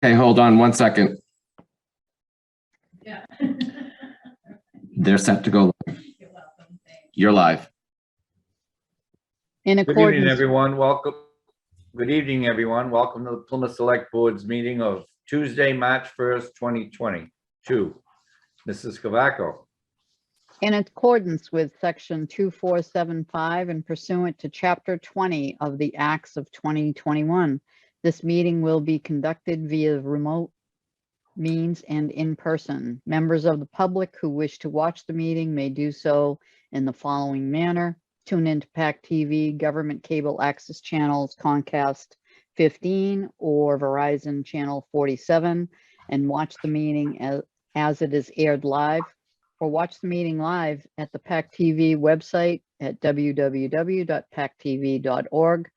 Okay, hold on 1 second. Yeah. They're set to go. You're welcome. Thanks. You're live. In Good evening, accordance, everyone. Welcome. Good evening, everyone. Welcome to the Plymouth Select Board's meeting of Tuesday, March 1st, 2022. Mrs. Cavaco. in accordance with section 2475 and pursuant to chapter 20 of the Acts of 2021, this meeting will be conducted via remote means and in person. Members of the public who wish to watch the meeting may do so in the following manner. Tune into PAC TV, government cable access channels, Comcast 15 or Verizon channel 47, and watch the meeting as it is aired live, or watch the meeting live at the PAC TV website at www.pactv.org.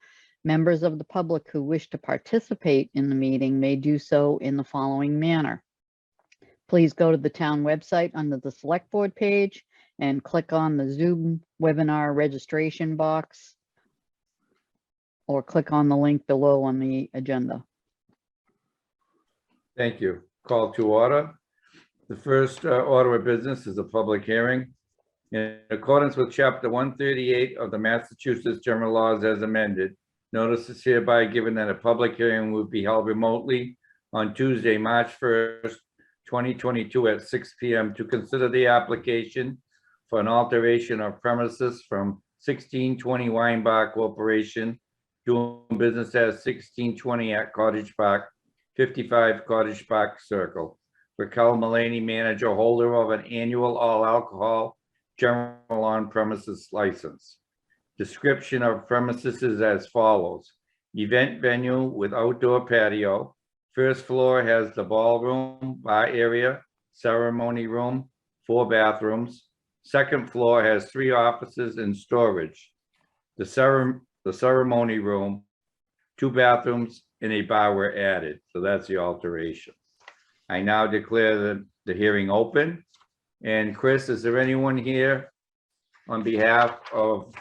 Members of the public who wish to participate in the meeting may do so in the following manner. Please go to the town website under the Select Board page and click on the Zoom webinar registration box, or click on the link below on the agenda. Thank you. Call to order. The first order of business is a public hearing. In accordance with Chapter 138 of the Massachusetts General Laws as amended, notice is hereby given that a public hearing will be held remotely on Tuesday, March 1st, 2022 at 6 p.m. to consider the application for an alteration of premises from 1620 Weinbach Corporation doing business as 1620 at Cottage Park, 55 Cottage Park Circle. Raquel Mullaney, manager, holder of an annual all alcohol general on premises license. Description of premises is as follows. Event venue with outdoor patio. First floor has the ballroom, bar area, ceremony room, 4 bathrooms. Second floor has 3 offices and storage. The ceremony room, 2 bathrooms and a bar were added. So that's the alteration. I now declare the hearing open. And Chris, is there anyone here on behalf of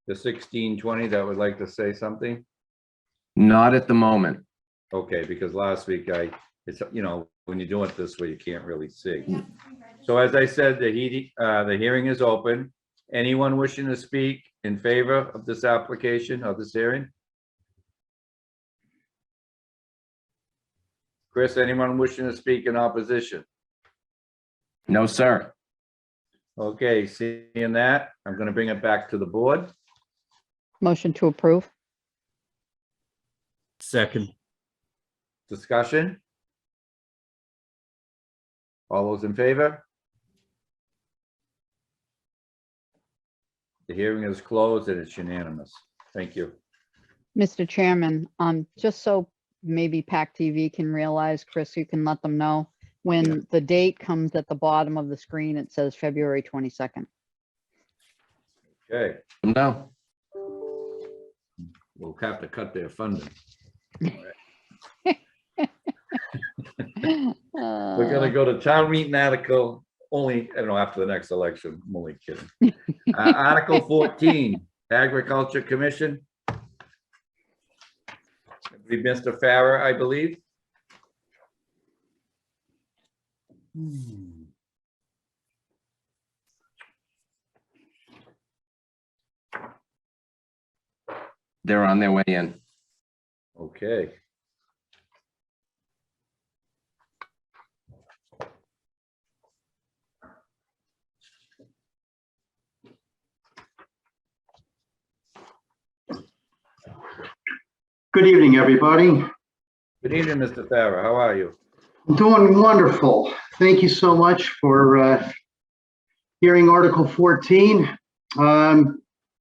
the 1620 that would like to say something? Not at the moment. Okay, because last week it's, you know, when you do it this way, you can't really see. So as I said, the hearing is open. Anyone wishing to speak in favor of this application of this hearing? Chris, anyone wishing to speak in opposition? No, sir. Okay, seeing that, I'm going to bring it back to the board. Motion to approve. Second. Discussion? All those in favor? The hearing is closed and it's unanimous. Thank you. Mr. Chairman, just so maybe PAC TV can realize, Chris, you can let them know, when the date comes at the bottom of the screen, it says February 22nd. Okay, No. we'll have to cut their funding. We're gonna go to town meeting article only, I don't know, after the next election. I'm only kidding. Article 14, Agriculture Commission. Mr. Farrer, I believe. They're on their way in. Okay. Good evening, everybody. Good evening, Mr. Farrer. How are you? I'm doing wonderful. Thank you so much for hearing Article 14.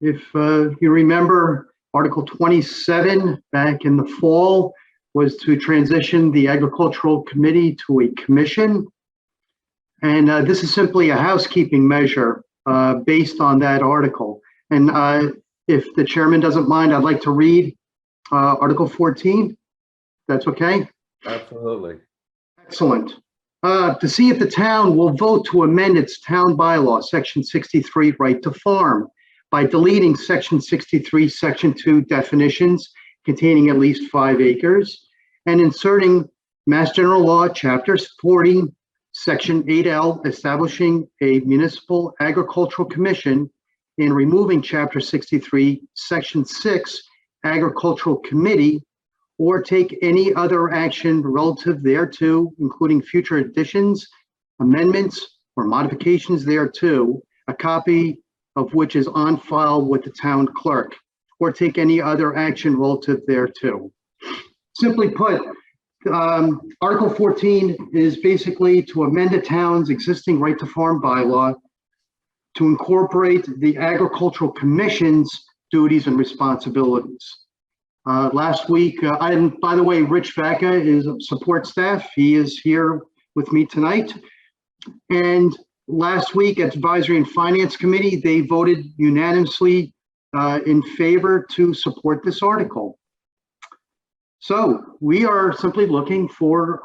If you remember, Article 27 back in the fall was to transition the Agricultural Committee to a commission. And this is simply a housekeeping measure based on that article. And if the chairman doesn't mind, I'd like to read Article 14. That's okay? Absolutely. Excellent. To see if the town will vote to amend its town bylaw, Section 63, right to farm, by deleting Section 63, Section 2 definitions containing at least 5 acres, and inserting Mass General Law, Chapter 40, Section 8L, establishing a municipal agricultural commission, and removing Chapter 63, Section 6, Agricultural Committee, or take any other action relative thereto, including future additions, amendments, or modifications thereto, a copy of which is on file with the town clerk, or take any other action relative thereto. Simply put, Article 14 is basically to amend the town's existing right to farm bylaw to incorporate the agricultural commission's duties and responsibilities. Last week, and by the way, Rich Vaca is support staff. He is here with me tonight. And last week at Advisory and Finance Committee, they voted unanimously in favor to support this article. So we are simply looking for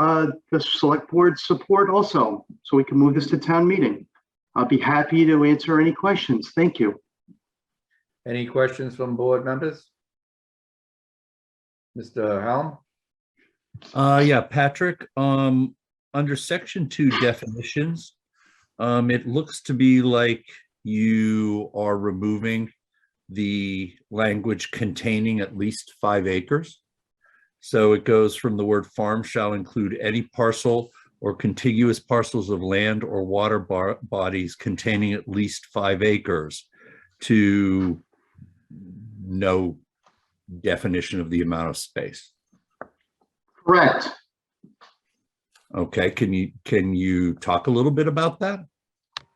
the select board support also, so we can move this to town meeting. I'll be happy to answer any questions. Thank you. Any questions from board members? Mr. Helm? Yeah, Patrick, under section 2 definitions, it looks to be like you are removing the language containing at least 5 acres. So it goes from the word farm shall include any parcel or contiguous parcels of land or water bodies containing at least 5 acres to no definition of the amount of space. Correct. Okay, can you talk a little bit about that?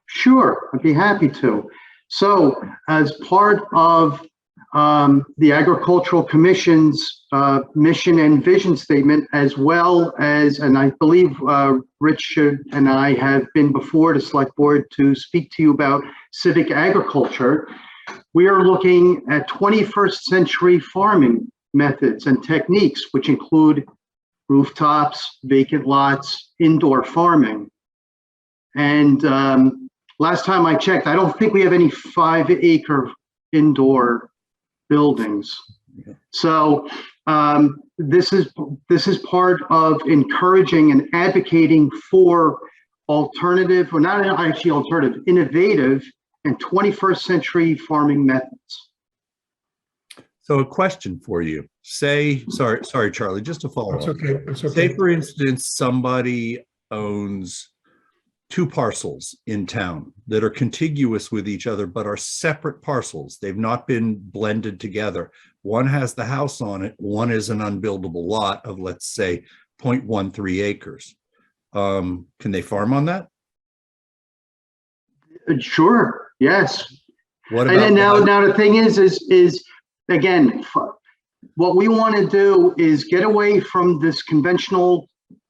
Sure, I'd be happy to. So as part of the Agricultural Commission's mission and vision statement, as well as, and I believe Rich and I have been before the select board to speak to you about civic agriculture, we are looking at 21st century farming methods and techniques, which include rooftops, vacant lots, indoor farming. And last time I checked, I don't think we have any 5-acre indoor buildings. So this is part of encouraging and advocating for alternative, or not actually alternative, innovative and 21st century farming methods. So a question for you. Say, sorry, Charlie, just to follow It's up. okay. It's okay. Say, for instance, somebody owns 2 parcels in town that are contiguous with each other, but are separate parcels. They've not been blended together. One has the house on it. One is an unbuildable lot of, let's say, 0.13 acres. Can they farm on that? Sure, yes. What And about then now the thing is again, what we want to do is get away from this conventional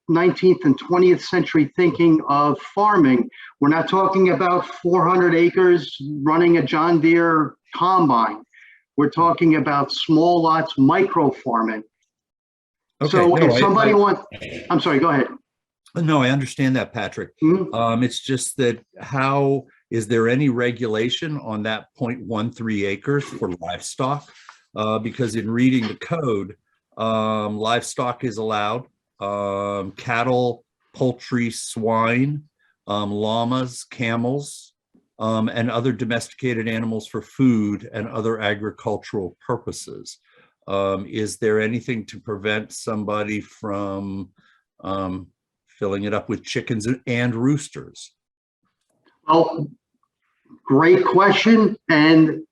19th and 20th century thinking of farming. We're not talking about 400 acres running a John Deere combine. We're talking about small lots, micro farming. Okay, So no, if somebody wants, I'm sorry, go ahead. No, I understand that, Patrick. Mhm. It's just that how is there any regulation on that 0.13 acres for livestock? Because in reading the code, livestock is allowed, cattle, poultry, swine, llamas, camels, and other domesticated animals for food and other agricultural purposes. Is there anything to prevent somebody from filling it up with chickens and roosters? Well, great question. And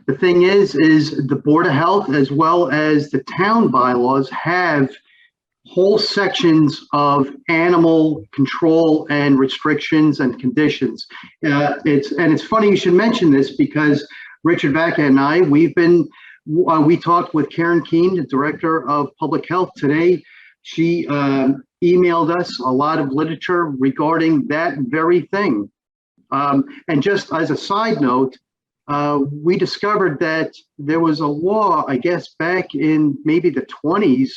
the thing is the Board of Health, as well as the town bylaws, have whole sections of animal control and restrictions and conditions. It's funny you should mention this, because Richard Vaca and I, we talked with Karen Keene, the Director of Public Health today. She emailed us a lot of literature regarding that very thing. And just as a side note, we discovered that there was a law, I guess, back in maybe the 20s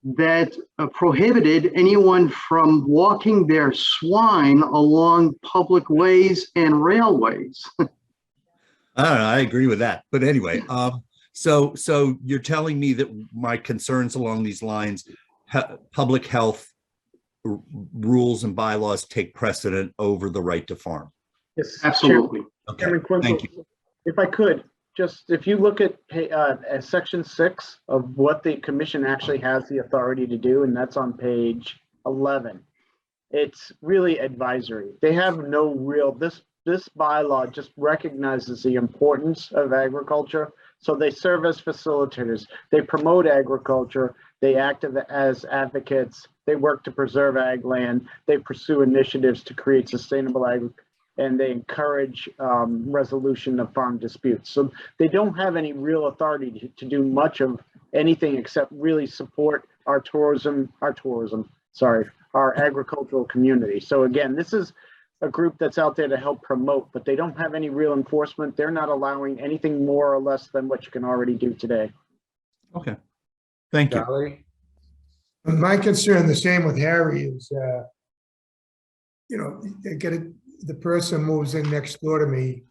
that prohibited anyone from walking their swine along public ways and railways. I don't know, I agree with that. But anyway, so you're telling me that my concerns along these lines public health rules and bylaws take precedent over the right to farm. Yes, Absolutely. Okay, Chairman thank Quinzel, if I could, just if you look at section 6 of what the commission actually has the authority to do, and that's on page 11, it's really advisory. They have no real, this bylaw just recognizes the importance of agriculture. So they serve as facilitators. They promote agriculture. They act as advocates. They work to preserve ag land. They pursue initiatives to create sustainable agriculture, and they encourage resolution of farm disputes. So they don't have any real authority to do much of anything except really support our agricultural community. So again, this is a group that's out there to help promote, but they don't have any real enforcement. They're not allowing anything more or less than what you can already do today. Okay, thank you. Charlie? My concern, the same with Harry, is, they get it, the person moves in next door to me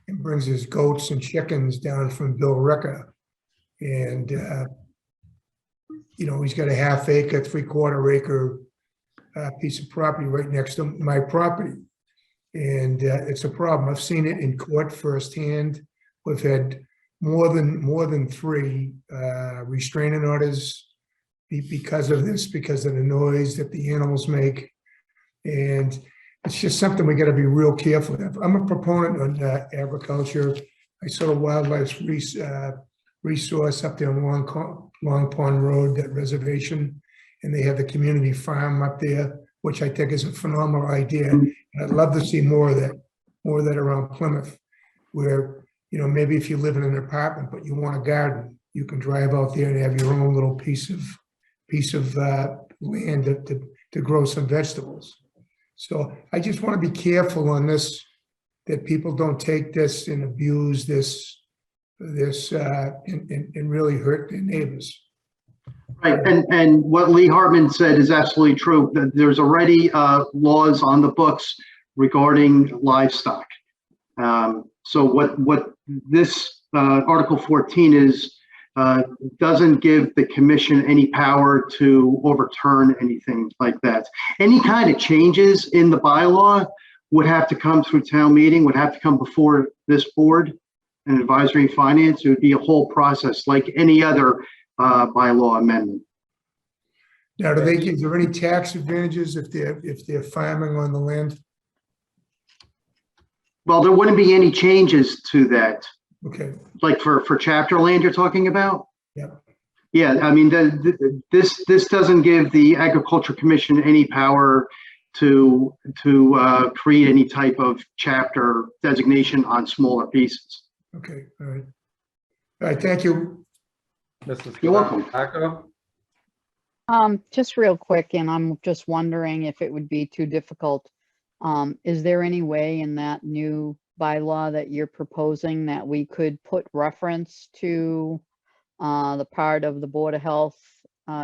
and brings his goats and chickens down from Bill Ricker. And, he's got a ½ acre, 3/4 acre piece of property right next to my property. And it's a problem. I've seen it in court firsthand. We've had more than 3 restraining orders because of this, because of the noise that the animals make. And it's just something we got to be real careful of. I'm a proponent on agriculture. I saw a wildlife resource up there on Long Pond Road, that reservation, and they have the community farm up there, which I think is a phenomenal idea. And I'd love to see more of that around Plymouth, where, maybe if you live in an apartment, but you want a garden, you can drive out there and have your own little piece of land to grow some vegetables. So I just want to be careful on this, that people don't take this and abuse this and really hurt their neighbors. Right, and what Lee Hartman said is absolutely true. That there's already laws on the books regarding livestock. So what this Article 14 is, doesn't give the commission any power to overturn anything like that. Any kind of changes in the bylaw would have to come through town meeting, would have to come before this board and advisory and finance. It would be a whole process like any other bylaw amendment. Now, is there any tax advantages if they're farming on the land? Well, there wouldn't be any changes to that. Okay. Like for chapter land you're talking about? Yeah. Yeah, I mean, this doesn't give the Agriculture Commission any power to create any type of chapter designation on smaller pieces. Okay, all right. All right, thank you. Mrs. You're welcome. Flacco? Just real quick, and I'm just wondering if it would be too difficult. Is there any way in that new bylaw that you're proposing that we could put reference to the part of the Board of Health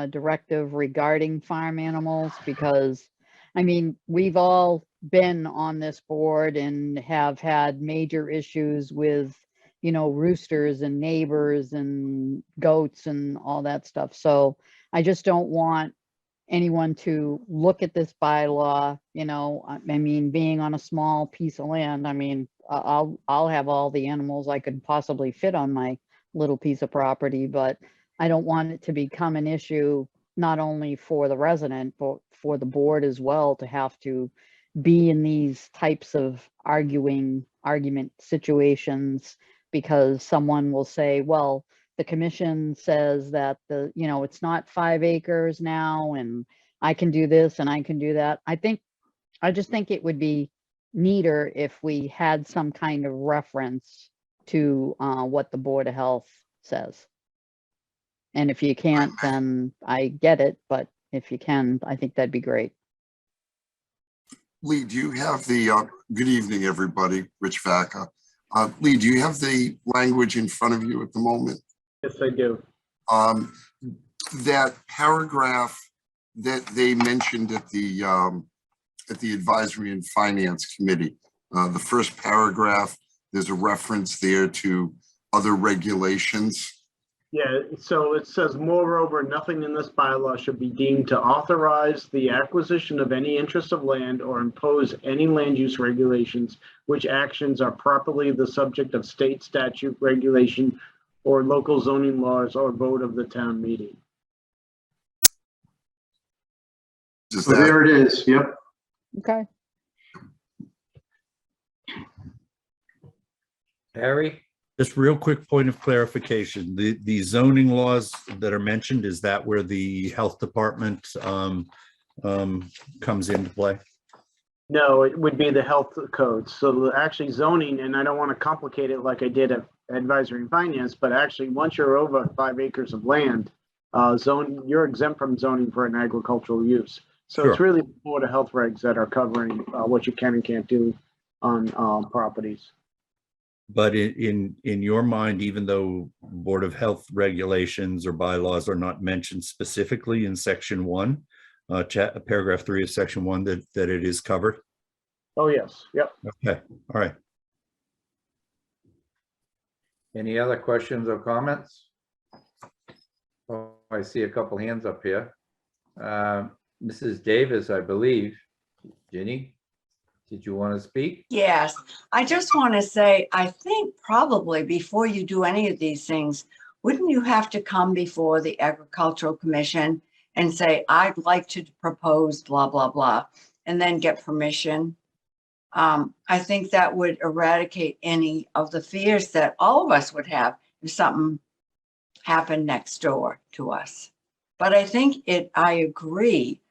directive regarding farm animals? Because, I mean, we've all been on this board and have had major issues with, roosters and neighbors and goats and all that stuff. So I just don't want anyone to look at this bylaw, I mean, being on a small piece of land, I mean, I'll have all the animals I could possibly fit on my little piece of property, but I don't want it to become an issue, not only for the resident, but for the board as well, to have to be in these types of argument situations, because someone will say, well, the commission says that it's not 5 acres now, and I can do this and I can do that. I just think it would be neater if we had some kind of reference to what the Board of Health says. And if you can't, then I get it, but if you can, I think that'd be great. Lee, do you have the, good evening, everybody, Rich Vaca. Lee, do you have the language in front of you at the moment? Yes, I do. That paragraph that they mentioned at the Advisory and Finance Committee, the first paragraph, there's a reference there to other regulations. Yeah, so it says, moreover, nothing in this bylaw should be deemed to authorize the acquisition of any interest of land or impose any land use regulations, which actions are properly the subject of state statute regulation or local zoning laws or vote of the town meeting. Does So that, there it is. Yep. Okay. Harry? Just real quick point of clarification, the zoning laws that are mentioned, is that where the health department comes into play? No, it would be the health codes. So actually zoning, and I don't want to complicate it like I did at advisory and finance, but actually once you're over 5 acres of land, you're exempt from zoning for an agricultural use. So it's Sure. really the Board of Health regs that are covering what you can and can't do on properties. But in your mind, even though Board of Health regulations or bylaws are not mentioned specifically in section 1, paragraph 3 of section 1, that it is covered? Oh, yes. Yep. Okay, all right. Any other questions or comments? Oh, I see a couple hands up here. Mrs. Davis, I believe. Ginny, did you want to speak? Yes, I just want to say, I think probably before you do any of these things, wouldn't you have to come before the Agricultural Commission and say, I'd like to propose blah, blah, blah, and then get permission? I think that would eradicate any of the fears that all of us would have if something happened next door to us. But I think I agree.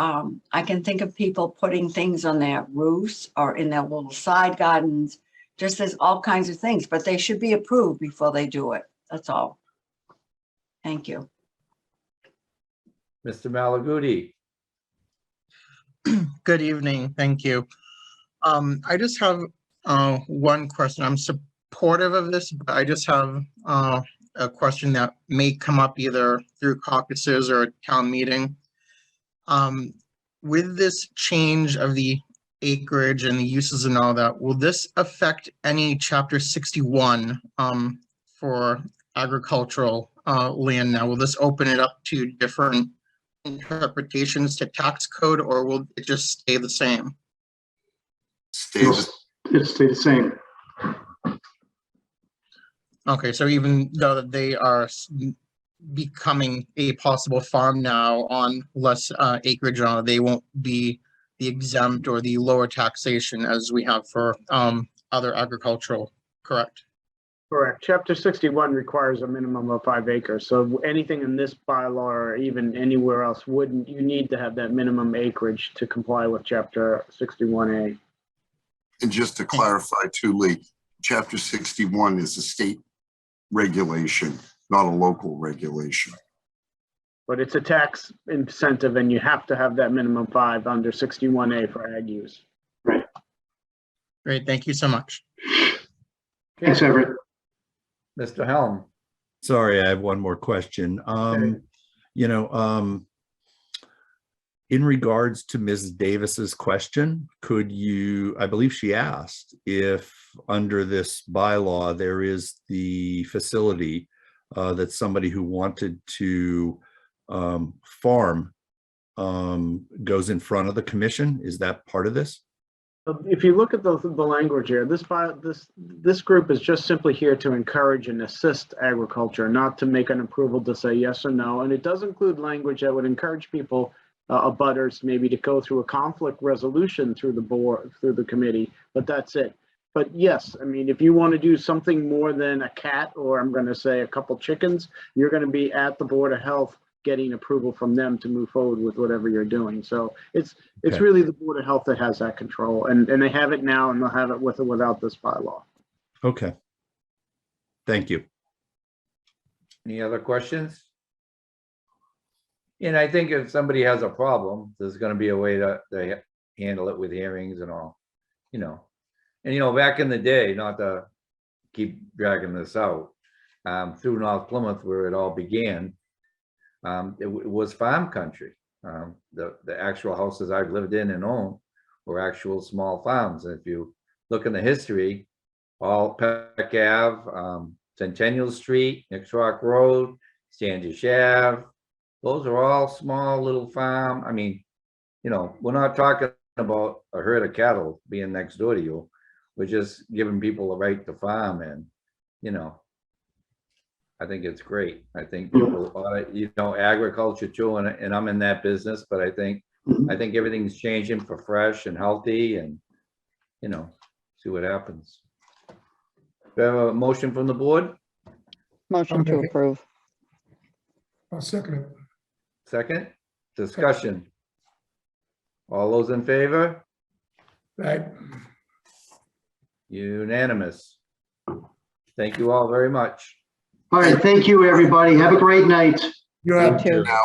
I can think of people putting things on their roofs or in their little side gardens, just as all kinds of things, but they should be approved before they do it. That's all. Thank you. Mr. Malaguti? Good evening. Thank you. I just have one question. I'm supportive of this, but I just have a question that may come up either through caucuses or a town meeting. With this change of the acreage and the uses and all that, will this affect any Chapter 61 for agricultural land now? Will this open it up to different interpretations to tax code, or will it just stay the same? stay the It'll stay the same. Okay, so even though they are becoming a possible farm now on less acreage, they won't be the exempt or the lower taxation as we have for other agricultural, correct? Correct. Chapter 61 requires a minimum of 5 acres. So anything in this bylaw or even anywhere else you need to have that minimum acreage to comply with Chapter 61A. And just to clarify too, Lee, Chapter 61 is a state regulation, not a local regulation. But it's a tax incentive and you have to have that minimum 5 under 61A for ag use. Great, thank you so much. Thanks, Everett. Mr. Helm? Sorry, I have one more question. In regards to Ms. Davis's question, could you, I believe she asked if under this bylaw, there is the facility that somebody who wanted to farm goes in front of the commission. Is that part of this? If you look at the language here, this group is just simply here to encourage and assist agriculture, not to make an approval to say yes or no. And it does include language that would encourage people, abutters, maybe to go through a conflict resolution through the board, through the committee, but that's it. But yes, I mean, if you want to do something more than a cat, or I'm going to say a couple chickens, you're going to be at the Board of Health getting approval from them to move forward with whatever you're doing. So it's Okay. really the Board of Health that has that control, and they have it now, and they'll have it with or without this bylaw. Okay. Thank you. Any other questions? And I think if somebody has a problem, there's gonna be a way to handle it with hearings and all, And back in the day, not to keep dragging this out, through North Plymouth where it all began, it was farm country. The actual houses I've lived in and owned were actual small farms. And if you look in the history, all Peck Ave, Centennial Street, Nix Rock Road, Standish Ave. Those are all small little farm. I mean, you know, we're not talking about a herd of cattle being next door to you. We're just giving people a right to farm and, you know, I think it's great. I think people, you know, agriculture too, and I'm in that business, but I think everything's changing for fresh and healthy and, you know, see what happens. Do I have a motion from the board? Motion to Okay. approve. I'll second it. Second, discussion. All those in favor? Right. Unanimous. Thank you all very much. All right, thank you, everybody. Have a great night. You're You up. too. Now,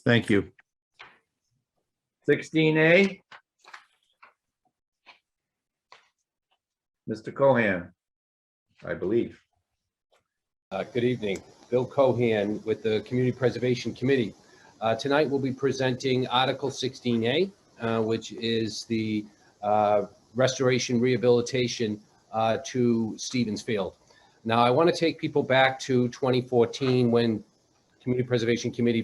Thank you. 16A. Mr. Cohan, I believe. Good evening. Bill Cohan with the Community Preservation Committee. Tonight we'll be presenting Article 16A, which is the restoration rehabilitation to Stevens Field. Now, I want to take people back to 2014 when Community Preservation Committee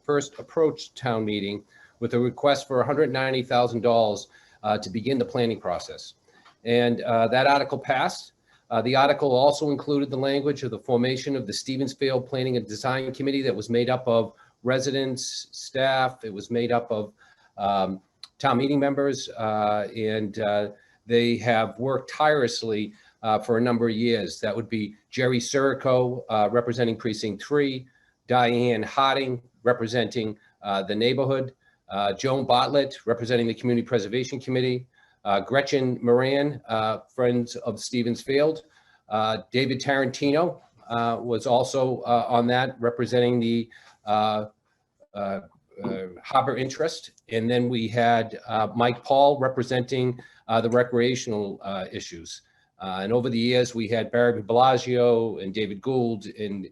first approached town meeting with a request for $190,000 to begin the planning process. And that article passed. The article also included the language of the formation of the Stevens Field Planning and Design Committee that was made up of residents, staff. It was made up of town meeting members, and they have worked tirelessly for a number of years. That would be Jerry Sirico, representing Precinct 3, Diane Harding, representing the neighborhood, Joan Bartlett, representing the Community Preservation Committee, Gretchen Moran, Friends of Stevens Field, David Tarantino was also on that, representing the Harbor Interest. And then we had Mike Paul representing the recreational issues. And over the years, we had Barry Bellagio and David Gould and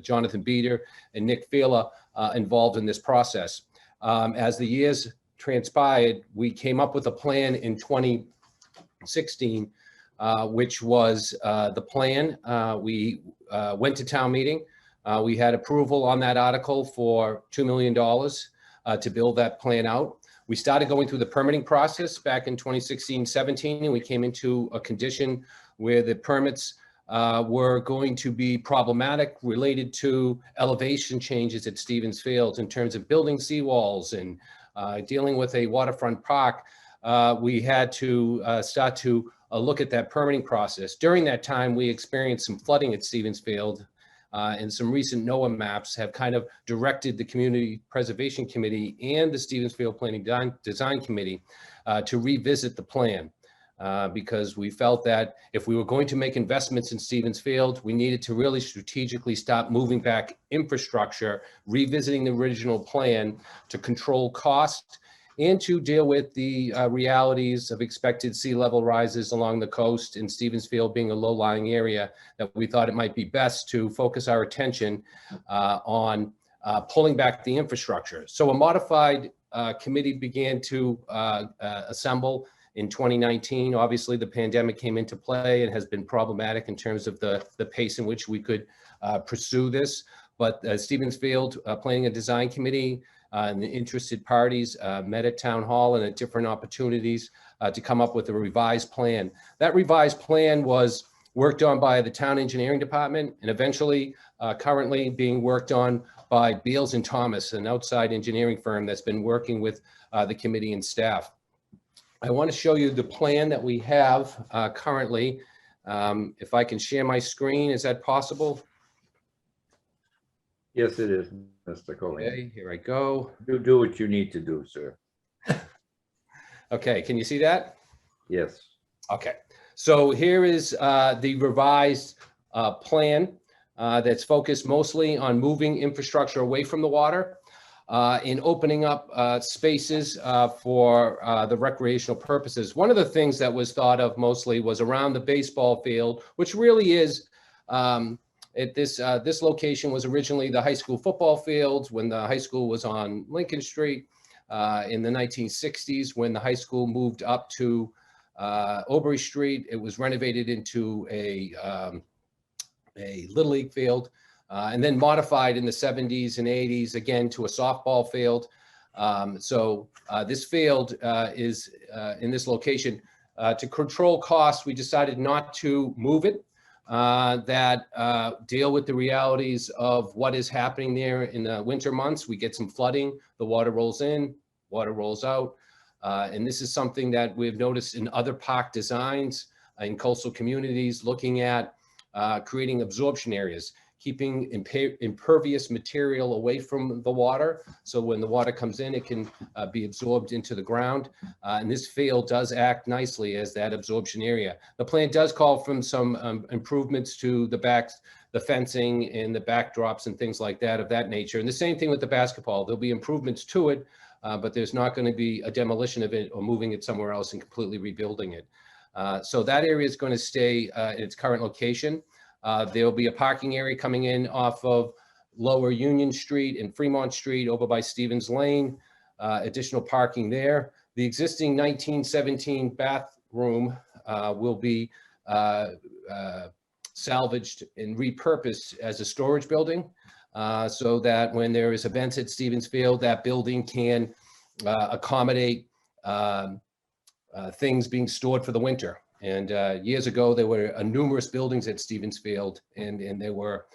Jonathan Beater and Nick Fela involved in this process. As the years transpired, we came up with a plan in 2016, which was the plan. We went to town meeting. We had approval on that article for $2 million to build that plan out. We started going through the permitting process back in 2016-17, and we came into a condition where the permits were going to be problematic related to elevation changes at Stevens Field in terms of building seawalls and dealing with a waterfront park. We had to start to look at that permitting process. During that time, we experienced some flooding at Stevens Field, and some recent NOAA maps have kind of directed the Community Preservation Committee and the Stevens Field Planning Design Committee to revisit the plan. Because we felt that if we were going to make investments in Stevens Field, we needed to really strategically stop moving back infrastructure, revisiting the original plan to control cost and to deal with the realities of expected sea level rises along the coast, and Stevens Field being a low-lying area, that we thought it might be best to focus our attention on pulling back the infrastructure. So a modified committee began to assemble in 2019. Obviously, the pandemic came into play and has been problematic in terms of the pace in which we could pursue this. But Stevens Field Planning and Design Committee and the interested parties met at Town Hall and at different opportunities to come up with a revised plan. That revised plan was worked on by the Town Engineering Department and eventually currently being worked on by Beals and Thomas, an outside engineering firm that's been working with the committee and staff. I want to show you the plan that we have currently. If I can share my screen, is that possible? Yes, it is, Mr. Cohen. Okay, here I go. Do what you need to do, sir. Okay, can you see that? Yes. Okay, so here is the revised plan that's focused mostly on moving infrastructure away from the water and opening up spaces for the recreational purposes. One of the things that was thought of mostly was around the baseball field, which really is at this location was originally the high school football field when the high school was on Lincoln Street in the 1960s. When the high school moved up to Oberry Street, it was renovated into a Little League field, and then modified in the 70s and 80s again to a softball field. This field is in this location. To control costs, we decided not to move it, deal with the realities of what is happening there in the winter months. We get some flooding, the water rolls in, water rolls out. And this is something that we've noticed in other park designs in coastal communities, looking at creating absorption areas, keeping impervious material away from the water. So when the water comes in, it can be absorbed into the ground. And this field does act nicely as that absorption area. The plan does call for some improvements to the fencing and the backdrops and things like that of that nature. And the same thing with the basketball. There'll be improvements to it, but there's not going to be a demolition of it or moving it somewhere else and completely rebuilding it. So that area is going to stay in its current location. There'll be a parking area coming in off of Lower Union Street and Fremont Street over by Stevens Lane, additional parking there. The existing 1917 bathroom will be salvaged and repurposed as a storage building, so that when there is events at Stevens Field, that building can accommodate things being stored for the winter. And years ago, there were numerous buildings at Stevens Field, and there were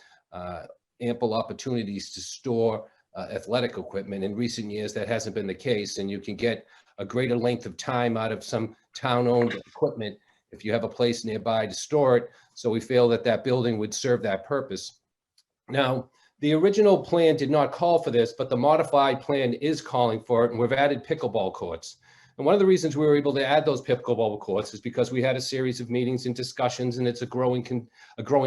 ample opportunities to store athletic equipment. In recent years, that hasn't been the case, and you can get a greater length of time out of some town-owned equipment if you have a place nearby to store it. So we feel that that building would serve that purpose. Now, the original plan did not call for this, but the modified plan is calling for it, and we've added pickleball courts. And one of the reasons we were able to add those pickleball courts is because we had a series of meetings and discussions, and it's a growing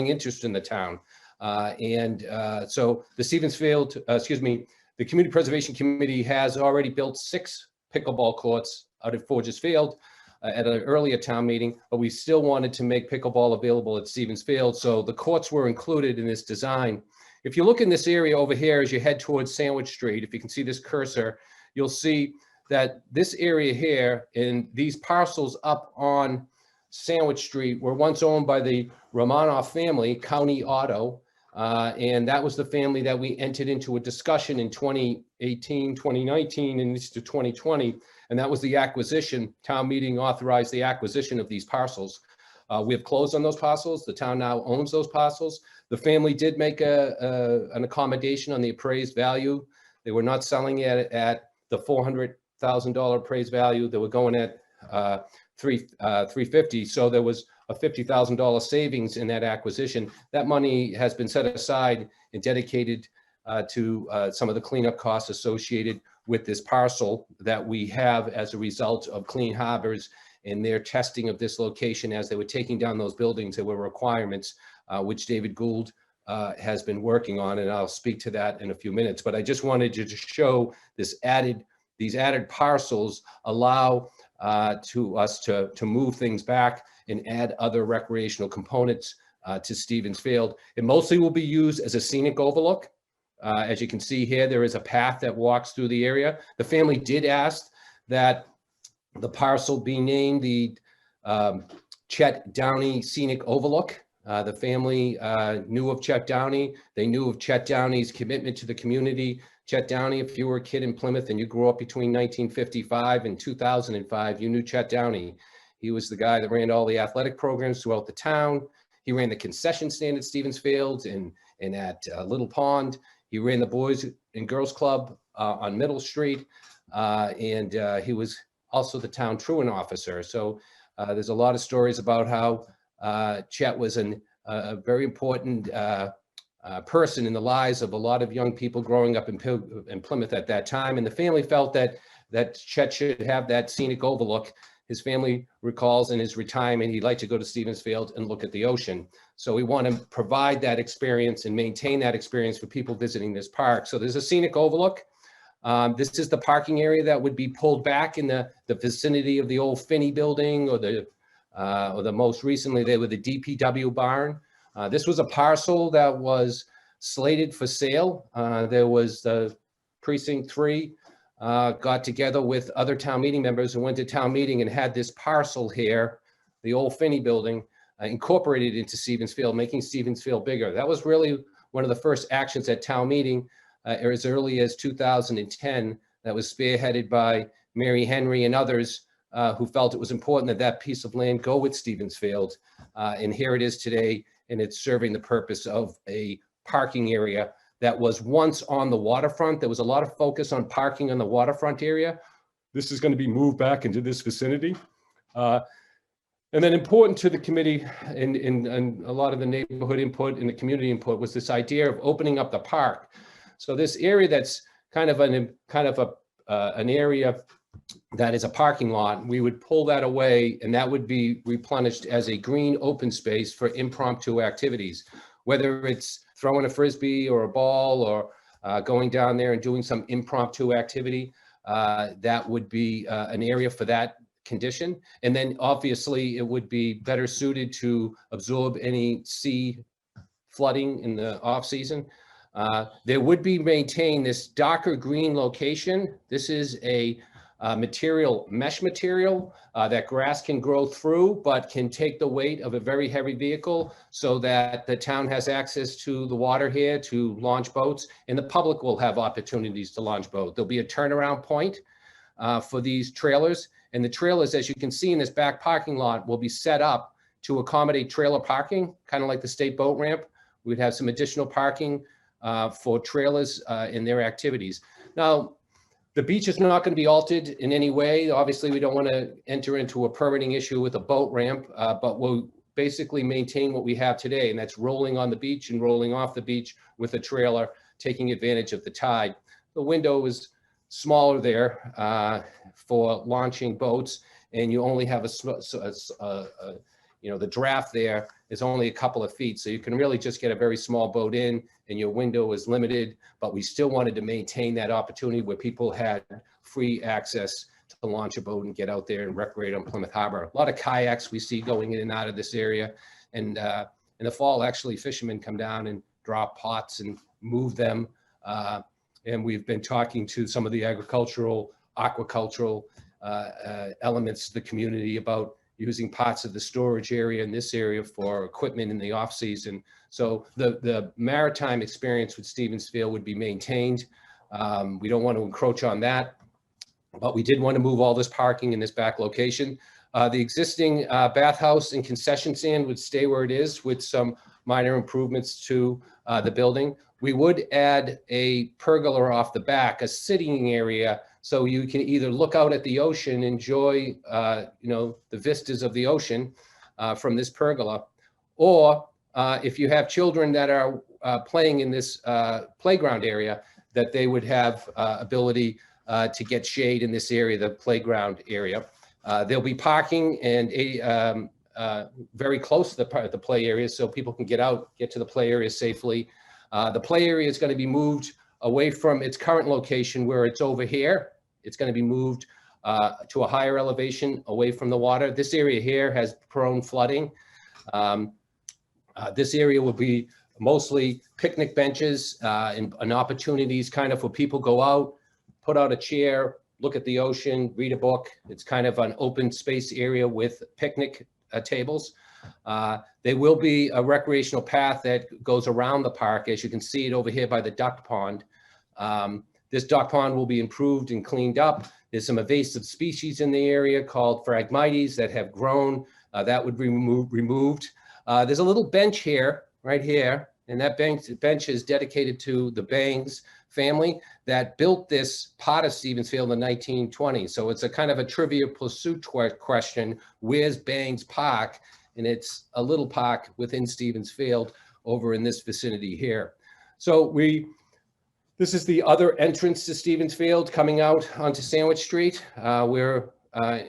interest in the town. So the the Community Preservation Committee has already built 6 pickleball courts out at Forges Field at an earlier town meeting, but we still wanted to make pickleball available at Stevens Field. So the courts were included in this design. If you look in this area over here, as you head towards Sandwich Street, if you can see this cursor, you'll see that this area here and these parcels up on Sandwich Street were once owned by the Romanoff family, County Auto. And that was the family that we entered into a discussion in 2018, 2019, and into 2020. And that was the acquisition. Town meeting authorized the acquisition of these parcels. We have closed on those parcels. The town now owns those parcels. The family did make an accommodation on the appraised value. They were not selling it at the $400,000 appraised value. They were going at $350,000. So there was a $50,000 savings in that acquisition. That money has been set aside and dedicated to some of the cleanup costs associated with this parcel that we have as a result of Clean Harbors and their testing of this location as they were taking down those buildings. There were requirements which David Gould has been working on, and I'll speak to that in a few minutes. But I just wanted to show these added parcels allow to us to move things back and add other recreational components to Stevens Field. It mostly will be used as a scenic overlook. As you can see here, there is a path that walks through the area. The family did ask that the parcel be named the Chet Downey Scenic Overlook. The family knew of Chet Downey. They knew of Chet Downey's commitment to the community. Chet Downey, if you were a kid in Plymouth and you grew up between 1955 and 2005, you knew Chet Downey. He was the guy that ran all the athletic programs throughout the town. He ran the concession stand at Stevens Field and at Little Pond. He ran the Boys and Girls Club on Middle Street. And he was also the town truant officer. So there's a lot of stories about how Chet was a very important person in the lives of a lot of young people growing up in Plymouth at that time. And the family felt that Chet should have that scenic overlook. His family recalls in his retirement, he'd like to go to Stevens Field and look at the ocean. So we want to provide that experience and maintain that experience for people visiting this park. So there's a scenic overlook. This is the parking area that would be pulled back in the vicinity of the old Finney building or the most recently, they were the DPW barn. This was a parcel that was slated for sale. There was the Precinct 3 got together with other town meeting members and went to town meeting and had this parcel here, the old Finney building, incorporated into Stevensfield, making Stevensfield bigger. That was really one of the first actions at town meeting as early as 2010 that was spearheaded by Mary Henry and others who felt it was important that that piece of land go with Stevensfield. And here it is today, and it's serving the purpose of a parking area that was once on the waterfront. There was a lot of focus on parking on the waterfront area. This is going to be moved back into this vicinity. And then important to the committee and a lot of the neighborhood input and the community input was this idea of opening up the park. So this area that's kind of an area that is a parking lot, we would pull that away and that would be replenished as a green open space for impromptu activities, whether it's throwing a Frisbee or a ball or going down there and doing some impromptu activity. That would be an area for that condition. And then obviously it would be better suited to absorb any sea flooding in the off season. There would be maintained this darker green location. This is a mesh material that grass can grow through, but can take the weight of a very heavy vehicle so that the town has access to the water here to launch boats, and the public will have opportunities to launch boats. There'll be a turnaround point for these trailers, and the trailers, as you can see in this back parking lot, will be set up to accommodate trailer parking, kind of like the state boat ramp. We'd have some additional parking for trailers in their activities. Now, the beach is not going to be altered in any way. Obviously, we don't want to enter into a permitting issue with a boat ramp, but we'll basically maintain what we have today, and that's rolling on the beach and rolling off the beach with a trailer, taking advantage of the tide. The window is smaller there for launching boats, and you only have the draft there is only a couple of feet, so you can really just get a very small boat in, and your window is limited, but we still wanted to maintain that opportunity where people had free access to launch a boat and get out there and recreate on Plymouth Harbor. A lot of kayaks we see going in and out of this area, and in the fall, actually, fishermen come down and drop pots and move them, and we've been talking to some of the agricultural, aquacultural elements of the community about using parts of the storage area in this area for equipment in the off season. So the maritime experience with Stevensfield would be maintained. We don't want to encroach on that, but we did want to move all this parking in this back location. The existing bathhouse and concession stand would stay where it is with some minor improvements to the building. We would add a pergola off the back, a sitting area, so you can either look out at the ocean, enjoy, the vistas of the ocean from this pergola, or if you have children that are playing in this playground area, that they would have ability to get shade in this area, the playground area. There'll be parking and very close to the play area, so people can get to the play area safely. The play area is going to be moved away from its current location where it's over here. It's going to be moved to a higher elevation away from the water. This area here has prone flooding. This area will be mostly picnic benches and opportunities kind of for people go out, put out a chair, look at the ocean, read a book. It's kind of an open space area with picnic tables. There will be a recreational path that goes around the park, as you can see it over here by the duck pond. This duck pond will be improved and cleaned up. There's some invasive species in the area called Phragmites that have grown. That would be removed. There's a little bench here, right here, and that bench is dedicated to the Bangs family that built this part of Stevensfield in the 1920s. So it's a kind of a trivia pursuit question. Where's Bangs Park? And it's a little park within Stevensfield over in this vicinity here. So this is the other entrance to Stevensfield coming out onto Sandwich Street. We're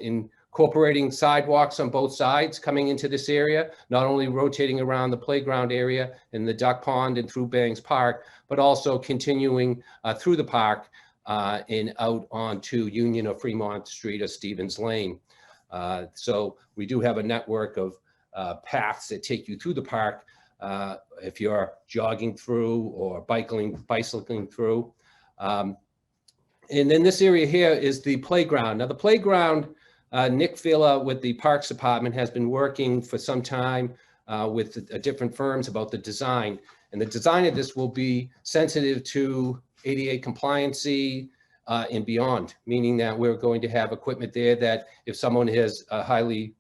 incorporating sidewalks on both sides coming into this area, not only rotating around the playground area and the duck pond and through Bangs Park, but also continuing through the park and out onto Union or Fremont Street or Stevens Lane. So we do have a network of paths that take you through the park if you're jogging through or bicycling through. And then this area here is the playground. Now the playground Nick Villa with the Parks Department has been working for some time with different firms about the design. And the design of this will be sensitive to ADA compliancy and beyond, meaning that we're going to have equipment there that if someone has a highly,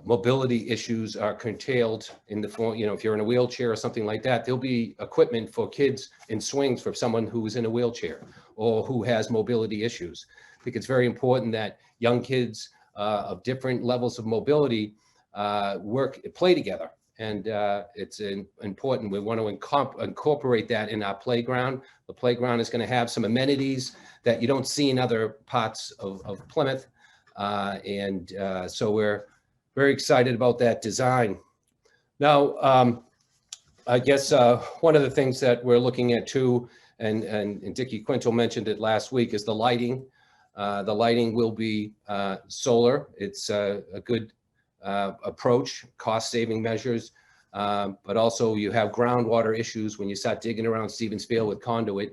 mobility issues are curtailed in the form, if you're in a wheelchair or something like that, there'll be equipment for kids in swings for someone who is in a wheelchair or who has mobility issues. I think it's very important that young kids of different levels of mobility play together. And it's important. We want to incorporate that in our playground. The playground is going to have some amenities that you don't see in other parts of Plymouth. So we're very excited about that design. Now, I guess one of the things that we're looking at too, and Dickie Quintal mentioned it last week, is the lighting. The lighting will be solar. It's a good approach, cost-saving measures, but also you have groundwater issues when you start digging around Stevens Field with conduit.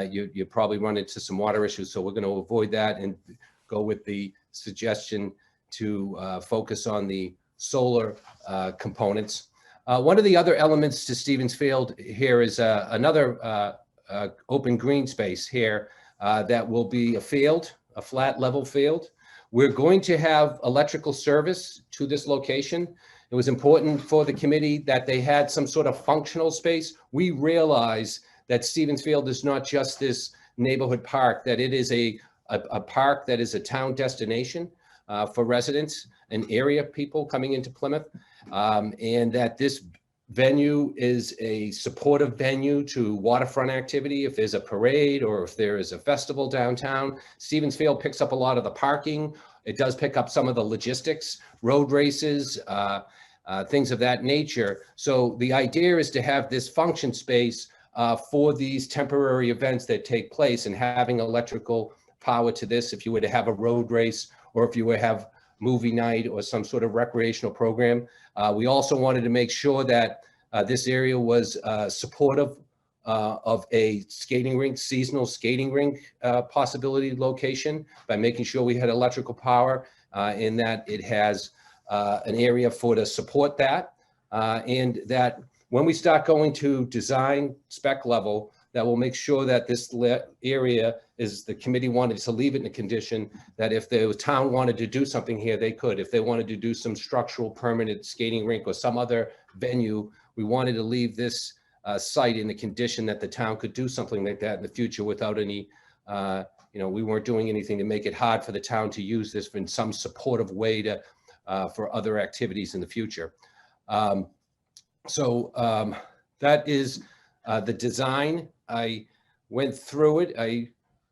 You probably run into some water issues, so we're going to avoid that and go with the suggestion to focus on the solar components. One of the other elements to Stevens Field here is another open green space here that will be a field, a flat level field. We're going to have electrical service to this location. It was important for the committee that they had some sort of functional space. We realize that Stevens Field is not just this neighborhood park, that it is a park that is a town destination for residents and area people coming into Plymouth, and that this venue is a supportive venue to waterfront activity. If there's a parade or if there is a festival downtown, Stevens Field picks up a lot of the parking. It does pick up some of the logistics, road races, things of that nature. So the idea is to have this function space for these temporary events that take place, and having electrical power to this if you were to have a road race or if you were to have movie night or some sort of recreational program. We also wanted to make sure that this area was supportive of a skating rink, seasonal skating rink possibility location, by making sure we had electrical power in that it has an area for to support that. And that when we start going to design spec level, that will make sure that this area is, the committee wanted to leave it in a condition that if the town wanted to do something here, they could. If they wanted to do some structural permanent skating rink or some other venue, we wanted to leave this site in the condition that the town could do something like that in the future without any, we weren't doing anything to make it hard for the town to use this in some supportive way to for other activities in the future. That is the design. I went through it. I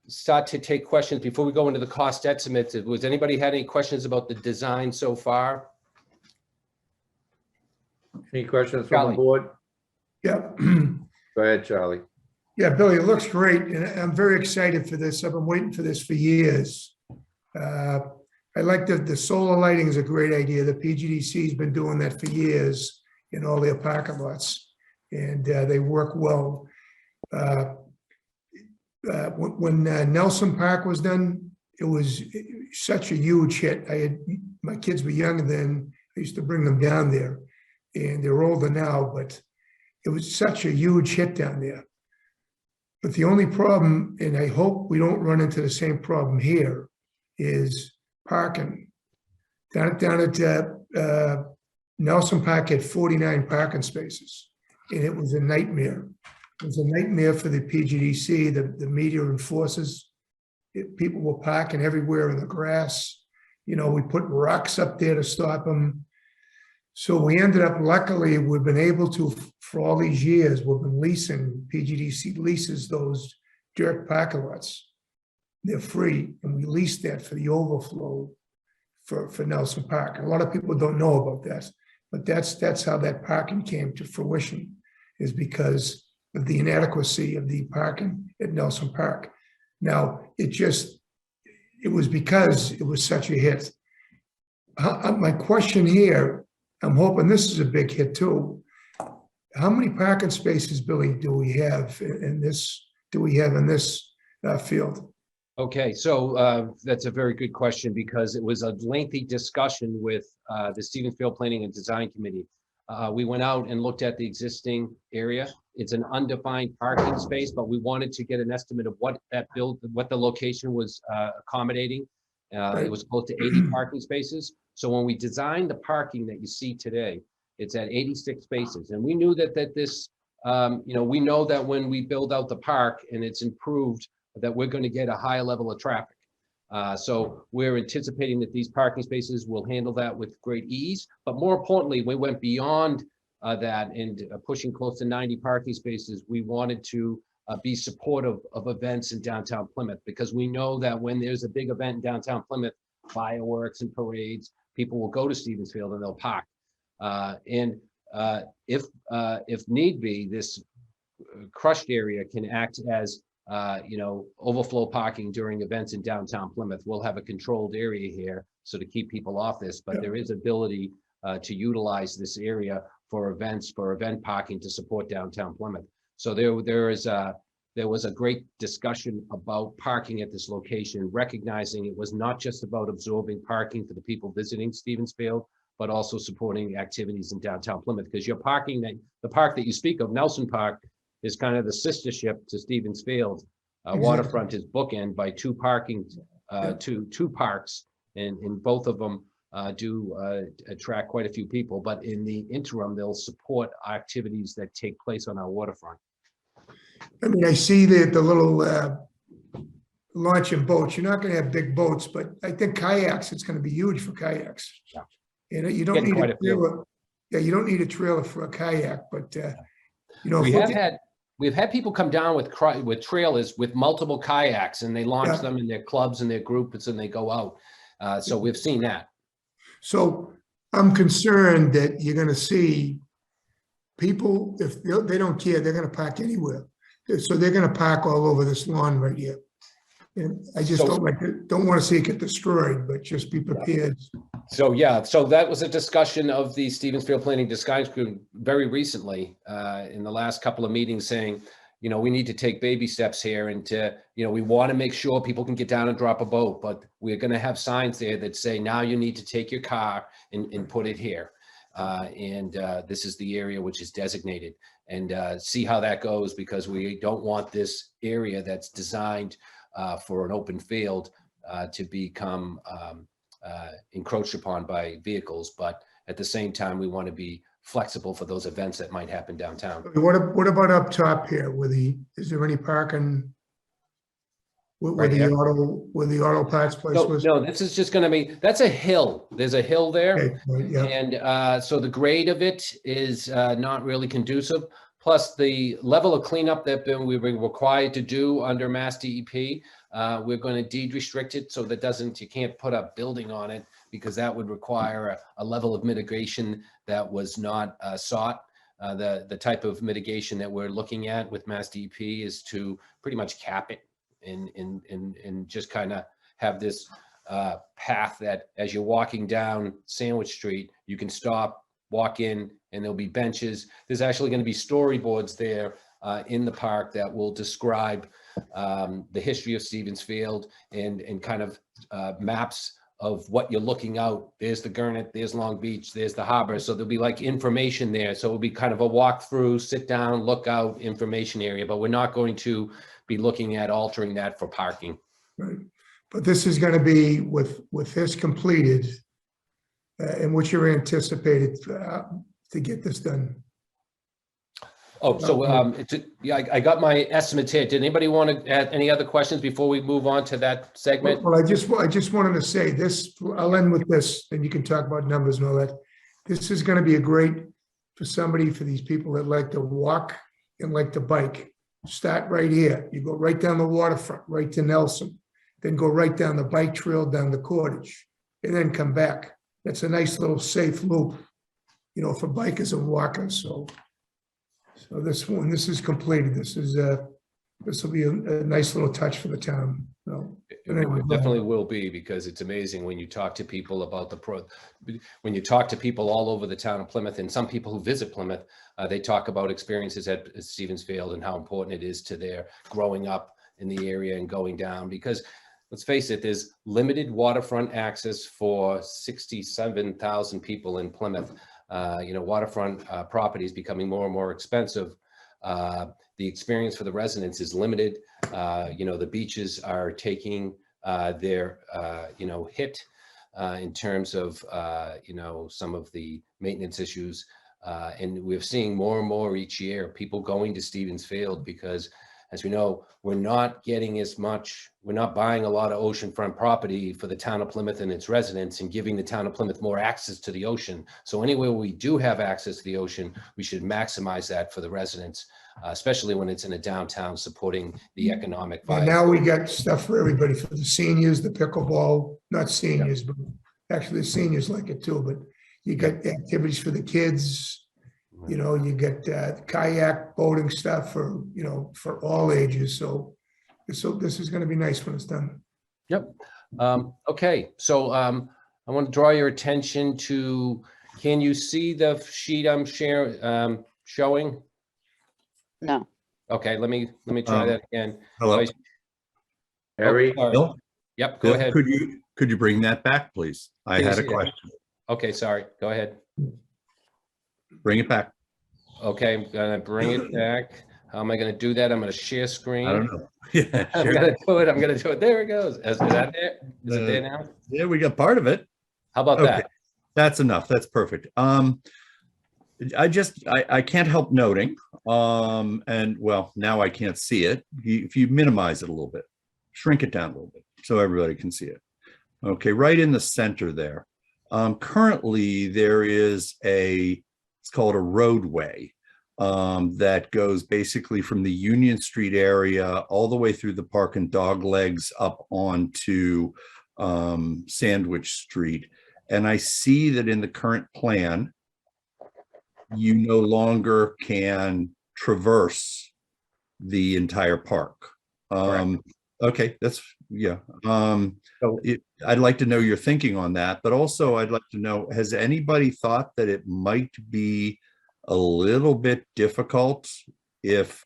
start to take questions before we go into the cost estimates. Was anybody had any questions about the design so far? Any questions from Charlie. the board? Yeah. Go ahead, Charlie. Yeah, Billy, it looks great, and I'm very excited for this. I've been waiting for this for years. I like the solar lighting is a great idea. The PGDC has been doing that for years in all their parking lots, and they work well. When Nelson Park was done, it was such a huge hit. My kids were younger then. I used to bring them down there, and they're older now, but it was such a huge hit down there. But the only problem, and I hope we don't run into the same problem here, is parking. Down at Nelson Park had 49 parking spaces, and it was a nightmare. It was a nightmare for the PGDC, the media enforcers. People were parking everywhere in the grass. We put rocks up there to stop them. So we ended up, luckily, we've been able to, for all these years, we've been leasing, PGDC leases those dirt parking lots. They're free, and we leased that for the overflow for Nelson Park. And a lot of people don't know about that, but that's how that parking came to fruition, is because of the inadequacy of the parking at Nelson Park. Now, it was because it was such a hit. My question here, I'm hoping this is a big hit too. How many parking spaces, Billy, do we have in this field? Okay, so that's a very good question because it was a lengthy discussion with the Stevensville Planning and Design Committee. We went out and looked at the existing area. It's an undefined parking space, but we wanted to get an estimate of what what the location was accommodating. It was close to 80 parking spaces. So when we designed the parking that you see today, it's at 86 spaces. And we knew that this, we know that when we build out the park and it's improved, that we're going to get a higher level of traffic. So we're anticipating that these parking spaces will handle that with great ease. But more importantly, we went beyond that and pushing close to 90 parking spaces. We wanted to be supportive of events in downtown Plymouth because we know that when there's a big event in downtown Plymouth, fireworks and parades, people will go to Stevensfield and they'll park. If need be, this crushed area can act as overflow parking during events in downtown Plymouth. We'll have a controlled area here so to keep people off this, but there is ability to utilize this area for events, for event parking to support downtown Plymouth. So there was a great discussion about parking at this location, recognizing it was not just about absorbing parking for the people visiting Stevensfield, but also supporting activities in downtown Plymouth. Because your parking, the park that you speak of, Nelson Park, is kind of the sister ship to Stevensfield. Waterfront is bookend by two parks, and both of them do attract quite a few people. But in the interim, they'll support activities that take place on our waterfront. I mean, I see the little launching boats. You're not going to have big boats, but I think kayaks, it's going to be huge for kayaks. Yeah. And you don't need Quite a a few. trailer. Yeah, you don't need a trailer for a kayak, but We've had people come down with trailers with multiple kayaks, and they launch them in their clubs and their groups, and they go out. So we've seen that. So I'm concerned that you're going to see people, if they don't care, they're going to park anywhere. So they're going to park all over this lawn right here. And I just don't want to see it get destroyed, but just be prepared. So that was a discussion of the Stevensfield Planning Design Group very recently in the last couple of meetings, saying, we need to take baby steps here, and we want to make sure people can get down and drop a boat, but we're going to have signs there that say, now you need to take your car and put it here. This is the area which is designated, and see how that goes, because we don't want this area that's designed for an open field to become encroached upon by vehicles. But at the same time, we want to be flexible for those events that might happen downtown. What about up top here? Is there any parking where the auto parts place was? No, this is just going to be, that's a hill. There's a hill there. Okay, right, yeah. And so the grade of it is not really conducive. Plus the level of cleanup that we were required to do under Mass DEP, we're going to deed restrict it so that you can't put a building on it, because that would require a level of mitigation that was not sought. The type of mitigation that we're looking at with Mass DEP is to pretty much cap it and just kind of have this path that as you're walking down Sandwich Street, you can stop, walk in, and there'll be benches. There's actually going to be storyboards there in the park that will describe the history of Stevensfield and kind of maps of what you're looking out. There's the Gurnett, there's Long Beach, there's the harbor. So there'll be like information there. So it'll be kind of a walk through, sit down, look out information area, but we're not going to be looking at altering that for parking. Right. But this is going to be with this completed and what you're anticipated to get this done. Oh, so I got my estimates here. Did anybody want to add any other questions before we move on to that segment? Well, I just wanted to say this, I'll end with this, and you can talk about numbers and all that. This is going to be a great for these people that like to walk and like to bike. Start right here. You go right down the waterfront, right to Nelson, then go right down the bike trail, down the Cottage, and then come back. That's a nice little safe loop, for bikers and walkers. So this is completed. This will be a nice little touch for the town. So, it definitely will be, because it's amazing when you talk to people about when you talk to people all over the town of Plymouth, and some people who visit Plymouth, they talk about experiences at Stevensfield and how important it is to their growing up in the area and going down, because let's face it, there's limited waterfront access for 67,000 people in Plymouth. Waterfront property is becoming more and more expensive. The experience for the residents is limited. The beaches are taking their hit in terms of some of the maintenance issues. And we're seeing more and more each year people going to Stevens Field because, as we know, we're not buying a lot of oceanfront property for the town of Plymouth and its residents and giving the town of Plymouth more access to the ocean. So anywhere we do have access to the ocean, we should maximize that for the residents, especially when it's in a downtown supporting the economic And viability. now we got stuff for everybody, for the seniors, the pickleball, not seniors, but actually the seniors like it too, but you got activities for the kids. You get kayak boating stuff for all ages. So this is going to be nice when it's done. Yep. Okay. So I want to draw your attention to, can you see the sheet I'm showing? No. Okay, let me try that again. Hello? Vice- Harry? sorry. Bill? Yep, go ahead. Could you bring that back, please? I Can you had a see that? question. Okay, sorry. Go ahead. Bring it back. Okay, I'm gonna bring it back. How am I gonna do that? I'm gonna share screen. I don't know. Yeah, I'm sure. gonna do it. I'm gonna do it. There it goes. Is that there? Is it there now? Yeah, we got part of it. How about Okay. that? That's enough. That's perfect. I can't help noting, and well, now I can't see it. If you minimize it a little bit, shrink it down a little bit so everybody can see it. Okay, right in the center there. Currently there is it's called a roadway that goes basically from the Union Street area all the way through the Park and Dog Legs up onto Sandwich Street. And I see that in the current plan, you no longer can traverse the entire park. Okay, I'd like to know your thinking on that, but also I'd like to know, has anybody thought that it might be a little bit difficult if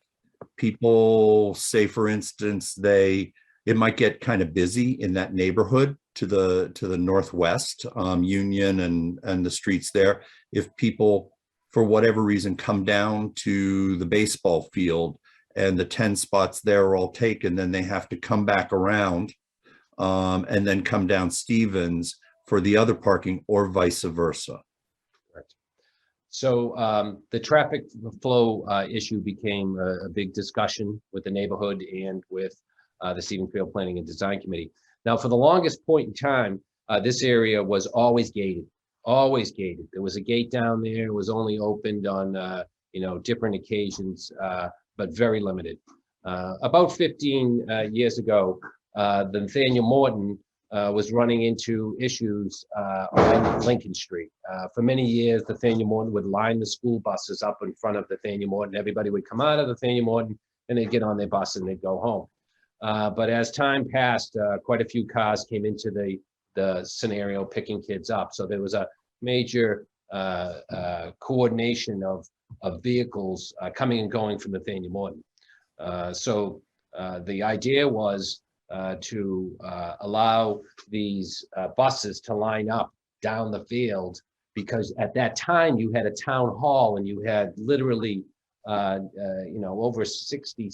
people say, for instance, it might get kind of busy in that neighborhood to the northwest, Union and the streets there, if people for whatever reason come down to the baseball field and the 10 spots there are all taken, then they have to come back around and then come down Stevens for the other parking, or vice versa. Correct. So the traffic flow issue became a big discussion with the neighborhood and with the Stevens Field Planning and Design Committee. Now, for the longest point in time, this area was always gated. Always gated. There was a gate down there. It was only opened on different occasions, but very limited. About 15 years ago, the Nathaniel Morton was running into issues on Lincoln Street. For many years, Nathaniel Morton would line the school buses up in front of Nathaniel Morton. Everybody would come out of Nathaniel Morton and they'd get on their bus and they'd go home. But as time passed, quite a few cars came into the scenario picking kids up. So there was a major coordination of vehicles coming and going from Nathaniel Morton. So the idea was to allow these buses to line up down the field, because at that time you had a town hall and you had literally over 60 or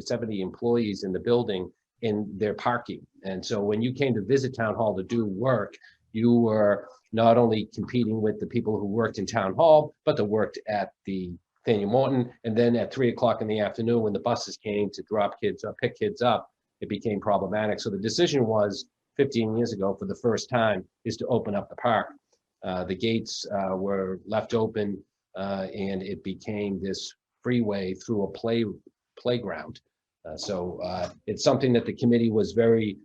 70 employees in the building in their parking. And so when you came to visit town hall to do work, you were not only competing with the people who worked in town hall, but that worked at the Nathaniel Morton. And then at 3 o'clock in the afternoon, when the buses came to drop kids or pick kids up, it became problematic. So the decision was 15 years ago, for the first time, is to open up the park. The gates were left open and it became this freeway through a playground. So it's something that the committee was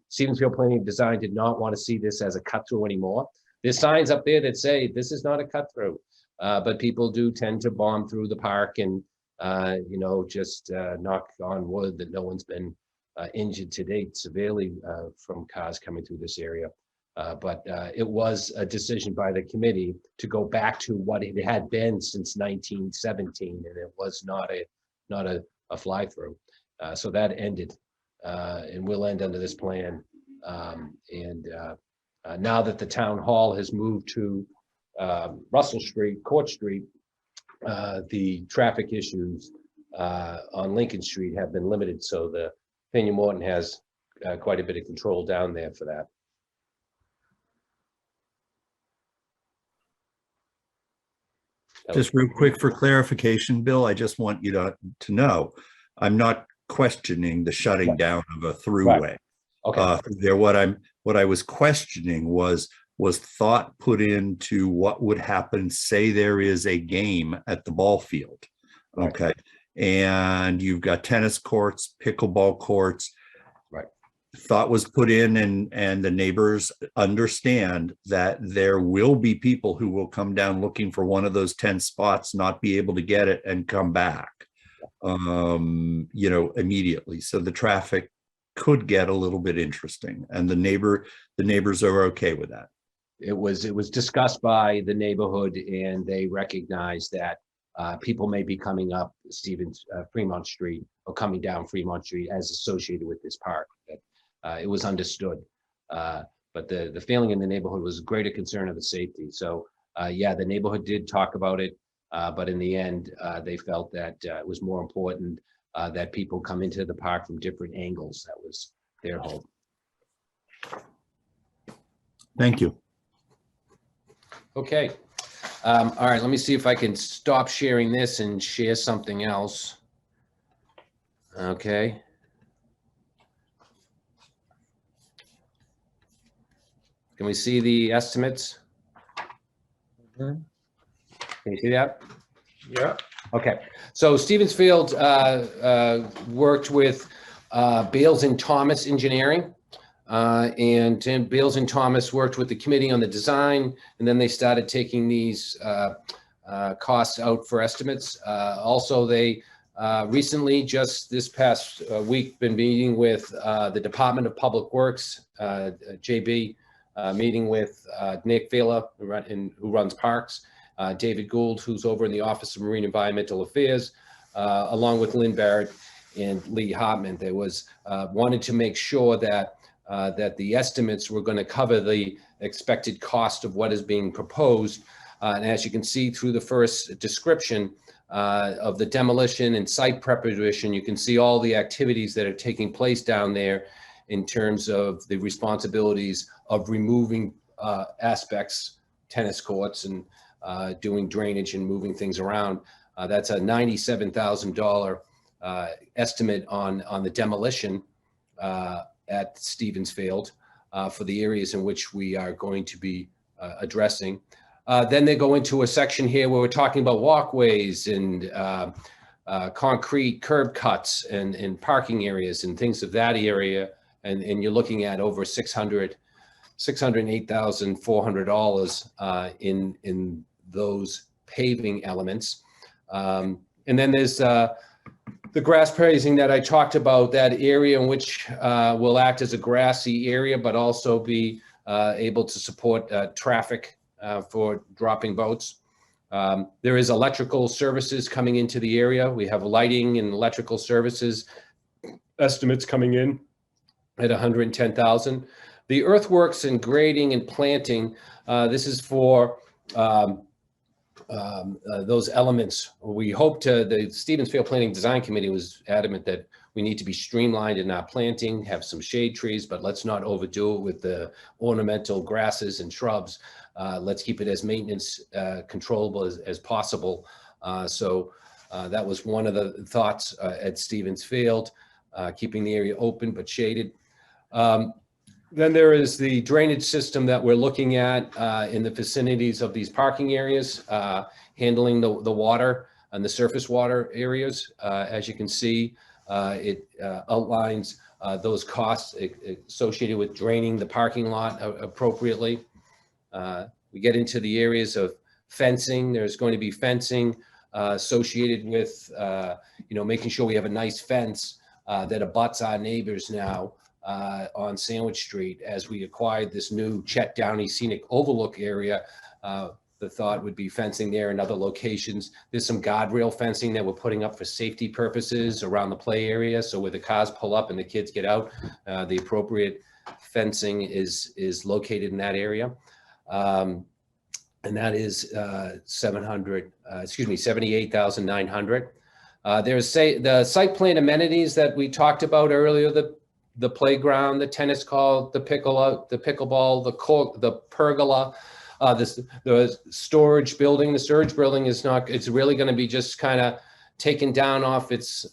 Stevens Field Planning and Design did not want to see this as a cut through anymore. There's signs up there that say this is not a cut through, but people do tend to bomb through the park and, just knock on wood that no one's been injured to date severely from cars coming through this area. But it was a decision by the committee to go back to what it had been since 1917, and it was not a fly through. So that ended. and will end under this plan. Now that the town hall has moved to Russell Street, Court Street, the traffic issues on Lincoln Street have been limited, so the Pena Morton has quite a bit of control down there for that. Just real quick for clarification, Bill, I just want you to know, I'm not questioning the shutting down of a throughway. Okay. What I was questioning was thought put into what would happen, say there is a game at the ball field. Right. Okay. And you've got tennis courts, pickleball courts. Right. Thought was put in, and the neighbors understand that there will be people who will come down looking for one of those 10 spots, not be able to get it and come back, immediately. So the traffic could get a little bit interesting, and the neighbors are okay with that. It was discussed by the neighborhood, and they recognized that people may be coming up Fremont Street or coming down Fremont Street as associated with this park. It was understood, but the feeling in the neighborhood was greater concern of the safety. So yeah, the neighborhood did talk about it, but in the end, they felt that it was more important that people come into the park from different angles. That was their hope. Thank you. Okay. All right, let me see if I can stop sharing this and share something else. Okay. Can we see the estimates? Can you see that? Yeah. Okay, so Stevens Field worked with Bales and Thomas Engineering. And Bales and Thomas worked with the committee on the design, and then they started taking these costs out for estimates. Also, they recently, just this past week, been meeting with the Department of Public Works, JB, meeting with Nick Vela, who runs parks, David Gould, who's over in the Office of Marine Environmental Affairs, along with Lynn Barrett and Lee Hartman. There was wanted to make sure that that the estimates were going to cover the expected cost of what is being proposed. And as you can see through the first description of the demolition and site preparation, you can see all the activities that are taking place down there in terms of the responsibilities of removing aspects, tennis courts, and doing drainage and moving things around. That's a $97,000 estimate on the demolition at Stevens Field for the areas in which we are going to be addressing. Then they go into a section here where we're talking about walkways and concrete curb cuts and parking areas and things of that area. And you're looking at over $608,400 in those paving elements. And then there's the grass grazing that I talked about, that area in which will act as a grassy area, but also be able to support traffic for dropping boats. There is electrical services coming into the area. We have lighting and electrical services estimates coming in at $110,000. The earthworks and grading and planting, this is for those elements. We hope the Stevens Field Planning Design Committee was adamant that we need to be streamlined in our planting, have some shade trees, but let's not overdo it with the ornamental grasses and shrubs. Let's keep it as maintenance controllable as possible. So that was one of the thoughts at Stevens Field, keeping the area open but shaded. Then there is the drainage system that we're looking at in the vicinities of these parking areas, handling the water and the surface water areas. As you can see, it outlines those costs associated with draining the parking lot appropriately. We get into the areas of fencing. There's going to be fencing associated with, making sure we have a nice fence that abuts our neighbors now on Sandwich Street as we acquired this new Chet Downey Scenic Overlook area. the thought would be fencing there in other locations. There's some guardrail fencing that we're putting up for safety purposes around the play area. So where the cars pull up and the kids get out, the appropriate fencing is located in that area. And that is 78,900. There's the site plan amenities that we talked about earlier, the playground, the tennis court, the pickleball, the pergola, the storage building. The storage building is not, it's really going to be just kind of taken down off its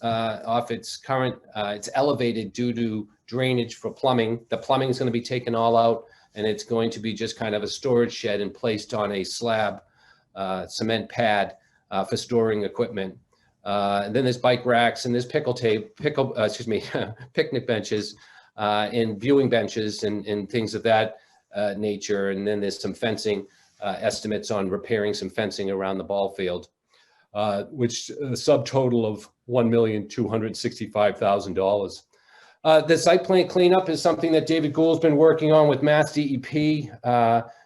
current, it's elevated due to drainage for plumbing. The plumbing is going to be taken all out, and it's going to be just kind of a storage shed and placed on a slab cement pad for storing equipment. And then there's bike racks, and there's picnic benches and viewing benches and things of that nature. And then there's some fencing estimates on repairing some fencing around the ball field, which subtotal of $1,265,000. The site plan cleanup is something that David Gould's been working on with Mass DEP.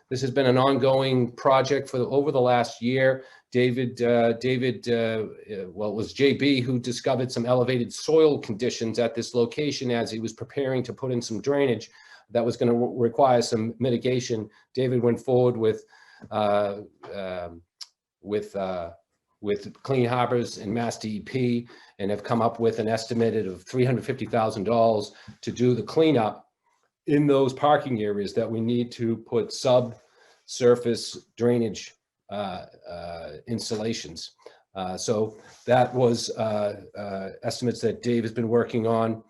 This has been an ongoing project for over the last year. Well, it was JB who discovered some elevated soil conditions at this location as he was preparing to put in some drainage that was going to require some mitigation. David went forward with Clean Harbors and Mass DEP and have come up with an estimated of $350,000 to do the cleanup in those parking areas that we need to put subsurface drainage installations. So that was estimates that Dave has been working on.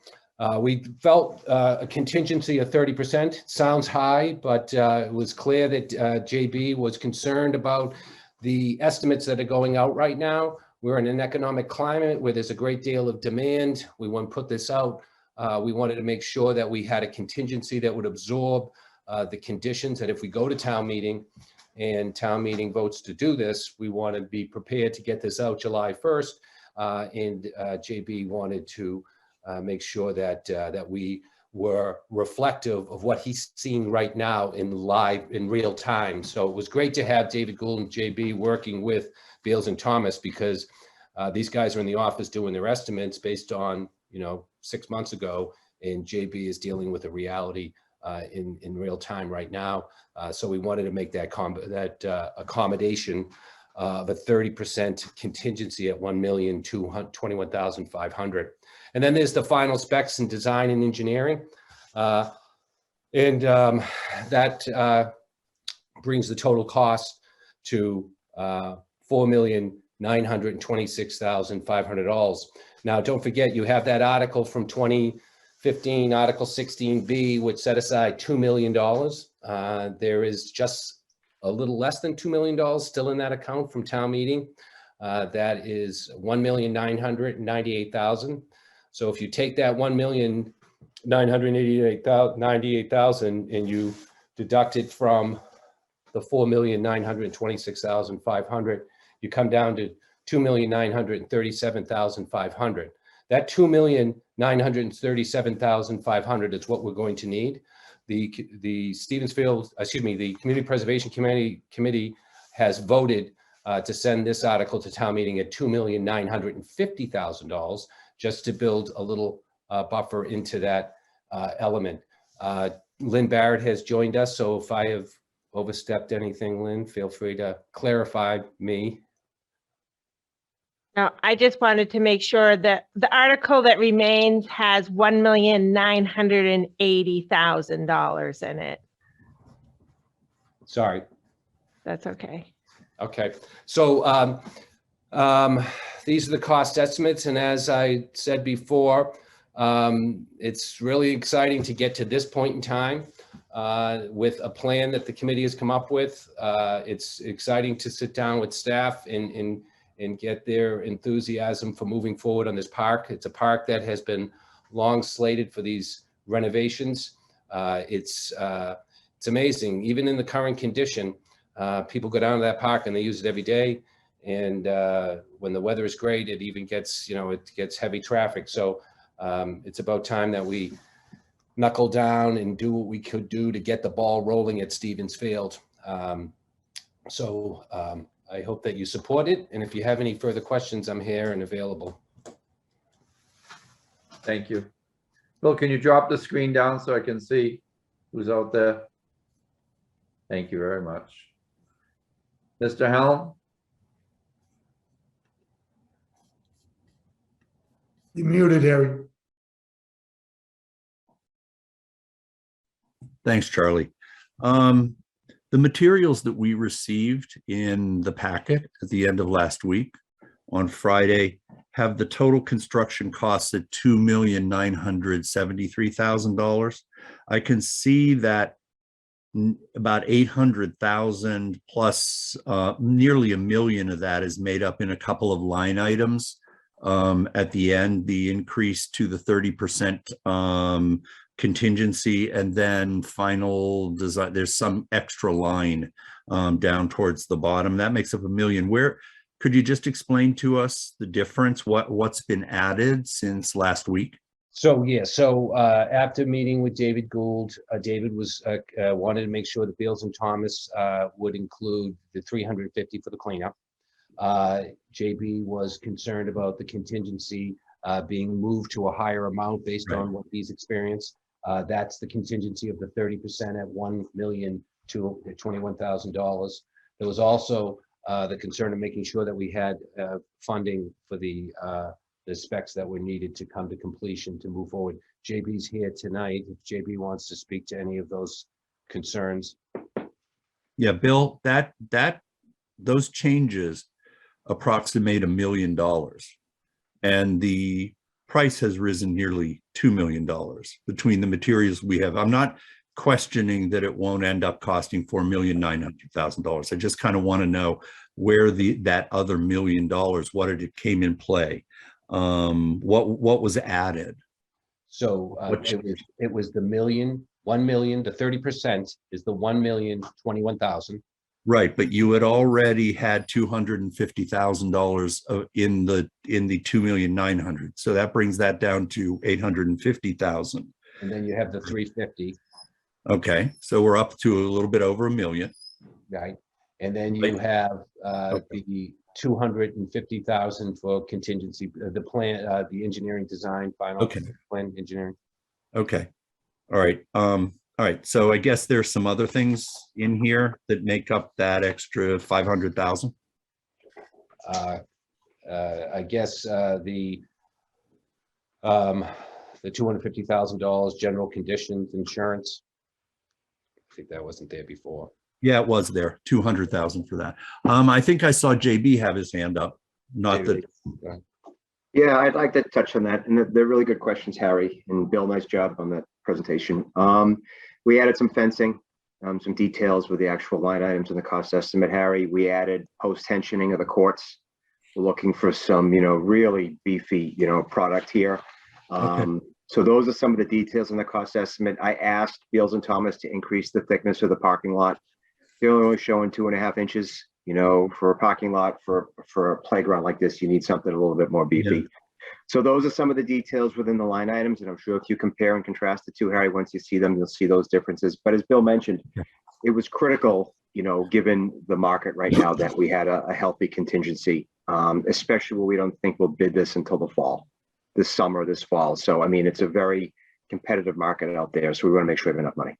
We felt a contingency of 30%. Sounds high, but it was clear that JB was concerned about the estimates that are going out right now. We're in an economic climate where there's a great deal of demand. We want to put this out. We wanted to make sure that we had a contingency that would absorb the conditions, that if we go to town meeting and town meeting votes to do this, we want to be prepared to get this out July 1st. And JB wanted to make sure that that we were reflective of what he's seeing right now in real time. So it was great to have David Gould and JB working with Beals and Thomas, because these guys are in the office doing their estimates based on, 6 months ago, and JB is dealing with a reality in real time right now. So we wanted to make that accommodation of a 30% contingency at $1,221,500. And then there's the final specs and design and engineering. That brings the total cost to $4,926,500. Now, don't forget, you have that article from 2015, Article 16B, which set aside $2 million. There is just a little less than $2 million still in that account from town meeting. That is $1,998,000. So if you take that $1,998,000 and you deduct it from the $4,926,500, you come down to $2,937,500. That $2,937,500 is what we're going to need. The Community Preservation Committee has voted to send this article to town meeting at $2,950,000, just to build a little buffer into that element. Lynn Barrett has joined us, so if I have overstepped anything, Lynn, feel free to clarify me. Now, I just wanted to make sure that the article that remains has $1,980,000 in it. Sorry. That's okay. Okay, so these are the cost estimates, and as I said before, it's really exciting to get to this point in time with a plan that the committee has come up with. It's exciting to sit down with staff and get their enthusiasm for moving forward on this park. It's a park that has been long slated for these renovations. It's amazing, even in the current condition, people go down to that park and they use it every day. And when the weather is great, it even gets, it gets heavy traffic. So it's about time that we knuckle down and do what we could do to get the ball rolling at Stevens Field. So I hope that you support it. And if you have any further questions, I'm here and available. Thank you. Bill, can you drop the screen down so I can see who's out there? Thank you very much. Mr. Helm? You muted, Harry. Thanks, Charlie. The materials that we received in the packet at the end of last week on Friday have the total construction costs at $2,973,000. I can see that about 800,000 plus nearly $1 million of that is made up in a couple of line items. At the end, the increase to the 30% contingency, and then final design, there's some extra line down towards the bottom. That makes up $1 million. Where could you just explain to us the difference? What's been added since last week? So after meeting with David Gould, David was wanted to make sure that Beals and Thomas would include the $350 for the cleanup. JB was concerned about the contingency being moved to a higher amount based on what he's experienced. That's the contingency of the 30% at $1,021,000. There was also the concern of making sure that we had funding for the specs that were needed to come to completion to move forward. JB's here tonight. If JB wants to speak to any of those concerns. Yeah, Bill, those changes approximate $1 million, and the price has risen nearly $2 million between the materials we have. I'm not questioning that it won't end up costing $4,900,000. I just kind of want to know where that other $1 million, what it came in play, what was added. So it was the $1 million, the 30% is the $1,021,000. Right, but you had already had $250,000 in the $2,900,000, so that brings that down to $850,000. And then you have the $350. Okay, so we're up to a little bit over $1 million. Right, and then you have the $250,000 for contingency, the plan, the engineering design, final plan engineering. Okay, all right. All right, so I guess there's some other things in here that make up that extra 500,000. I guess the $250,000 general conditions insurance. I think that wasn't there before. Yeah, it was there, 200,000 for that. I think I saw JB have his hand up. Not that. Yeah, I'd like to touch on that, and they're really good questions, Harry and Bill. Nice job on that presentation. We added some fencing, some details with the actual line items in the cost estimate, Harry. We added post-tensioning of the courts. We're looking for some, really beefy, product here. So those are some of the details in the cost estimate. I asked Beals and Thomas to increase the thickness of the parking lot. They're only showing 2.5 inches. For a parking lot, for a playground like this, you need something a little bit more beefy. Yeah. So those are some of the details within the line items, and I'm sure if you compare and contrast the two, Harry, once you see them, you'll see those differences. But as Bill mentioned, it was critical, given the market right now, that we had a healthy contingency, especially when we don't think we'll bid this until the fall, this summer, this fall. So, it's a very competitive market out there, so we want to make sure we have enough money.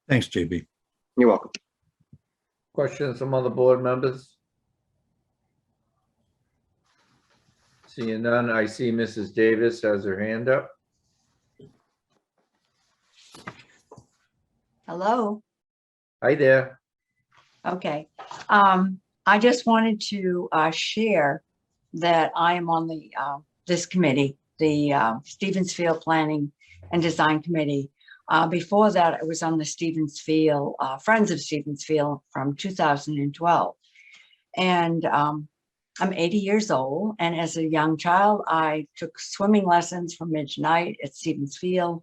Thanks, JB. You're welcome. Questions from other board members? Seeing none, I see Mrs. Davis has her hand up. Hello. Hi there. Okay. I just wanted to share that I am on the this committee, the Stevens Field Planning and Design Committee. Before that, I was on the Stevens Field, Friends of Stevens Field from 2012. And I'm 80 years old. And as a young child, I took swimming lessons from Midge Knight at Stevens Field,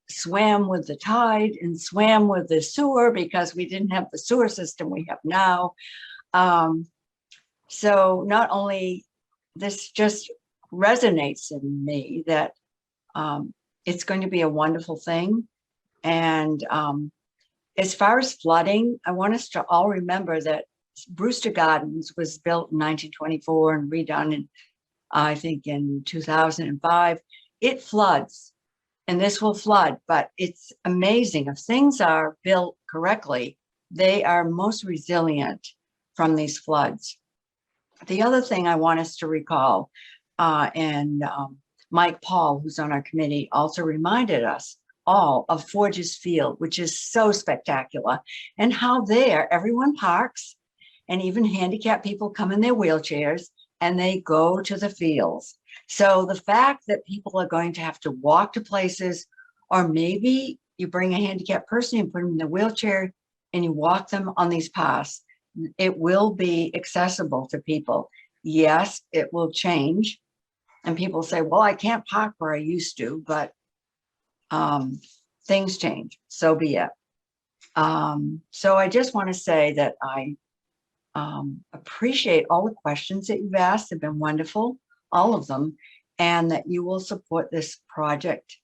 swam with the tide and swam with the sewer because we didn't have the sewer system we have now. So not only this just resonates in me that it's going to be a wonderful thing. And As far as flooding, I want us to all remember that Brewster Gardens was built in 1924 and redone in, I think, in 2005. It floods, and this will flood, but it's amazing. If things are built correctly, they are most resilient from these floods. The other thing I want us to recall, and Mike Paul, who's on our committee, also reminded us all of Forges Field, which is so spectacular, and how there everyone parks, and even handicapped people come in their wheelchairs and they go to the fields. So the fact that people are going to have to walk to places, or maybe you bring a handicapped person and put them in the wheelchair and you walk them on these paths, it will be accessible to people. Yes, it will change. And people say, well, I can't park where I used to, but things change, so be it. So I just want to say that I appreciate all the questions that you've asked. They've been wonderful, all of them, and that you will support this project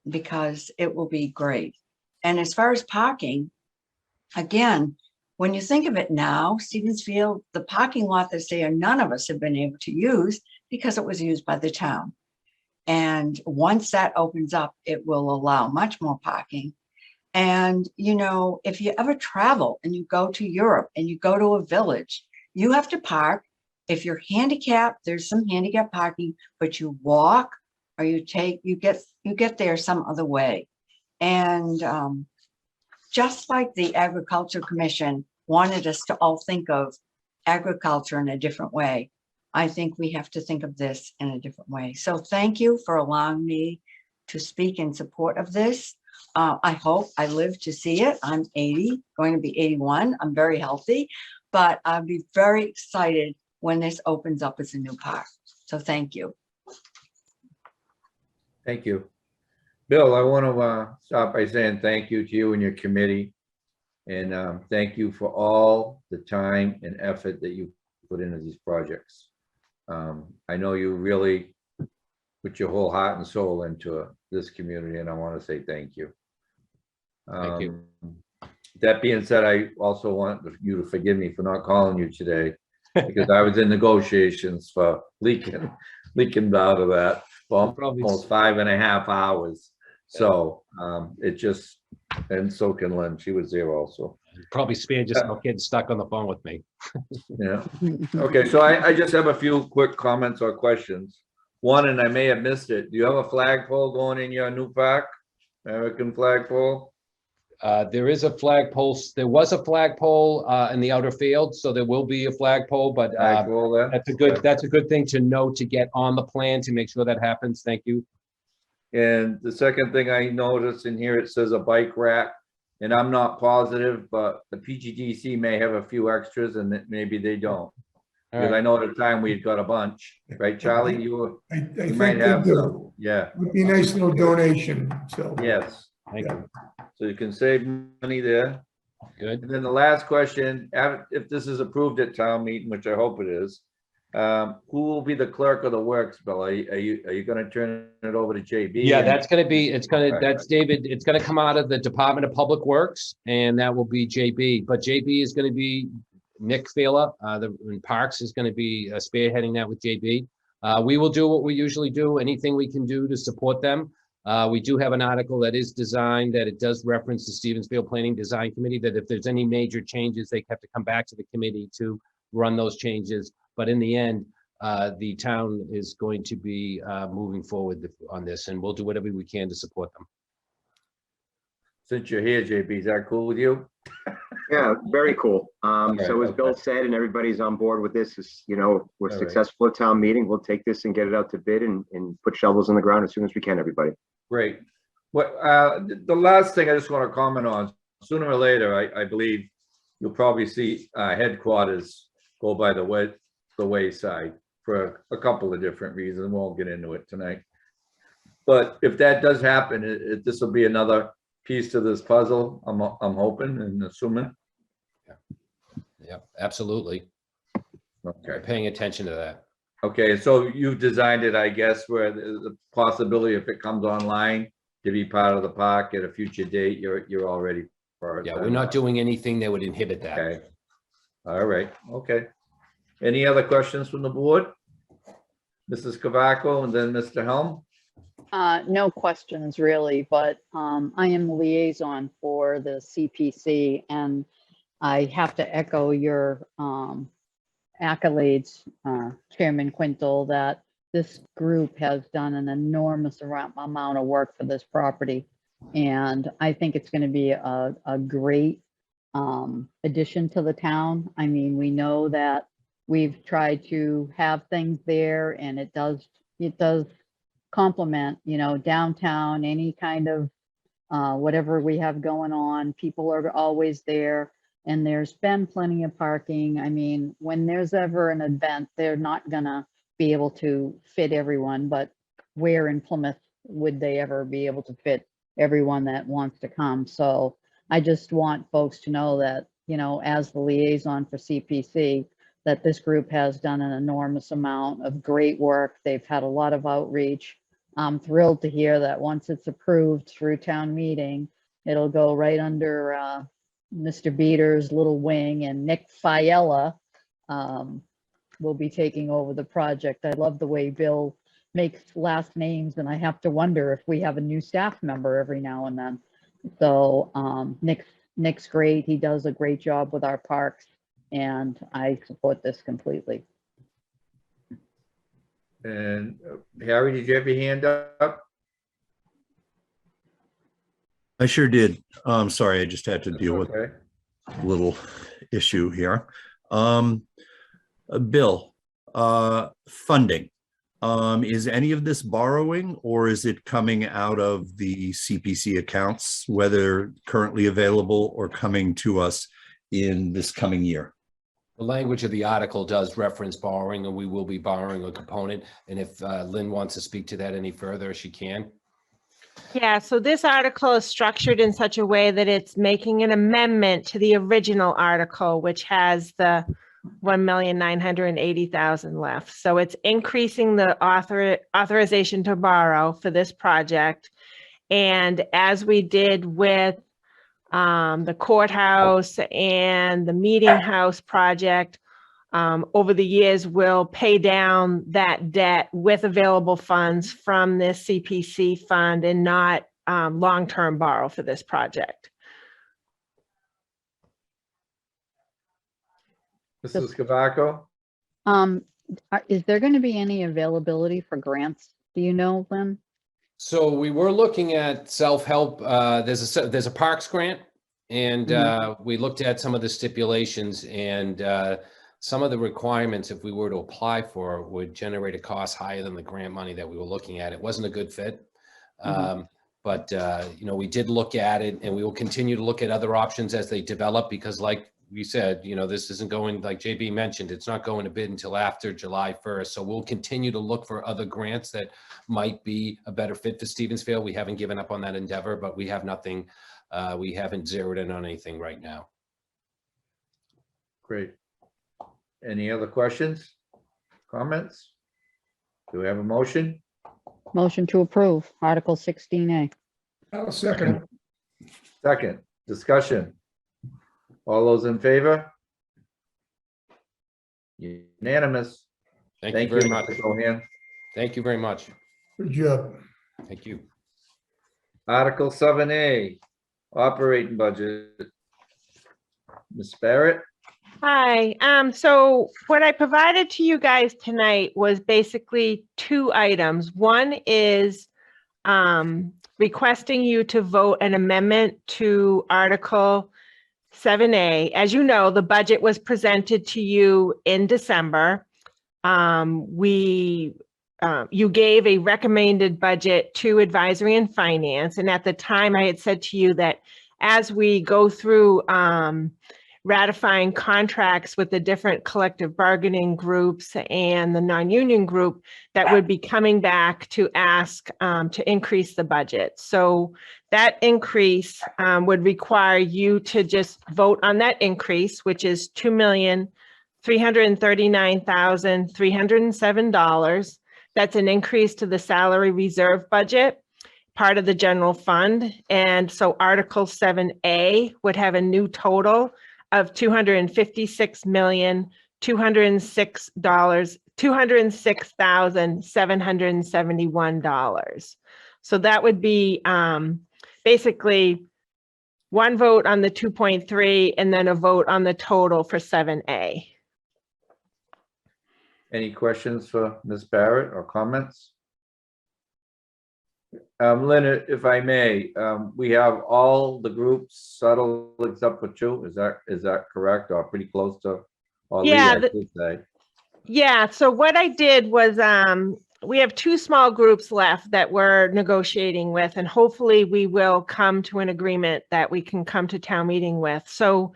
because it will be great. And as far as parking, again, when you think of it now, Stevens Field, the parking lot that's there, none of us have been able to use because it was used by the town. And once that opens up, it will allow much more parking. And, you know, if you ever travel and you go to Europe and you go to a village, you have to park. If you're handicapped, there's some handicap parking, but you walk or you get there some other way. And just like the Agriculture Commission wanted us to all think of agriculture in a different way, I think we have to think of this in a different way. So thank you for allowing me to speak in support of this. I hope I live to see it. I'm 80, going to be 81. I'm very healthy, but I'll be very excited when this opens up as a new park. So thank you. Thank you. Bill, I want to start by saying thank you to you and your committee. And thank you for all the time and effort that you put into these projects. I know you really put your whole heart and soul into this community, and I want to say thank you. Thank you. That being said, I also want you to forgive me for not calling you today because I was in negotiations for leaking out of that for almost 5.5 hours. So it just, and so can Lynn, she was there also. Probably spared yourself getting stuck on the phone with me. Yeah. Okay, so I just have a few quick comments or questions. One, and I may have missed it. Do you have a flagpole going in your new park? American flagpole? There is a flagpole. There was a flagpole in the outer field, so there will be a flagpole. But Flagpole there? that's a good thing to know to get on the plan to make sure that happens. Thank you. And the second thing I noticed in here, it says a bike rack, and I'm not positive, but the PGDC may have a few extras and maybe they don't. Because I know at the time we'd got a bunch, right, Charlie? You I might think they have do. some. Yeah, Would be a nice little donation, so. yes. Thank you. So you can save money there. Good. And then the last question, if this is approved at town meeting, which I hope it is, who will be the clerk of the works, Bill? Are you gonna turn it over to JB? Yeah, that's David. It's gonna come out of the Department of Public Works, and that will be JB. But JB is gonna be Nick Fela, in Parks is gonna be spearheading that with JB. We will do what we usually do, anything we can do to support them. We do have an article that is designed that it does reference the Stevensfield Planning Design Committee, that if there's any major changes, they have to come back to the committee to run those changes. But in the end, the town is going to be moving forward on this, and we'll do whatever we can to support them. Since you're here, JB, is that cool with you? Yeah, very cool. So as okay. Bill said, and everybody's on board with this, is, you know, we're All right. successful at town meeting. We'll take this and get it out to bid and put shovels in the ground as soon as we can, everybody. Great. What, the last thing I just want to comment on, sooner or later, I believe you'll probably see headquarters go by the wayside for a couple of different reasons. We won't get into it tonight. But if that does happen, this will be another piece to this puzzle. I'm hoping and assuming. Yeah, absolutely. Okay. Paying attention to that. Okay, so you've designed it, I guess, where the possibility if it comes online, to be part of the park at a future date, you're all ready for it. Yeah, we're not doing anything that would inhibit that. Okay. All right, okay. Any other questions from the board? Mrs. Cavaco and then Mr. Helm? No questions really, but I am the liaison for the CPC, and I have to echo your accolades, Chairman Quintal, that this group has done an enormous amount of work for this property. And I think it's going to be a great addition to the town. I mean, we know that we've tried to have things there, and it does complement, you know, downtown, any kind of whatever we have going on. People are always there, and there's been plenty of parking. I mean, when there's ever an event, they're not gonna be able to fit everyone, but where in Plymouth would they ever be able to fit everyone that wants to come? So I just want folks to know that, you know, as the liaison for CPC, that this group has done an enormous amount of great work. They've had a lot of outreach. I'm thrilled to hear that once it's approved through town meeting, it'll go right under Mr. Beater's little wing, and Nick Fiella will be taking over the project. I love the way Bill makes last names, and I have to wonder if we have a new staff member every now and then. So Nick's great. He does a great job with our parks, and I support this completely. And Harry, did you have your hand up? I sure did. Sorry, I just had to deal with Okay. a little issue here. Bill, funding. Is any of this borrowing, or is it coming out of the CPC accounts, whether currently available or coming to us in this coming year? The language of the article does reference borrowing, and we will be borrowing a component. And if Lynn wants to speak to that any further, she can. Yeah, so this article is structured in such a way that it's making an amendment to the original article, which has the 1,980,000 left. So it's increasing the authorization to borrow for this project. And as we did with the courthouse and the meeting house project, over the years, we'll pay down that debt with available funds from this CPC fund and not long-term borrow for this project. Mrs. Cavaco? Is there going to be any availability for grants? Do you know, Lynn? So we were looking at self-help. There's a parks grant, and we looked at some of the stipulations, and some of the requirements, if we were to apply for, would generate a cost higher than the grant money that we were looking at. It wasn't a good fit. But you know, we did look at it, and we will continue to look at other options as they develop, because like we said, you know, this isn't going, like JB mentioned, it's not going to bid until after July 1st. So we'll continue to look for other grants that might be a better fit for Stevensville. We haven't given up on that endeavor, but we have nothing, we haven't zeroed in on anything right now. Great. Any other questions, comments? Do we have a motion? Motion to approve Article 16A. I'll second. Second, discussion. All those in favor? Unanimous. Thank you very much. Mr. Cohan. Thank you very much. Good job. Thank you. Article 7A, operating budget. Ms. Barrett? Hi, so what I provided to you guys tonight was basically two items. One is requesting you to vote an amendment to Article 7A. As you know, the budget was presented to you in December. You gave a recommended budget to Advisory and Finance, and at the time I had said to you that as we go through ratifying contracts with the different collective bargaining groups and the non-union group, that would be coming back to ask to increase the budget. So that increase would require you to just vote on that increase, which is $2,339,307. That's an increase to the salary reserve budget. part of the general fund. And so Article 7A would have a new total of $206,771. So that would be basically one vote on the 2.3 and then a vote on the total for 7A. Any questions for Ms. Barrett or comments? Leonard, if I may, we have all the groups settled except for two. Is that correct, or pretty close to? Or Lee, Yeah, I should say. Yeah, so what I did was we have two small groups left that we're negotiating with, and hopefully we will come to an agreement that we can come to town meeting with. So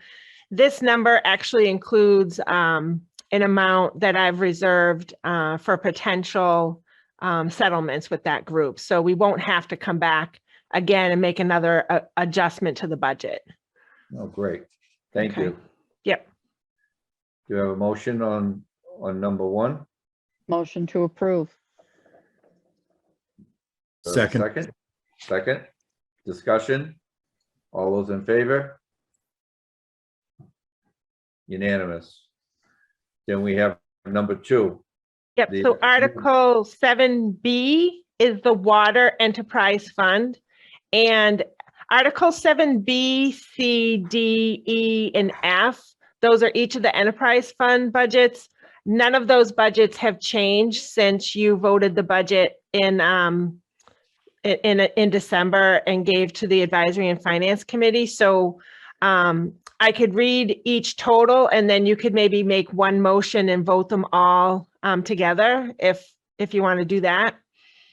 this number actually includes an amount that I've reserved for potential settlements with that group. So we won't have to come back again and make another adjustment to the budget. Oh, great. Thank Okay. you. Yep. Do you have a motion on number one? Motion to approve. Second. Second. Discussion. All those in favor? Unanimous. Then we have number two. Yep, The- so Article 7B is the Water Enterprise Fund. And Article 7B, C, D, E, and F, those are each of the enterprise fund budgets. None of those budgets have changed since you voted the budget in December and gave to the Advisory and Finance Committee. So I could read each total and then you could maybe make one motion and vote them all together if you want to do that.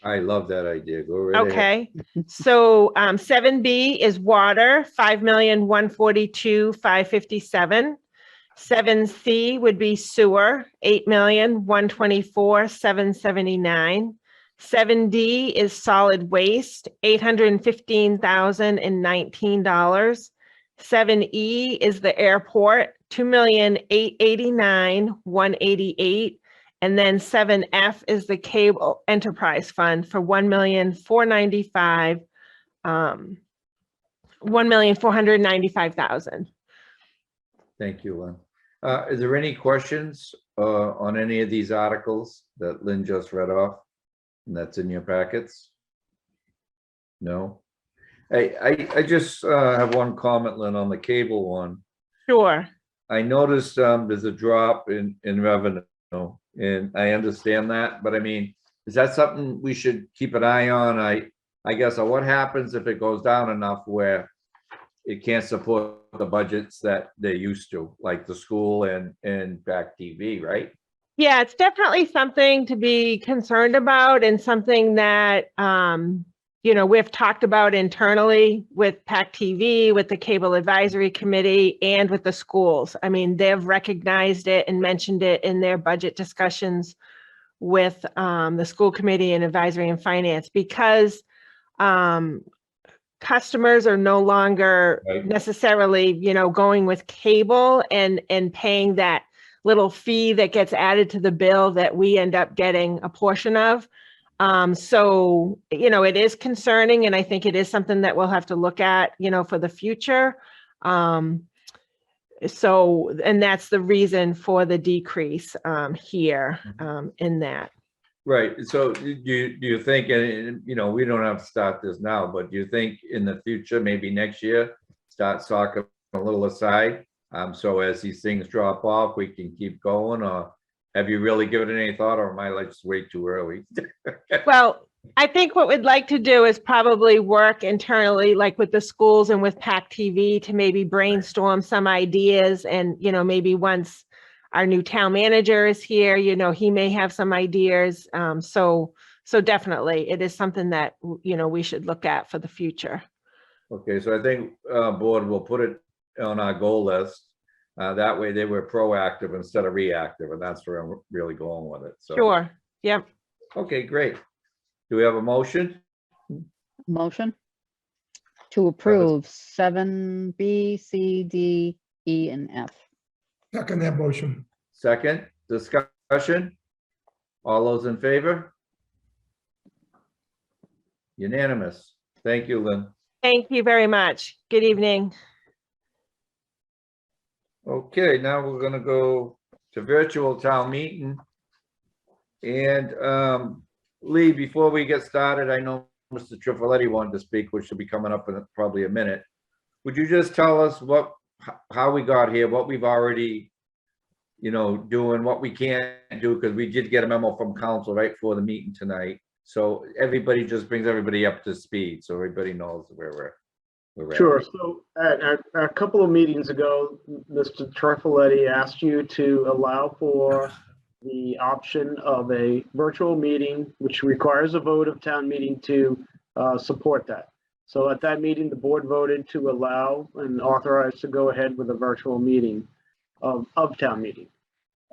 I love that idea. Go right ahead. Okay, so 7B is water, 5,142,557. 7C would be sewer, 8,124,779. 7D is solid waste, $815,019. 7E is the airport, $2,889,188. And then 7F is the cable enterprise fund for $1,495,000. Thank you, Lynn. Is there any questions on any of these articles that Lynn just read off? And that's in your packets? No? I just have one comment, Lynn, on the cable one. Sure. I noticed there's a drop in revenue, and I understand that, but I mean, is that something we should keep an eye on? I guess, what happens if it goes down enough where it can't support the budgets that they're used to, like the school and back TV, right? Yeah, it's definitely something to be concerned about and something that, we've talked about internally with PAC TV, with the Cable Advisory Committee, and with the schools. I mean, they've recognized it and mentioned it in their budget discussions with the school committee and advisory and finance, because customers are no longer Right. necessarily, going with cable and paying that little fee that gets added to the bill that we end up getting a portion of. So, it is concerning, and I think it is something that we'll have to look at, for the future. So, and that's the reason for the decrease here in that. Right. So do you think, and we don't have to start this now, but do you think in the future, maybe next year, start socking a little aside? So as these things drop off, we can keep going, or have you really given it any thought, or am I like just way too early? Well, I think what we'd like to do is probably work internally, like with the schools and with PAC TV, to maybe brainstorm some ideas. And, maybe once our new town manager is here, he may have some ideas. So definitely it is something that, we should look at for the future. Okay, so I think board will put it on our goal list. That way they were proactive instead of reactive, and that's where I'm really going with it. So. Sure. Yep. Okay, great. Do we have a motion? Motion to approve 7B, C, D, E, and F. Second that motion. Second, discussion? All those in favor? Unanimous. Thank you, Lynn. Thank you very much. Good evening. Okay, now we're gonna go to virtual town meeting. And Lee, before we get started, I know Mr. Trifoletti wanted to speak, which should be coming up in probably a minute. Would you just tell us how we got here, what we've already, doing, what we can't do, because we did get a memo from council right before the meeting tonight. So everybody just brings everybody up to speed, so everybody knows where we're at. Sure. So at a couple of meetings ago, Mr. Trifoletti asked you to allow for the option of a virtual meeting, which requires a vote of town meeting to support that. So at that meeting, the board voted to allow and authorize to go ahead with a virtual meeting of town meeting.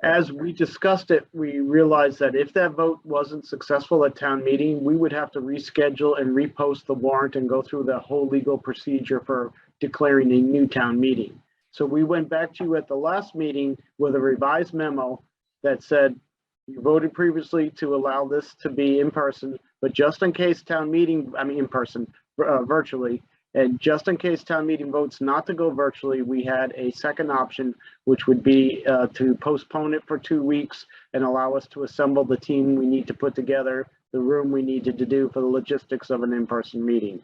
As we discussed it, we realized that if that vote wasn't successful at town meeting, we would have to reschedule and repost the warrant and go through the whole legal procedure for declaring a new town meeting. So we went back to you at the last meeting with a revised memo that said, you voted previously to allow this to be in person, but just in case town meeting, in person, virtually, and just in case town meeting votes not to go virtually, we had a second option, which would be to postpone it for 2 weeks and allow us to assemble the team we need to put together, the room we needed to do for the logistics of an in-person meeting.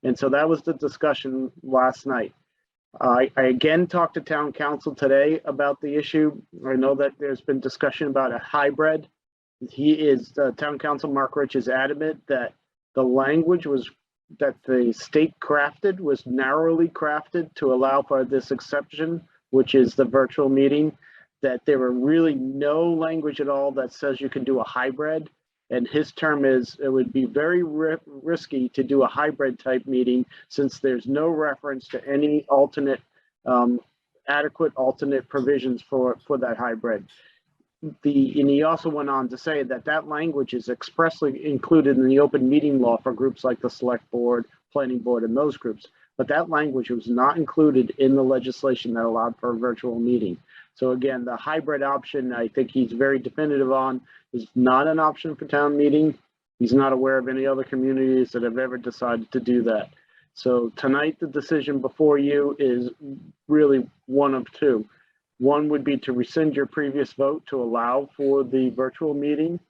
And so that was the discussion last night. I again talked to town council today about the issue. I know that there's been discussion about a hybrid. Town council Mark Rich is adamant that the language that the state crafted was narrowly crafted to allow for this exception, which is the virtual meeting, that there were really no language at all that says you can do a hybrid. And his term is, it would be very risky to do a hybrid type meeting since there's no reference to any alternate, adequate alternate provisions for that hybrid. And he also went on to say that language is expressly included in the open meeting law for groups like the select board, planning board, and those groups. But that language was not included in the legislation that allowed for a virtual meeting. So again, the hybrid option, I think he's very definitive on, is not an option for town meeting. He's not aware of any other communities that have ever decided to do that. So tonight, the decision before you is really one of two. One would be to rescind your previous vote to allow for the virtual meeting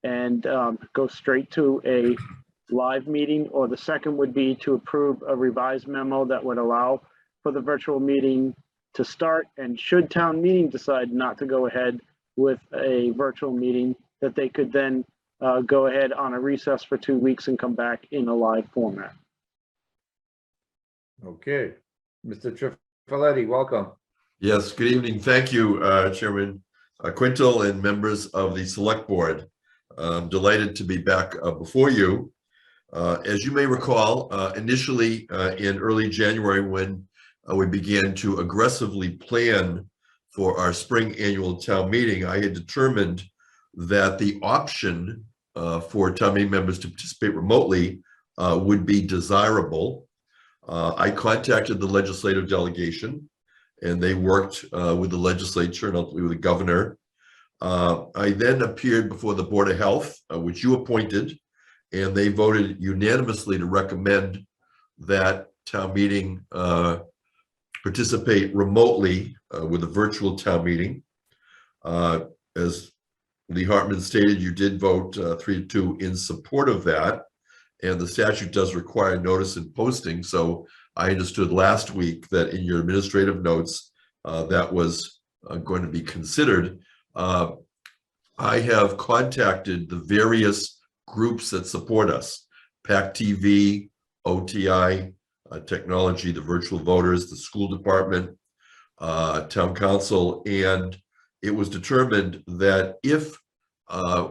and go straight to a live meeting, or the second would be to approve a revised memo that would allow for the virtual meeting to start, and should town meeting decide not to go ahead with a virtual meeting, that they could then go ahead on a recess for 2 weeks and come back in a live format. Okay, Mr. Trifoletti, welcome. Yes, good evening. Thank you, Chairman Quintal and members of the Select Board. I'm delighted to be back before you. As you may recall, initially in early January, when we began to aggressively plan for our spring annual town meeting, I had determined that the option for town meeting members to participate remotely would be desirable. I contacted the legislative delegation, and they worked with the legislature and ultimately with the governor. I then appeared before the Board of Health, which you appointed, and they voted unanimously to recommend that town meeting participate remotely with a virtual town meeting. As Lee Hartman stated, you did vote 3-2 in support of that, and the statute does require notice and posting. So I understood last week that in your administrative notes that was going to be considered. I have contacted the various groups that support us: PAC TV, OTI, Technology, the Virtual Voters, the school department, town council, and it was determined that if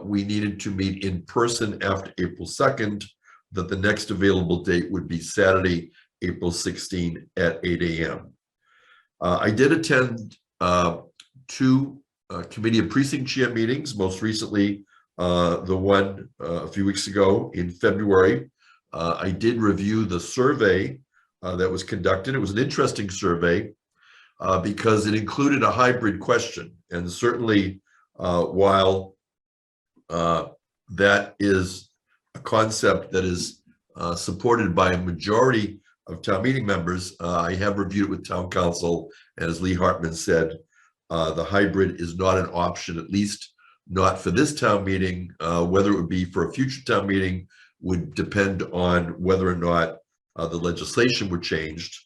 we needed to meet in person after April 2nd, that the next available date would be Saturday, April 16 at 8 a.m. I did attend 2 committee of precinct chair meetings, most recently the one a few weeks ago in February. I did review the survey that was conducted. It was an interesting survey because it included a hybrid question. And certainly while that is a concept that is supported by a majority of town meeting members. I have reviewed it with town council, and as Lee Hartman said, the hybrid is not an option, at least not for this town meeting. Whether it would be for a future town meeting would depend on whether or not the legislation were changed.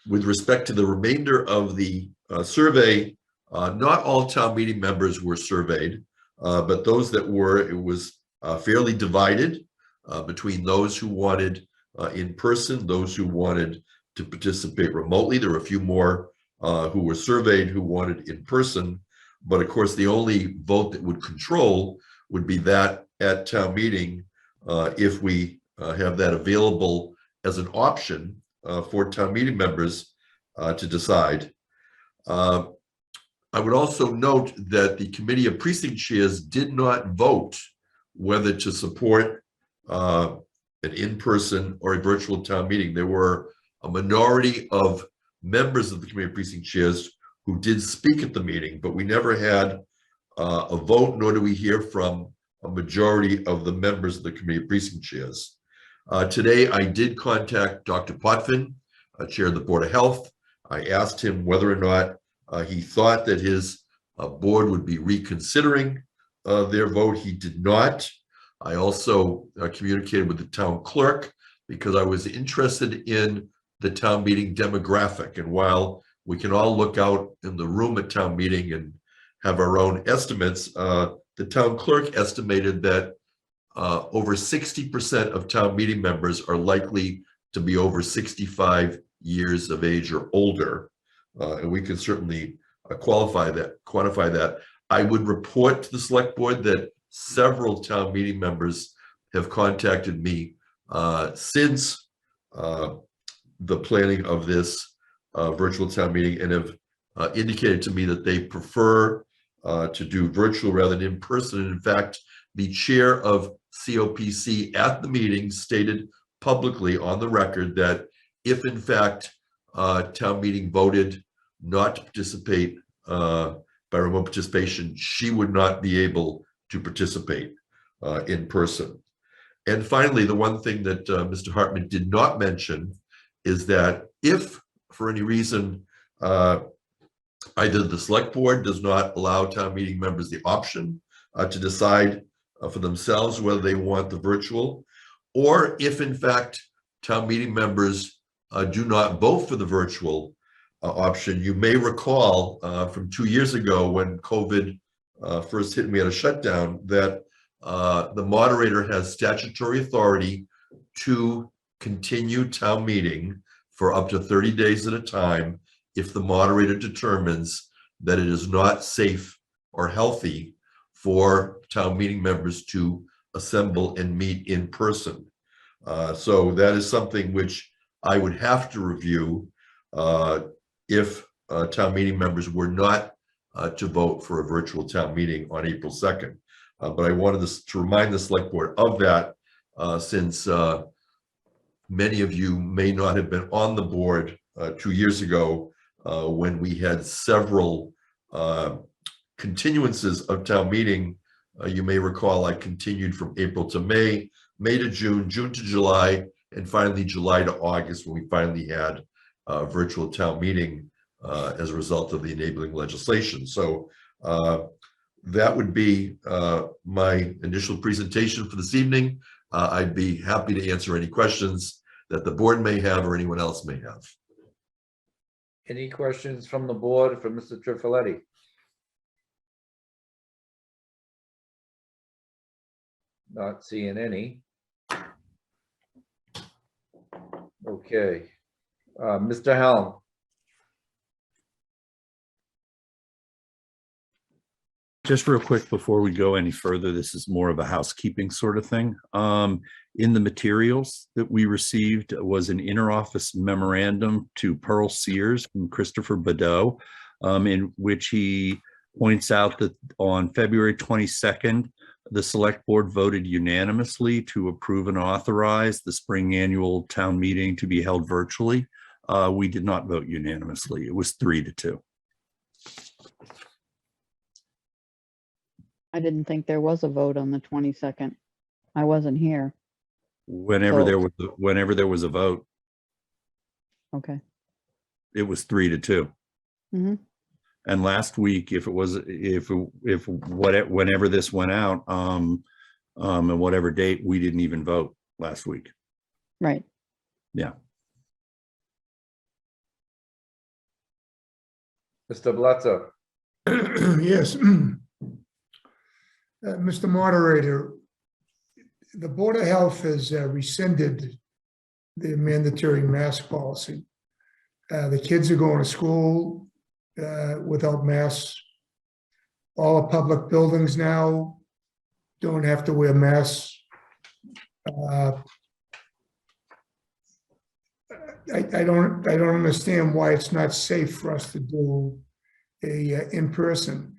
With respect to the remainder of the survey, not all town meeting members were surveyed, but those that were, it was fairly divided between those who wanted in person, those who wanted to participate remotely. There were a few more who were surveyed who wanted in person, but of course the only vote that would control would be that at town meeting if we have that available as an option for town meeting members to decide. I would also note that the Committee of Precinct Chairs did not vote whether to support an in-person or a virtual town meeting. There were a minority of members of the Committee of Precinct Chairs who did speak at the meeting, but we never had a vote, nor do we hear from a majority of the members of the Committee of Precinct Chairs. Today, I did contact Dr. Potvin, Chair of the Board of Health. I asked him whether or not he thought that his board would be reconsidering their vote. He did not. I also communicated with the town clerk because I was interested in the town meeting demographic. And while we can all look out in the room at town meeting and have our own estimates, the town clerk estimated that over 60% of town meeting members are likely to be over 65 years of age or older. And we can certainly quantify that. I would report to the select board that several town meeting members have contacted me since the planning of this virtual town meeting and have indicated to me that they prefer to do virtual rather than in person. And in fact, the chair of COPC at the meeting stated publicly on the record that if in fact town meeting voted not to participate by remote participation, she would not be able to participate in person. And finally, the one thing that Mr. Hartman did not mention is that if for any reason either the select board does not allow town meeting members the option to decide for themselves whether they want the virtual, or if in fact town meeting members do not vote for the virtual option. You may recall from 2 years ago when COVID first hit me at a shutdown that the moderator has statutory authority to continue town meeting for up to 30 days at a time if the moderator determines that it is not safe or healthy for town meeting members to assemble and meet in person. So that is something which I would have to review if town meeting members were not to vote for a virtual town meeting on April 2nd. But I wanted to remind the select board of that since many of you may not have been on the board 2 years ago when we had several continuances of town meeting. You may recall I continued from April to May, May to June, June to July, and finally July to August when we finally had a virtual town meeting as a result of the enabling legislation. So that would be my initial presentation for this evening. I'd be happy to answer any questions that the board may have or anyone else may have. Any questions from the board for Mr. Trifiletti? Not seeing any. Okay. Mr. Helm. Just real quick before we go any further, this is more of a housekeeping sort of thing. In the materials that we received was an interoffice memorandum to Pearl Sears from Christopher Badeau, in which he points out that on February 22nd, the select board voted unanimously to approve and authorize the spring annual town meeting to be held virtually. We did not vote unanimously. It was 3-2. I didn't think there was a vote on the 22nd. I wasn't here. Whenever So- there was a vote, Okay. it was 3-2. Mhm. And last week, whenever this went out, and whatever date, we didn't even vote last week. Right. Yeah. Mr. Bledsoe. Yes. Mr. Moderator, the Board of Health has rescinded the mandatory mask policy. The kids are going to school without masks. All the public buildings now don't have to wear masks. I don't understand why it's not safe for us to do a in-person.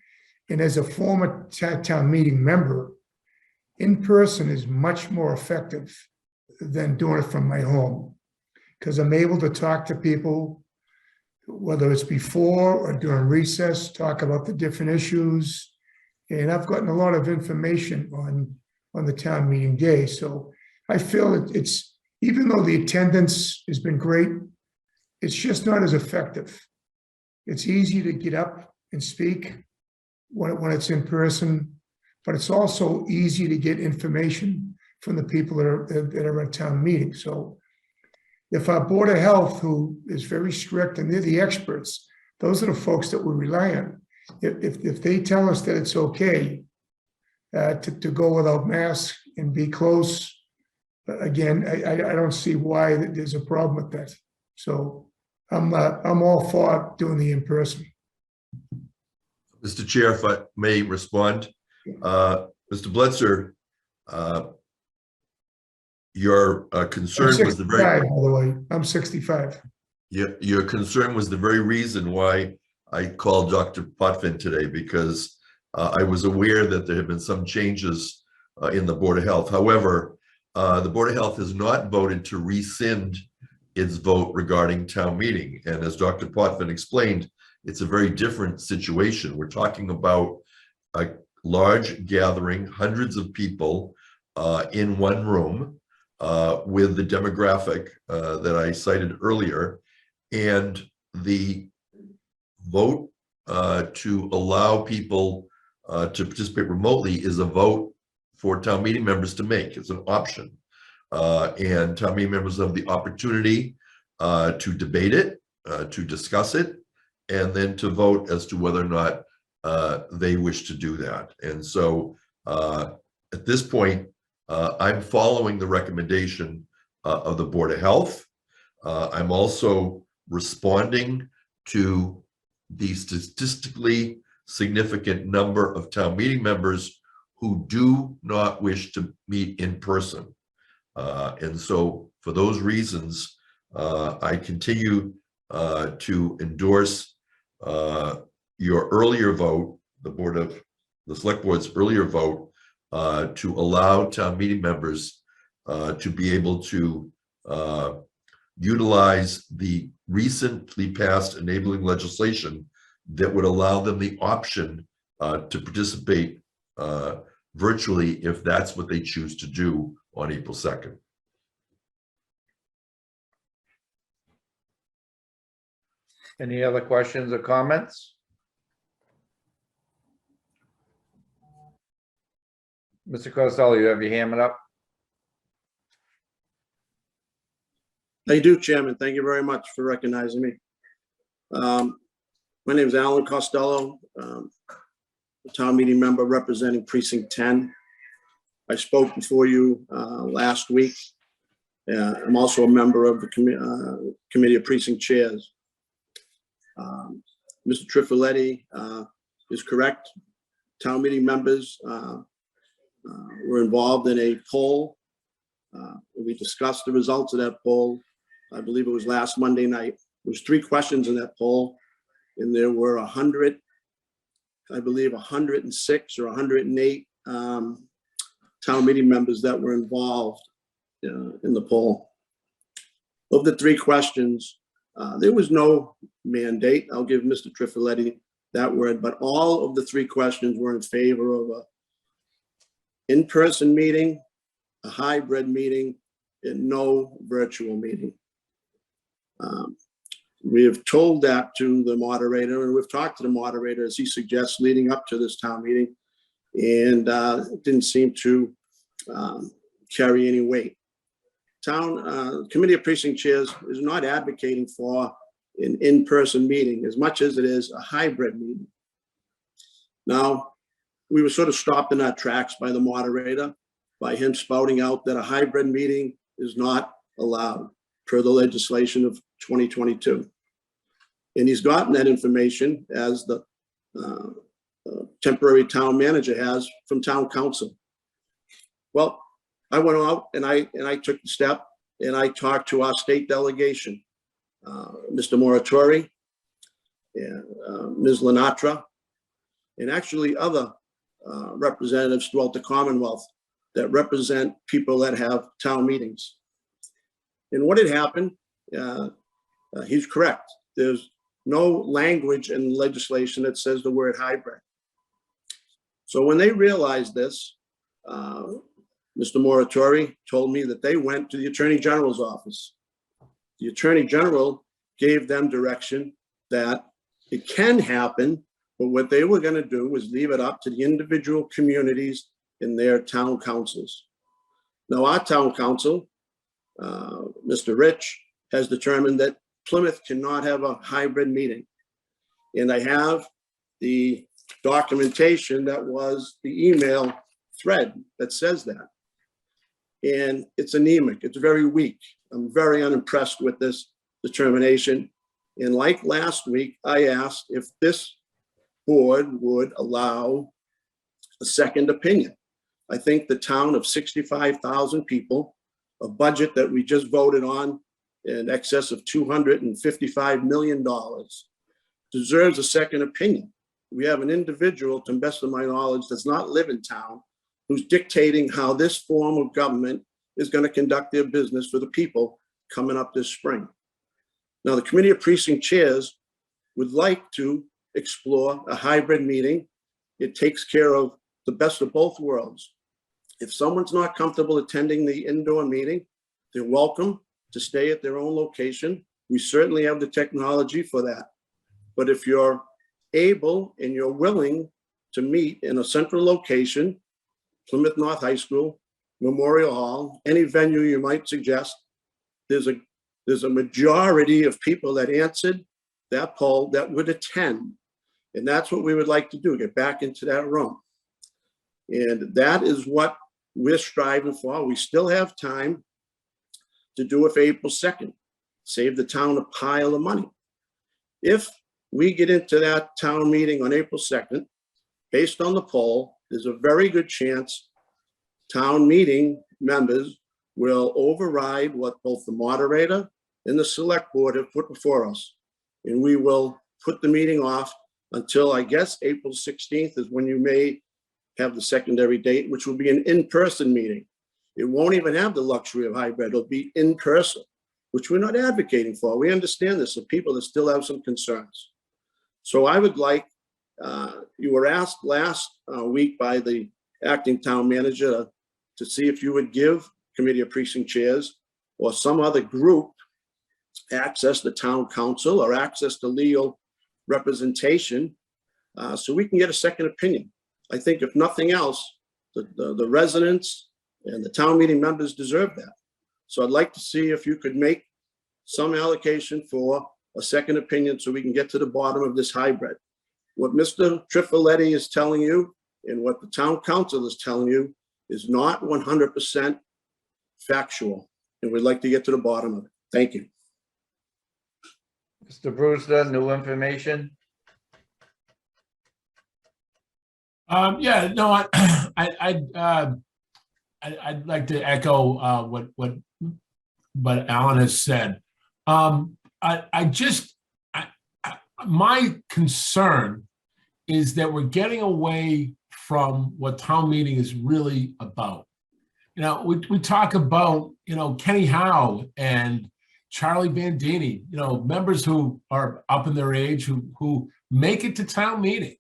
And as a former town meeting member, in-person is much more effective than doing it from my home. Because I'm able to talk to people, whether it's before or during recess, talk about the different issues. And I've gotten a lot of information on the town meeting day. So I feel it's, even though the attendance has been great, it's just not as effective. It's easy to get up and speak when it's in person, but it's also easy to get information from the people that are at town meeting. So if our Board of Health, who is very strict and they're the experts, those are the folks that we rely on. If they tell us that it's okay to go without masks and be close, again, I don't see why there's a problem with that. So I'm all for doing the in-person. Mr. Chair, if I may respond, Mr. Bledsoe, your concern was the very. By the way, I'm 65. Your concern was the very reason why I called Dr. Potvin today, because I was aware that there had been some changes in the Board of Health. However, the Board of Health has not voted to rescind its vote regarding town meeting. And as Dr. Potvin explained, it's a very different situation. We're talking about a large gathering, hundreds of people in one room with the demographic that I cited earlier. And the vote to allow people to participate remotely is a vote for town meeting members to make. It's an option. And town meeting members have the opportunity to debate it, to discuss it, and then to vote as to whether or not they wish to do that. And so at this point, I'm following the recommendation of the Board of Health. I'm also responding to the statistically significant number of town meeting members who do not wish to meet in person. And so for those reasons, I continue to endorse your earlier vote, the Select Board's earlier vote to allow town meeting members to be able to utilize the recently passed enabling legislation that would allow them the option to participate virtually if that's what they choose to do on April 2nd. Any other questions or comments? Mr. Costello, you have your hand up? I do, Chairman. Thank you very much for recognizing me. My name is Alan Costello, a town meeting member representing Precinct 10. I spoke before you last week. I'm also a member of the Committee of Precinct Chairs. Mr. Trifiletti is correct. Town meeting members were involved in a poll. We discussed the results of that poll. I believe it was last Monday night. There was 3 questions in that poll, and there were 100, I believe 106 or 108 town meeting members that were involved in the poll. Of the 3 questions, there was no mandate. I'll give Mr. Trifiletti that word, but all of the 3 questions were in favor of a in-person meeting, a hybrid meeting, and no virtual meeting. We have told that to the moderator, and we've talked to the moderator as he suggests leading up to this town meeting, and it didn't seem to carry any weight. Committee of Precinct Chairs is not advocating for an in-person meeting as much as it is a hybrid meeting. Now, we were sort of stopped in our tracks by the moderator, by him spouting out that a hybrid meeting is not allowed per the legislation of 2022. And he's gotten that information, as the temporary town manager has, from town council. Well, I went out and I took the step and I talked to our state delegation, Mr. Moratori and Ms. Lenatra, and actually other representatives throughout the Commonwealth that represent people that have town meetings. And what had happened, he's correct. There's no language in legislation that says the word hybrid. So when they realized this, Mr. Moratori told me that they went to the Attorney General's office. The Attorney General gave them direction that it can happen, but what they were going to do was leave it up to the individual communities and their town councils. Now, our town council, Mr. Rich, has determined that Plymouth cannot have a hybrid meeting. And I have the documentation that was the email thread that says that. And it's anemic, it's very weak. I'm very unimpressed with this determination. And like last week, I asked if this board would allow a second opinion. I think the town of 65,000 people, a budget that we just voted on in excess of $255 million, deserves a second opinion. We have an individual, to the best of my knowledge, does not live in town, who's dictating how this form of government is going to conduct their business for the people coming up this spring. Now, the Committee of Precinct Chairs would like to explore a hybrid meeting. It takes care of the best of both worlds. If someone's not comfortable attending the indoor meeting, they're welcome to stay at their own location. We certainly have the technology for that. But if you're able and you're willing to meet in a central location, Plymouth North High School, Memorial Hall, any venue you might suggest, there's a majority of people that answered that poll that would attend. And that's what we would like to do, get back into that room. And that is what we're striving for. We still have time to do it for April 2nd, save the town a pile of money. If we get into that town meeting on April 2nd, based on the poll, there's a very good chance town meeting members will override what both the moderator and the select board have put before us. And we will put the meeting off until, I guess, April 16th is when you may have the secondary date, which will be an in-person meeting. It won't even have the luxury of hybrid. It'll be in person, which we're not advocating for. We understand this, of people that still have some concerns. So I would like, you were asked last week by the acting town manager to see if you would give Committee of Precinct Chairs or some other group access to town council or access to legal representation so we can get a second opinion. I think if nothing else, the residents and the town meeting members deserve that. So I'd like to see if you could make some allocation for a second opinion so we can get to the bottom of this hybrid. What Mr. Trifoletti is telling you and what the town council is telling you is not 100% factual. And we'd like to get to the bottom of it. Thank you. Mr. Brewster, new information? Yeah, no, I'd like to echo what Alan has said. My concern is that we're getting away from what town meeting is really about. You know, we talk about, Kenny Howe and Charlie Bandini, members who are up in their age who make it to town meeting.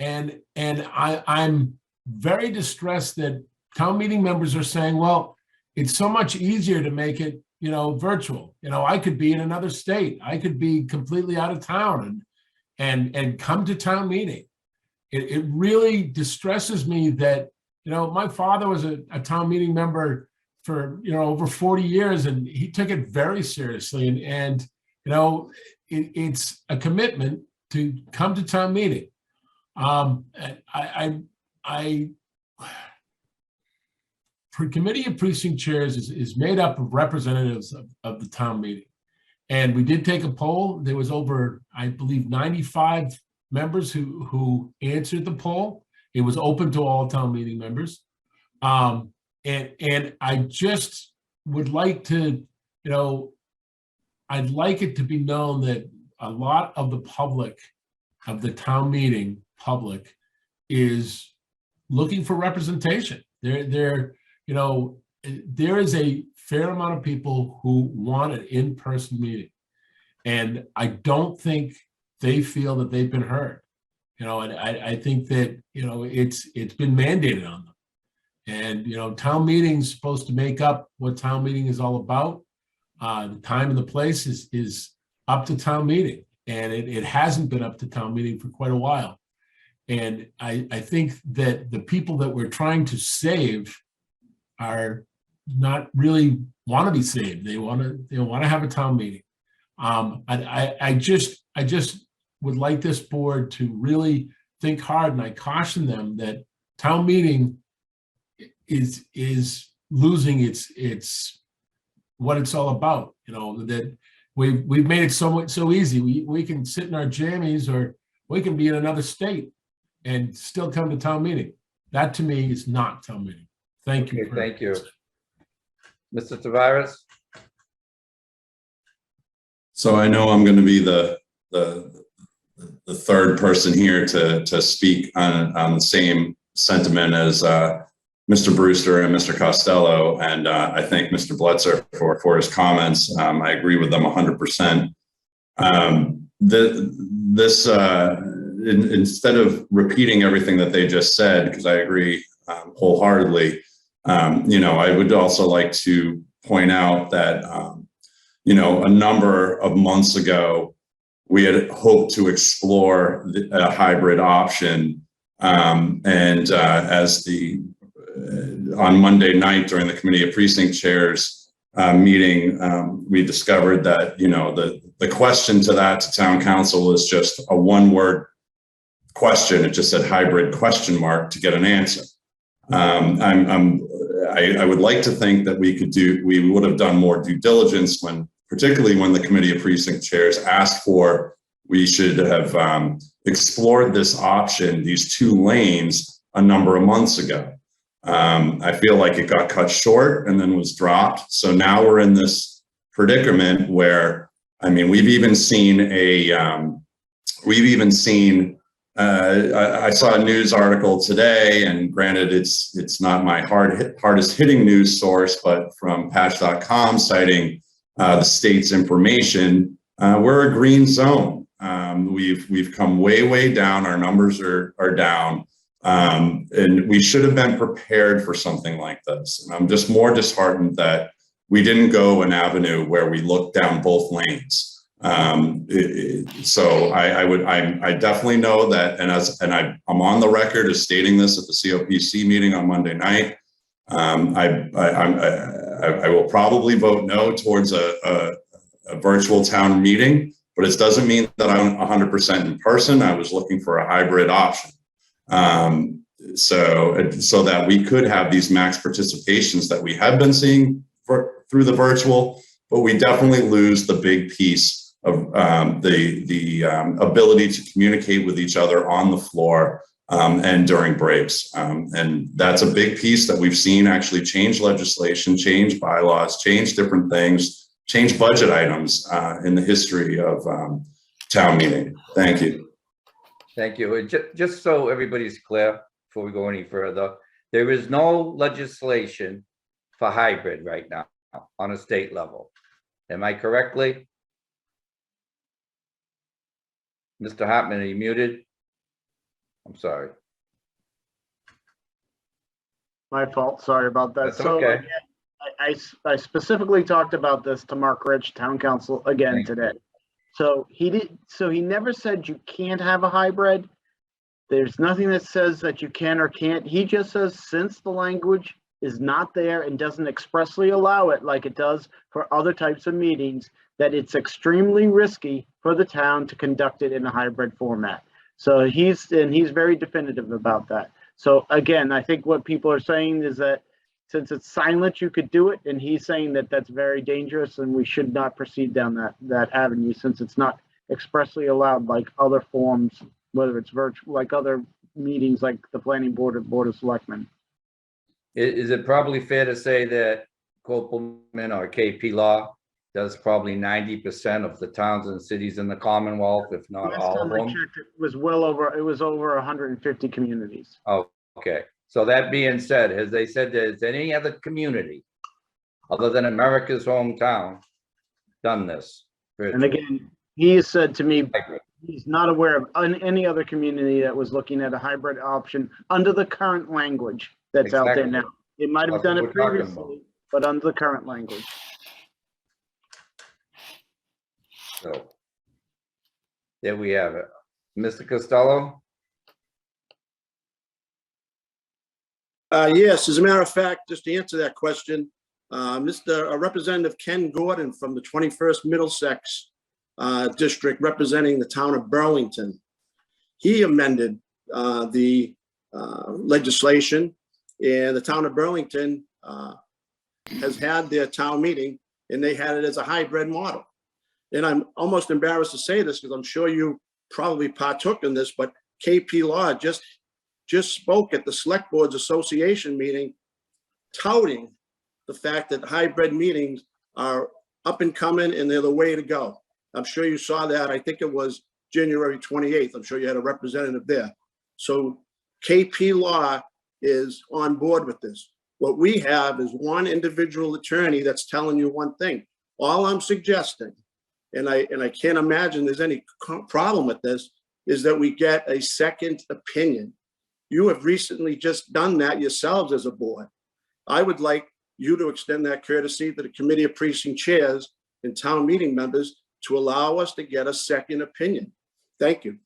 And I'm very distressed that town meeting members are saying, well, it's so much easier to make it, virtual. I could be in another state. I could be completely out of town and come to town meeting. It really distresses me that, my father was a town meeting member for, over 40 years, and he took it very seriously. And it's a commitment to come to town meeting. For committee of precinct chairs is made up of representatives of the town meeting. And we did take a poll. There was over, I believe, 95 members who answered the poll. It was open to all town meeting members. And I just would like to, I'd like it to be known that a lot of the public, of the town meeting public, is looking for representation. There is a fair amount of people who want an in-person meeting. And I don't think they feel that they've been heard. And I think that, it's been mandated on them. And, town meeting's supposed to make up what town meeting is all about. The time and the place is up to town meeting. And it hasn't been up to town meeting for quite a while. And I think that the people that we're trying to save are not really want to be saved. They want to have a town meeting. I just would like this board to really think hard, and I caution them that town meeting is losing its what it's all about. That we've made it so easy. We can sit in our jammies, or we can be in another state and still come to town meeting. That to me is not town meeting. Thank you. Okay, thank you. Mr. Tavares? So I know I'm going to be the third person here to speak on the same sentiment as Mr. Brewster and Mr. Costello, and I thank Mr. Bletzer for his comments. I agree with them 100%. Instead of repeating everything that they just said, because I agree wholeheartedly, I would also like to point out that a number of months ago, we had hoped to explore a hybrid option. On Monday night during the Committee of Precinct Chairs meeting, we discovered that, the question to town council is just a one-word question. It just said hybrid ? To get an answer. I would like to think that we would have done more due diligence particularly when the Committee of Precinct Chairs asked we should have explored this option, these two lanes, a number of months ago. I feel like it got cut short and then was dropped. So now we're in this predicament where, we've even seen I saw a news article today, and granted, it's not my hardest hitting news source, but from patch.com citing the state's information. We're a green zone. We've come way down. Our numbers are down. And we should have been prepared for something like this. And I'm just more disheartened that we didn't go an avenue where we looked down both lanes. So I definitely know that, I'm on the record as stating this at the COPC meeting on Monday night. I will probably vote no towards a virtual town meeting, but it doesn't mean that I'm 100% in person. I was looking for a hybrid option. So that we could have these max participations that we have been seeing through the virtual, but we definitely lose the big piece of the ability to communicate with each other on the floor and during breaks. And that's a big piece that we've seen actually change legislation, change bylaws, change different things, change budget items in the history of town meeting. Thank you. Thank you. Just so everybody's clear, before we go any further, there is no legislation for hybrid right now on a state level. Am I correctly? Mr. Hartman, are you muted? I'm sorry. My fault. Sorry about that. That's okay. I specifically talked about this to Mark Rich, town council, again today. So he never said you can't have a hybrid. There's nothing that says that you can or can't. He just says since the language is not there and doesn't expressly allow it like it does for other types of meetings, that it's extremely risky for the town to conduct it in a hybrid format. So he's very definitive about that. So again, I think what people are saying is that since it's silent, you could do it. And he's saying that that's very dangerous and we should not proceed down that avenue since it's not expressly allowed like other forms, whether it's virtual, like other meetings like the planning board or board of selectmen. Is it probably fair to say that Copeland or KP Law does probably 90% of the towns and cities in the Commonwealth, if not Last all of time I them? checked, it was over 150 communities. Oh, okay. So that being said, has they said there's any other community other than America's hometown done this? And again, he has said to me, he's not aware of any other community that was looking at a hybrid option under the current language that's out there now. It might have done it previously, but under the current language. So there we have it. Mr. Costello? Yes, as a matter of fact, just to answer that question, Representative Ken Gordon from the 21st Middlesex District representing the town of Burlington, he amended the legislation, and the town of Burlington has had their town meeting and they had it as a hybrid model. And I'm almost embarrassed to say this because I'm sure you probably partook in this, but KP Law just spoke at the Select Boards Association meeting touting the fact that hybrid meetings are up and coming and they're the way to go. I'm sure you saw that. I think it was January 28th. I'm sure you had a representative there. So KP Law is on board with this. What we have is one individual attorney that's telling you one thing. All I'm suggesting, and I can't imagine there's any problem with this, is that we get a second opinion. You have recently just done that yourselves as a board. I would like you to extend that courtesy to the committee of precinct chairs and town meeting members to allow us to get a second opinion. Thank you.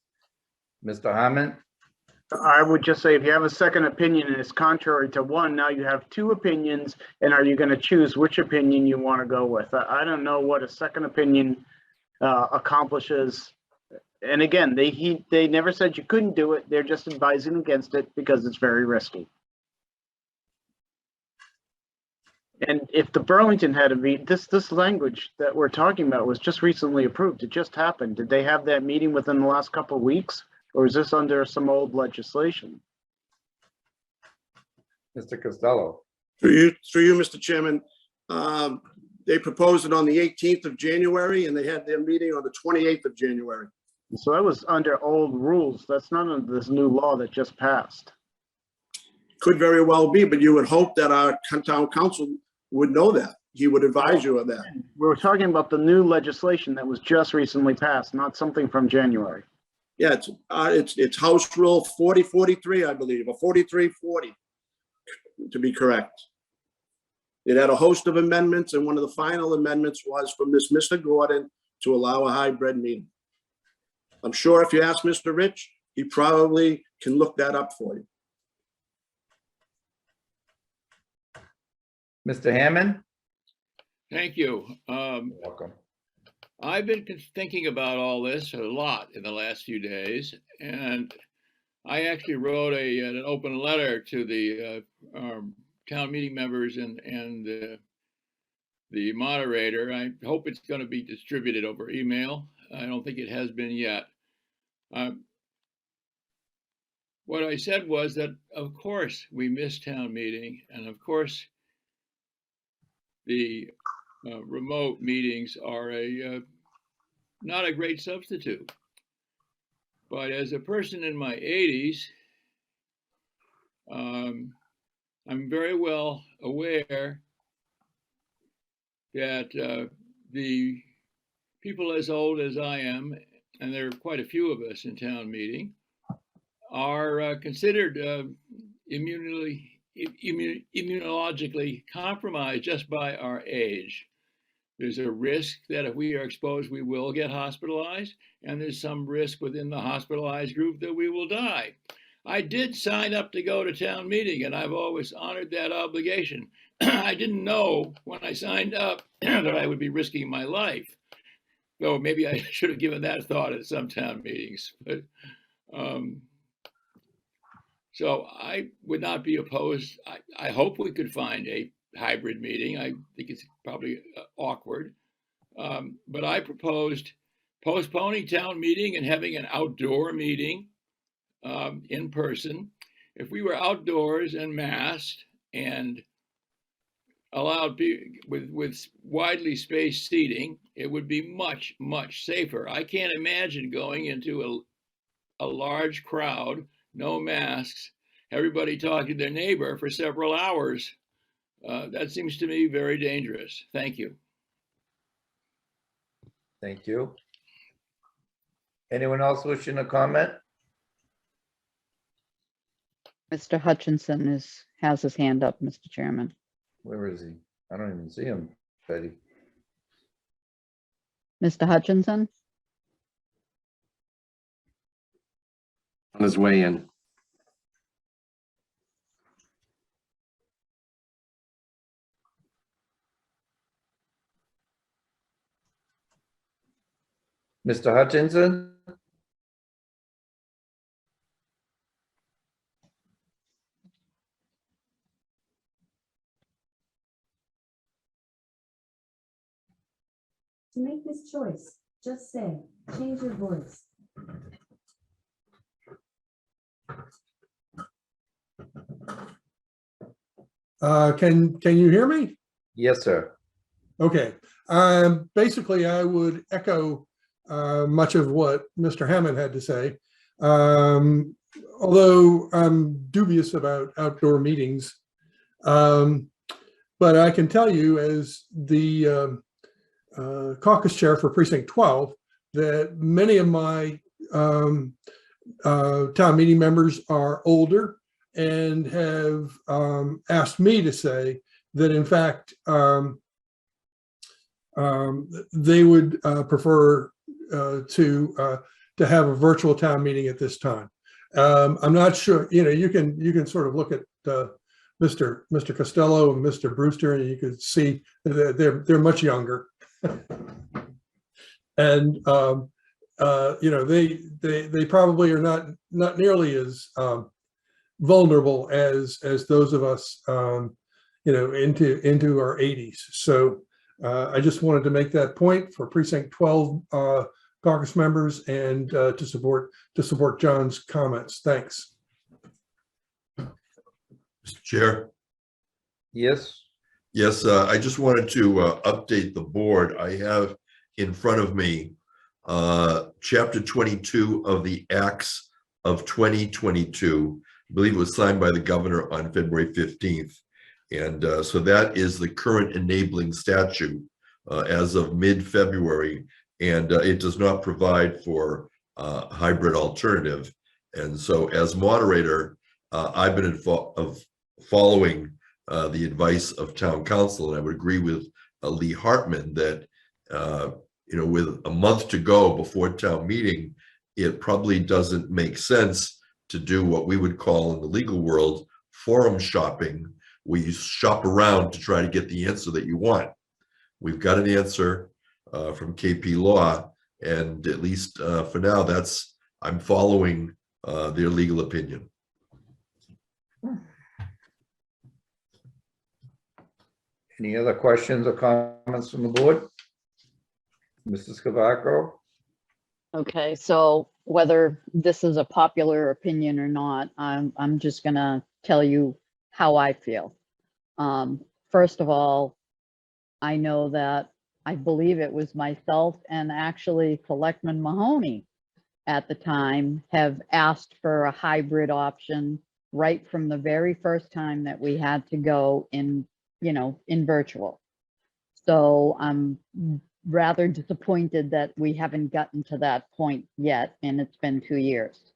Mr. Harmon? I would just say if you have a second opinion and it's contrary to one, now you have two opinions, and are you going to choose which opinion you want to go with? I don't know what a second opinion accomplishes. And again, they never said you couldn't do it. They're just advising against it because it's very risky. And if the Burlington had a meet, this language that we're talking about was just recently approved. It just happened. Did they have that meeting within the last couple of weeks? Or is this under some old legislation? Mr. Costello? Through you, Mr. Chairman, they proposed it on the 18th of January and they had their meeting on the 28th of January. So that was under old rules. That's not under this new law that just passed. Could very well be, but you would hope that our town council would know that. He would advise you of that. We're talking about the new legislation that was just recently passed, not something from January. Yeah, it's House Rule 4043, I believe, or 4340, to be correct. It had a host of amendments, and one of the final amendments was from Mr. Gordon to allow a hybrid meeting. I'm sure if you ask Mr. Rich, he probably can look that up for you. Mr. Hammond? Thank you. Welcome. I've been thinking about all this a lot in the last few days, and I actually wrote an open letter to the town meeting members and the moderator. I hope it's going to be distributed over email. I don't think it has been yet. What I said was that, of course, we missed town meeting, and of course, the remote meetings are not a great substitute. But as a person in my 80s, I'm very well aware that the people as old as I am, and there are quite a few of us in town meeting, are considered immunologically compromised just by our age. There's a risk that if we are exposed, we will get hospitalized, and there's some risk within the hospitalized group that we will die. I did sign up to go to town meeting, and I've always honored that obligation. I didn't know when I signed up that I would be risking my life. Though maybe I should have given that thought at some town meetings. But so I would not be opposed. I hope we could find a hybrid meeting. I think it's probably awkward. But I proposed postponing town meeting and having an outdoor meeting in person. If we were outdoors and masked and allowed with widely spaced seating, it would be much, much safer. I can't imagine going into a large crowd, no masks, everybody talking to their neighbor for several hours. That seems to me very dangerous. Thank you. Thank you. Anyone else wishing to comment? Mr. Hutchinson has his hand up, Mr. Chairman. Where is he? I don't even see him, Betty. Mr. Hutchinson? On his way in. Mr. Hutchinson? To make this choice, just say, change your voice. Can you hear me? Yes, sir. Okay. Basically, I would echo much of what Mr. Hammond had to say. Although I'm dubious about outdoor meetings, but I can tell you as the caucus chair for Precinct 12 that many of my town meeting members are older and have asked me to say that in fact they would prefer to have a virtual town meeting at this time. I'm not sure, you can sort of look at Mr. Costello and Mr. Brewster, and you can see that they're much younger. And they probably are not nearly as vulnerable as those of us into our 80s. So I just wanted to make that point for Precinct 12 caucus members and to support John's comments. Thanks. Mr. Chair. Yes. Yes, I just wanted to update the board. I have in front of me Chapter 22 of the Acts of 2022. I believe it was signed by the governor on February 15th. And so that is the current enabling statute as of mid-February. And it does not provide for a hybrid alternative. And so as moderator, I've been following the advice of town council, and I would agree with Lee Hartman that with a month to go before town meeting, it probably doesn't make sense to do what we would call in the legal world forum shopping, where you shop around to try to get the answer that you want. We've got an answer from KP Law, and at least for now, I'm following their legal opinion. Any other questions or comments from the board? Mrs. Cavaco? Okay, so whether this is a popular opinion or not, I'm just gonna tell you how I feel. First of all, I know that I believe it was myself and actually Selectman Mahoney at the time have asked for a hybrid option right from the very first time that we had to go in virtual. So I'm rather disappointed that we haven't gotten to that point yet, and it's been 2 years.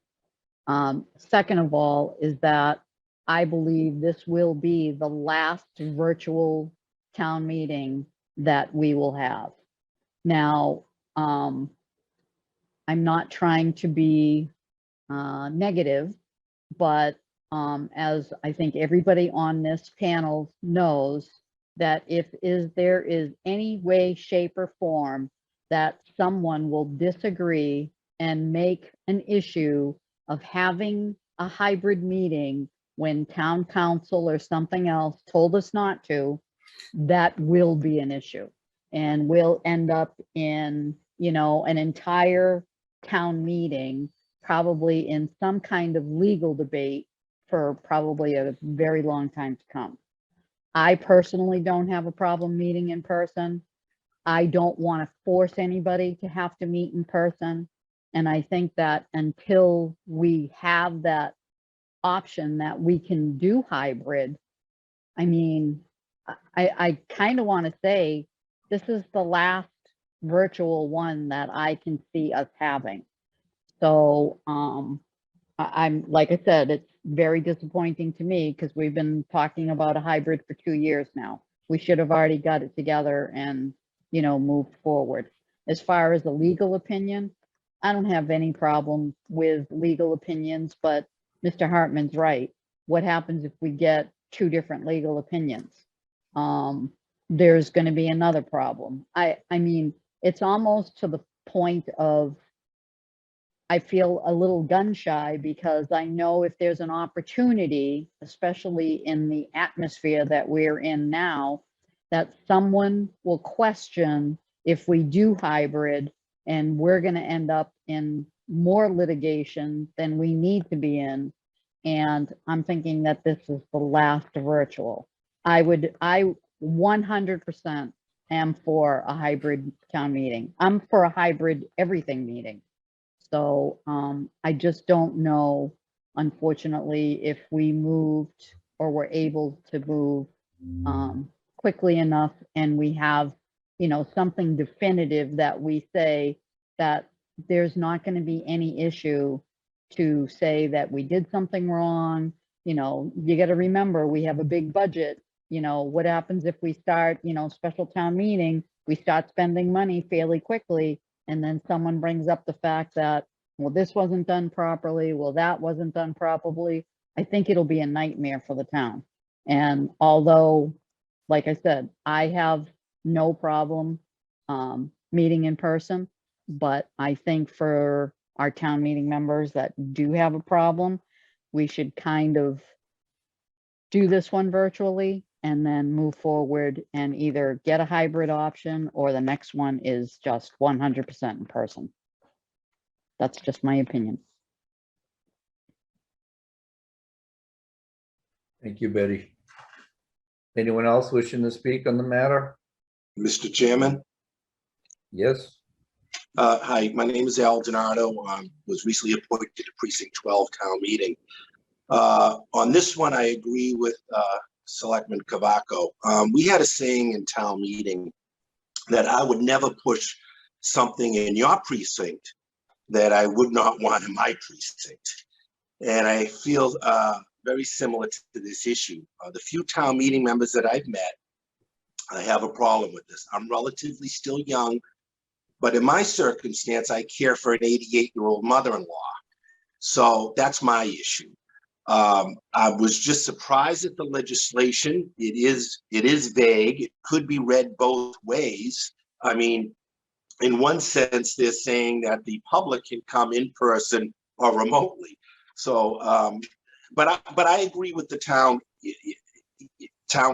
Second of all is that I believe this will be the last virtual town meeting that we will have. Now, I'm not trying to be negative, but as I think everybody on this panel knows, that if there is any way, shape, or form that someone will disagree and make an issue of having a hybrid meeting when town council or something else told us not to, that will be an issue. And we'll end up in, an entire town meeting, probably in some kind of legal debate for probably a very long time to come. I personally don't have a problem meeting in person. I don't want to force anybody to have to meet in person. And I think that until we have that option that we can do hybrid, I mean, I kind of want to say this is the last virtual one that I can see us having. So I'm, like I said, it's very disappointing to me because we've been talking about a hybrid for 2 years now. We should have already got it together and, moved forward. As far as a legal opinion, I don't have any problem with legal opinions, but Mr. Hartman's right. What happens if we get 2 different legal opinions? There's going to be another problem. I mean, it's almost to the point of, I feel a little gun shy because I know if there's an opportunity, especially in the atmosphere that we're in now, that someone will question if we do hybrid, and we're going to end up in more litigation than we need to be in. And I'm thinking that this is the last virtual. I 100% am for a hybrid town meeting. I'm for a hybrid everything meeting. So I just don't know, unfortunately, if we moved or were able to move quickly enough and we have, something definitive that we say that there's not going to be any issue to say that we did something wrong. You got to remember, we have a big budget. What happens if we start, special town meeting, we start spending money fairly quickly, and then someone brings up the fact that, well, this wasn't done properly, well, that wasn't done properly. I think it'll be a nightmare for the town. And although, like I said, I have no problem meeting in person, but I think for our town meeting members that do have a problem, we should kind of do this one virtually and then move forward and either get a hybrid option or the next one is just 100% in person. That's just my opinion. Thank you, Betty. Anyone else wishing to speak on the matter? Mr. Chairman? Yes. Hi, my name is Al Donato. Was recently appointed to Precinct 12 town meeting. On this one, I agree with Selectman Cavaco. We had a saying in town meeting that I would never push something in your precinct that I would not want in my precinct. And I feel very similar to this issue. The few town meeting members that I've met, I have a problem with this. I'm relatively still young, but in my circumstance, I care for an 88-year-old mother-in-law. So that's my issue. I was just surprised at the legislation. It is vague. It could be read both ways. I mean, in one sense, they're saying that the public can come in person or remotely. So, but I agree with the town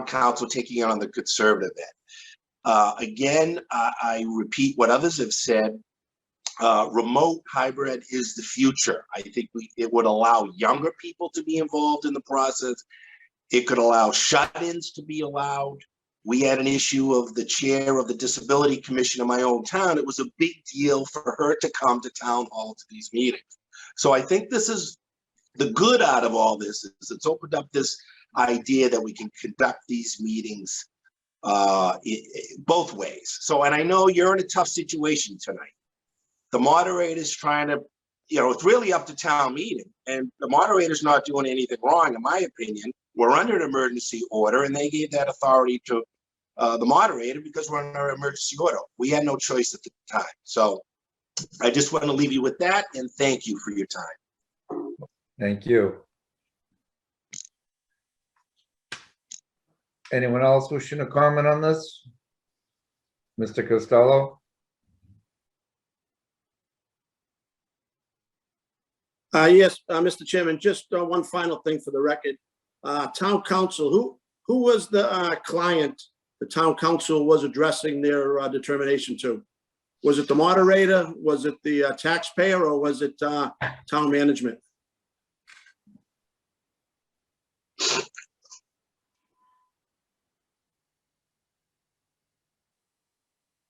council taking it on the conservative end. Again, I repeat what others have said. Remote hybrid is the future. I think it would allow younger people to be involved in the process. It could allow shut-ins to be allowed. We had an issue of the chair of the Disability Commission in my own town. It was a big deal for her to come to town hall to these meetings. So I think this is the good out of all this is it's opened up this idea that we can conduct these meetings both ways. So, and I know you're in a tough situation tonight. The moderator is trying to it's really up to town meeting, and the moderator's not doing anything wrong, in my opinion. We're under an emergency order, and they gave that authority to the moderator because we're under an emergency order. We had no choice at the time. So I just want to leave you with that, and thank you for your time. Thank you. Anyone else wishing to comment on this? Mr. Costello? Yes, Mr. Chairman, just one final thing for the record. Town council, who was the client the town council was addressing their determination to? Was it the moderator? Was it the taxpayer, or was it town management?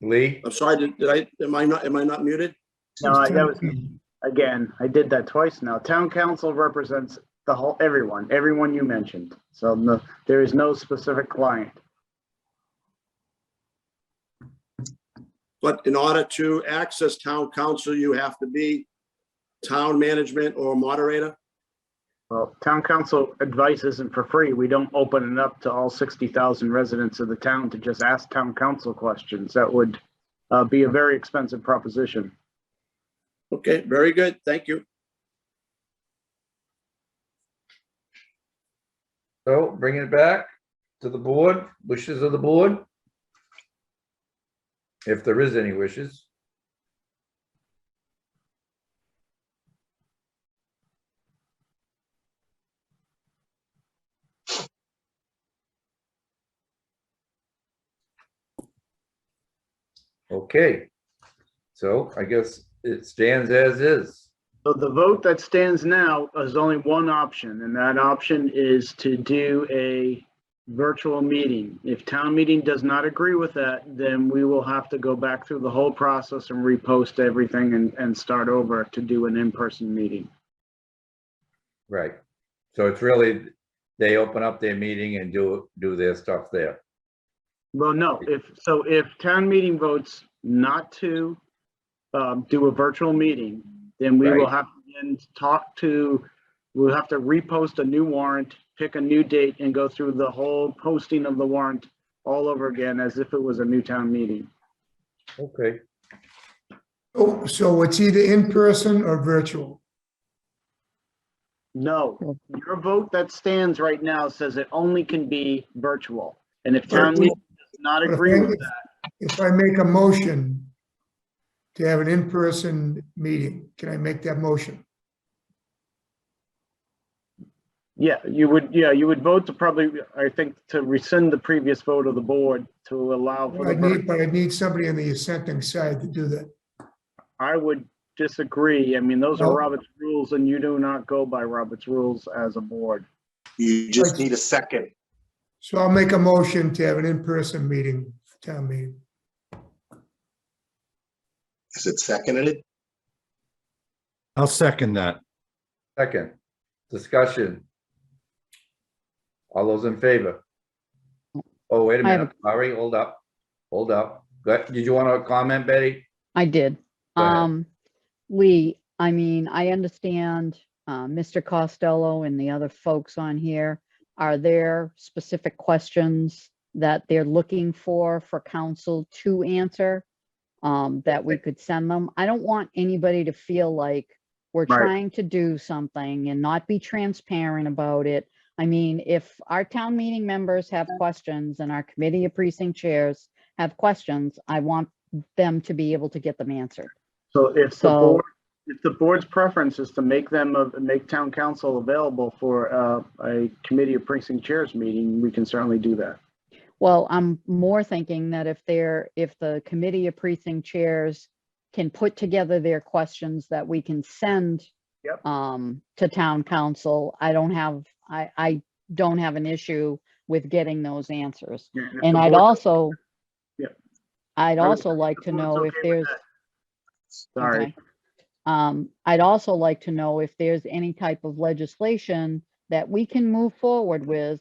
Lee? I'm sorry, am I not muted? No, that was, again, I did that twice now. Town council represents the whole, everyone you mentioned. So no, there is no specific client. But in order to access town council, you have to be town management or moderator? Well, town council advice isn't for free. We don't open it up to all 60,000 residents of the town to just ask town council questions. That would be a very expensive proposition. Okay, very good. Thank you. So bringing it back to the board, wishes of the board. If there is any wishes. Okay, so I guess it stands as is. So the vote that stands now is only one option, and that option is to do a virtual meeting. If town meeting does not agree with that, then we will have to go back through the whole process and repost everything and start over to do an in-person meeting. Right. So it's really, they open up their meeting and do their stuff there. Well, no, if town meeting votes not to do a virtual meeting, then we will have to then we'll have to repost a new warrant, pick a new date, and go through the whole posting of the warrant all over again as if it was a new town meeting. Okay. Oh, so it's either in person or virtual? No, your vote that stands right now says it only can be virtual. And if town meeting does not agree with that. If I make a motion to have an in-person meeting, can I make that motion? Yeah, you would vote to probably, I think, to rescind the previous vote of the board to allow for But I need somebody on the assenting side to do that. I would disagree. I mean, those are No. Robert's rules, and you do not go by Robert's rules as a board. You just need a second. So I'll make a motion to have an in-person meeting, town meeting. Is it seconded? I'll second that. Second, discussion. All those in favor? Oh, wait a minute, Larry, hold up. Did you want to comment, Betty? I did. Go ahead. Lee, I mean, I understand Mr. Costello and the other folks on here. Are there specific questions that they're looking for council to answer that we could send them? I don't want anybody to feel like we're trying to do something and not be transparent about it. I mean, if our town meeting members have questions and our committee of precinct chairs have questions, I want them to be able to get them answered. So if the board's preference is to make town council available for a committee of precinct chairs meeting, we can certainly do that. Well, I'm more thinking that if the committee of precinct chairs can put together their questions that we can send to town council, I don't have an issue with getting those answers. And I'd also like to know if there's, sorry. I'd also like to know if there's any type of legislation that we can move forward with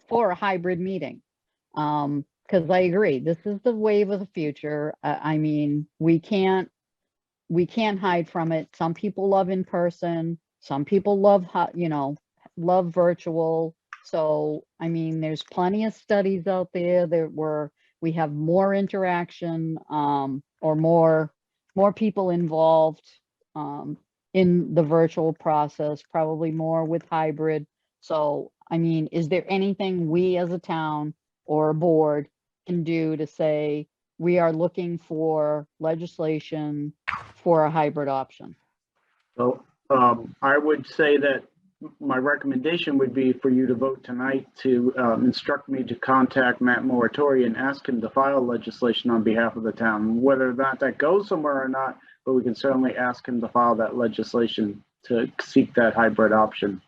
for a hybrid meeting. Because I agree, this is the wave of the future. I mean, we can't we can't hide from it. Some people love in person, some people love, love virtual. So, I mean, there's plenty of studies out there that we have more interaction, or more people involved, in the virtual process, probably more with hybrid. So, I mean, is there anything we as a town or a board can do to say, we are looking for legislation for a hybrid option? So I would say that my recommendation would be for you to vote tonight to instruct me to contact Matt Moratori and ask him to file legislation on behalf of the town. Whether or not that goes somewhere or not, but we can certainly ask him to file that legislation to seek that hybrid option.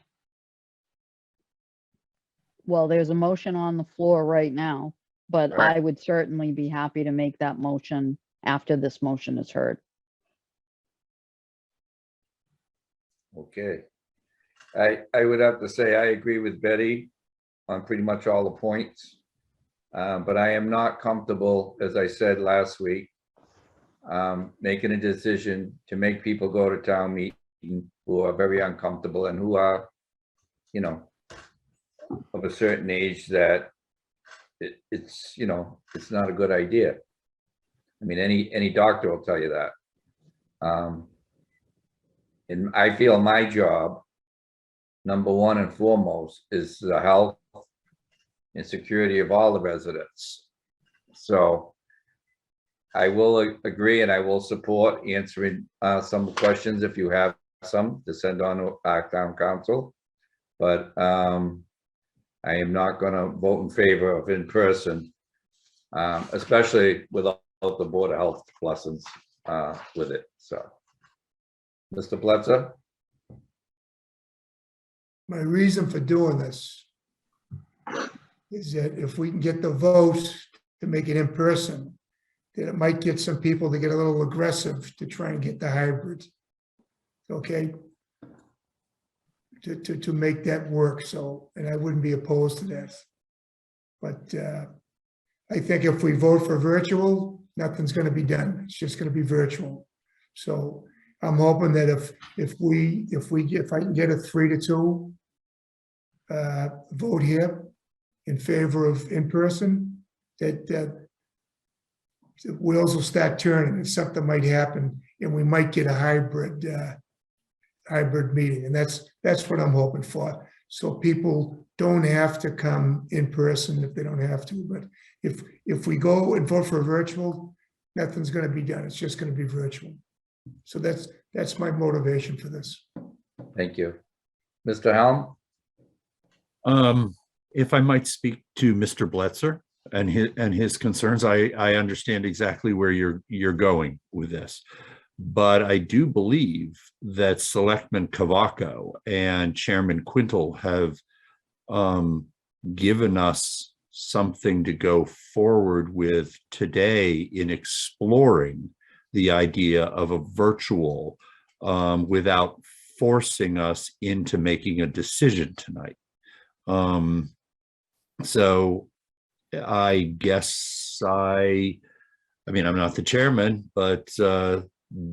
Well, there's a motion on the floor right now, but All right. I would certainly be happy to make that motion after this motion is heard. Okay. I would have to say, I agree with Betty on pretty much all the points. But I am not comfortable, as I said last week, making a decision to make people go to town meeting who are very uncomfortable and who are, of a certain age that it's not a good idea. I mean, any doctor will tell you that. And I feel my job, number one and foremost, is the health and security of all the residents. So I will agree and I will support answering some questions if you have some to send on to our town council. But I am not going to vote in favor of in person, especially without the Board of Health lessons with it. So, Mr. Bledsoe? My reason for doing this is that if we can get the votes to make it in person, then it might get some people to get a little aggressive to try and get the hybrid. Okay? To make that work. So, and I wouldn't be opposed to that. But I think if we vote for virtual, nothing's going to be done. It's just going to be virtual. So I'm hoping that if I can get a 3-2 vote here in favor of in person, that the wheels will start turning and something might happen, and we might get a hybrid meeting, and that's what I'm hoping for. So people don't have to come in person if they don't have to. But if we go and vote for virtual, nothing's going to be done. It's just going to be virtual. So that's my motivation for this. Thank you. Mr. Helm? If I might speak to Mr. Bletzer and his concerns, I understand exactly where you're going with this. But I do believe that Selectman Cavaco and Chairman Quintal have given us something to go forward with today in exploring the idea of a virtual without forcing us into making a decision tonight. So I guess I mean, I'm not the chairman, but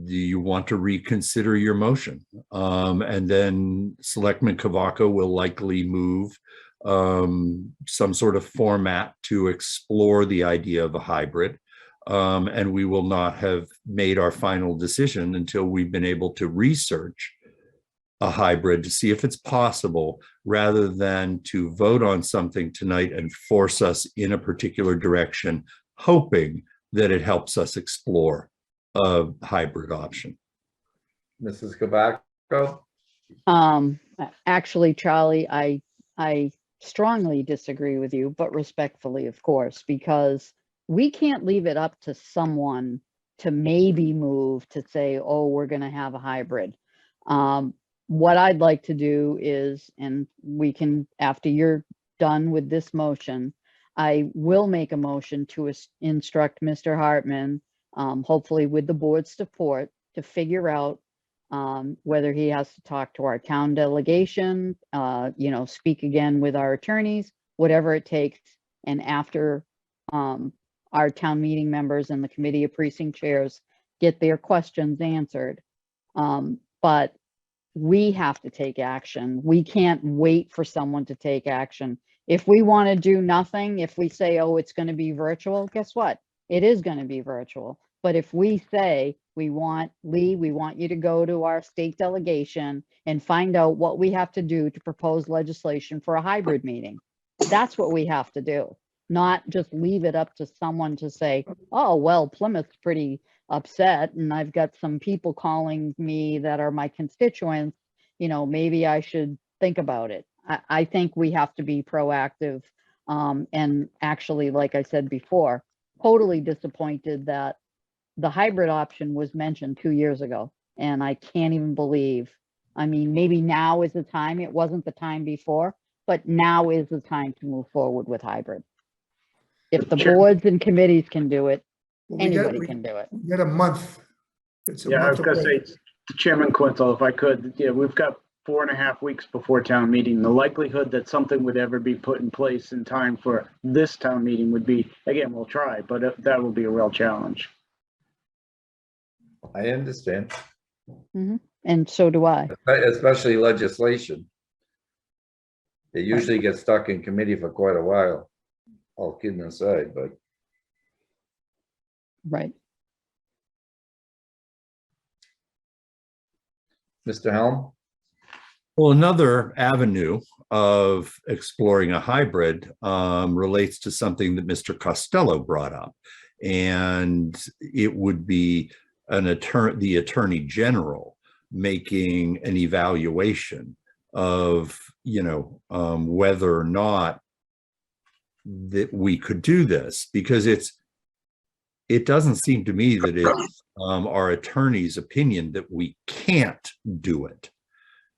do you want to reconsider your motion? And then Selectman Cavaco will likely move some sort of format to explore the idea of a hybrid. And we will not have made our final decision until we've been able to research a hybrid to see if it's possible, rather than to vote on something tonight and force us in a particular direction, hoping that it helps us explore a hybrid option. Mrs. Cavaco? Actually, Charlie, I strongly disagree with you, but respectfully, of course, because we can't leave it up to someone to maybe move to say, oh, we're going to have a hybrid. What I'd like to do is, and we can, after you're done with this motion, I will make a motion to instruct Mr. Hartman, hopefully with the board's support, to figure out whether he has to talk to our town delegation, speak again with our attorneys, whatever it takes. And after our town meeting members and the committee of precinct chairs get their questions answered. But we have to take action. We can't wait for someone to take action. If we want to do nothing, if we say, oh, it's going to be virtual, guess what? It is going to be virtual. But if we say, we want you to go to our state delegation and find out what we have to do to propose legislation for a hybrid meeting. That's what we have to do, not just leave it up to someone to say, oh, well, Plymouth's pretty upset and I've got some people calling me that are my constituents, maybe I should think about it. I think we have to be proactive. And actually, like I said before, totally disappointed that the hybrid option was mentioned 2 years ago. And I can't even believe, maybe now is the time. It wasn't the time before, but now is the time to move forward with hybrid. If the boards and committees can do it, anybody can do it. We got a month. It's a Yeah, I was month gonna away. say, Chairman Quintel, if I could, we've got 4.5 weeks before town meeting. The likelihood that something would ever be put in place in time for this town meeting would be, again, we'll try, but that will be a real challenge. I understand, And so do I. especially legislation. It usually gets stuck in committee for quite a while, all kidding aside, but. Right. Mr. Helm? Well, another avenue of exploring a hybrid relates to something that Mr. Costello brought up. And it would be the Attorney General making an evaluation of, whether or not that we could do this, because it doesn't seem to me that it's our attorney's opinion that we can't do it.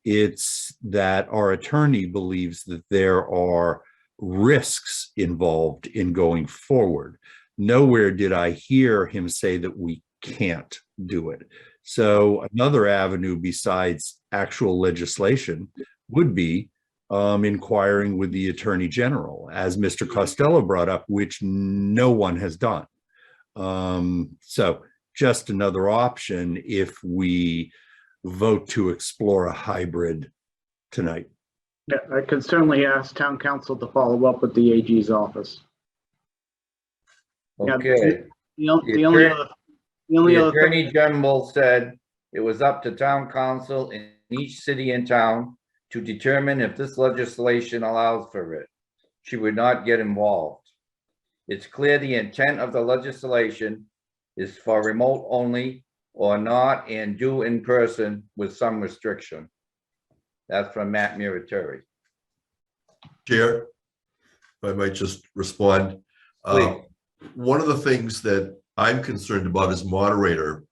It's that our attorney believes that there are risks involved in going forward. Nowhere did I hear him say that we can't do it. So another avenue besides actual legislation would be inquiring with the Attorney General, as Mr. Costello brought up, which no one has done. So just another option if we vote to explore a hybrid tonight. Yeah, I can certainly ask town council to follow up with the AG's office. Okay. The only other The thing, Attorney General said it was up to town council in each city and town to determine if this legislation allows for it. She would not get involved. It's clear the intent of the legislation is for remote only or not and do in person with some restriction. That's from Matt Muratori. Chair, if I might just respond. Please. One of the things that I'm concerned about as moderator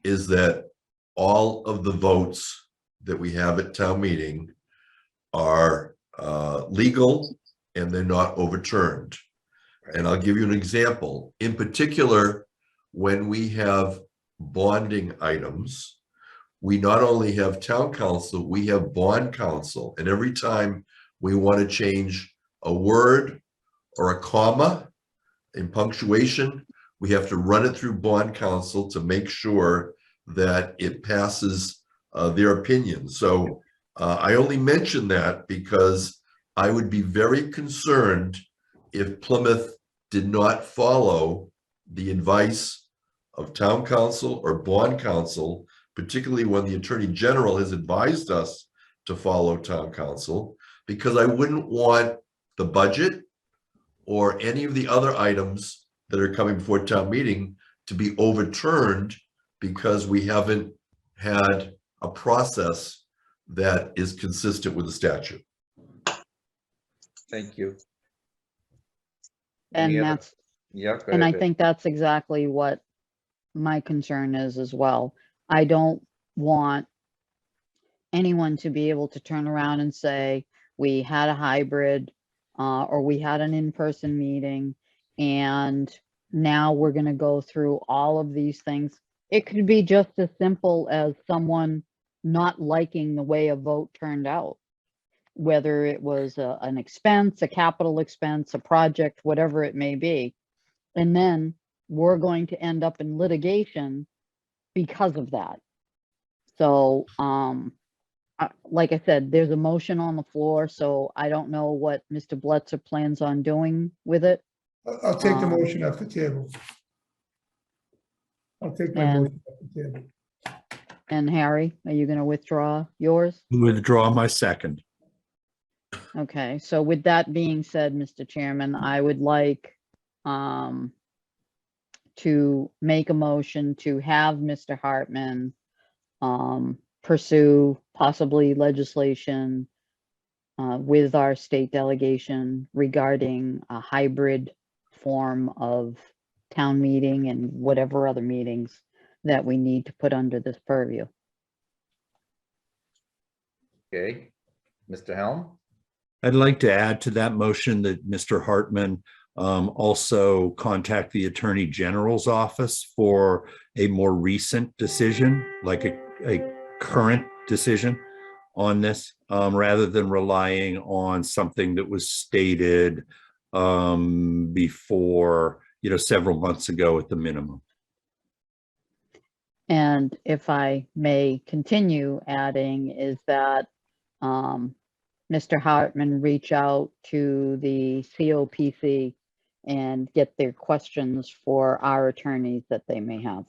is that all of the votes that we have at town meeting are legal and they're not overturned. And I'll give you an example. In particular, when we have bonding items, we not only have town council, we have bond council. And every time we want to change a word or a comma in punctuation, we have to run it through bond council to make sure that it passes their opinion. So I only mention that because I would be very concerned if Plymouth did not follow the advice of town council or bond council, particularly when the Attorney General has advised us to follow town council, because I wouldn't want the budget or any of the other items that are coming before town meeting to be overturned because we haven't had a process that is consistent with the statute. Thank you. And Any other- that's, Yeah, go and I ahead. think that's exactly what my concern is as well. I don't want anyone to be able to turn around and say, we had a hybrid, or we had an in-person meeting, and now we're going to go through all of these things. It could be just as simple as someone not liking the way a vote turned out, whether it was an expense, a capital expense, a project, whatever it may be. And then we're going to end up in litigation because of that. So, like I said, there's a motion on the floor, so I don't know what Mr. Bletzer plans on doing with it. I'll take the motion off the table. I'll take my And- motion off the table. And Harry, are you gonna withdraw yours? Withdraw my second. Okay, so with that being said, Mr. Chairman, I would like to make a motion to have Mr. Hartman pursue possibly legislation with our state delegation regarding a hybrid form of town meeting and whatever other meetings that we need to put under this purview. Okay, Mr. Helm? I'd like to add to that motion that Mr. Hartman also contact the Attorney General's office for a more recent decision, like a current decision on this, rather than relying on something that was stated before, several months ago at the minimum. And if I may continue adding, is that Mr. Hartman reach out to the COPC and get their questions for our attorneys that they may have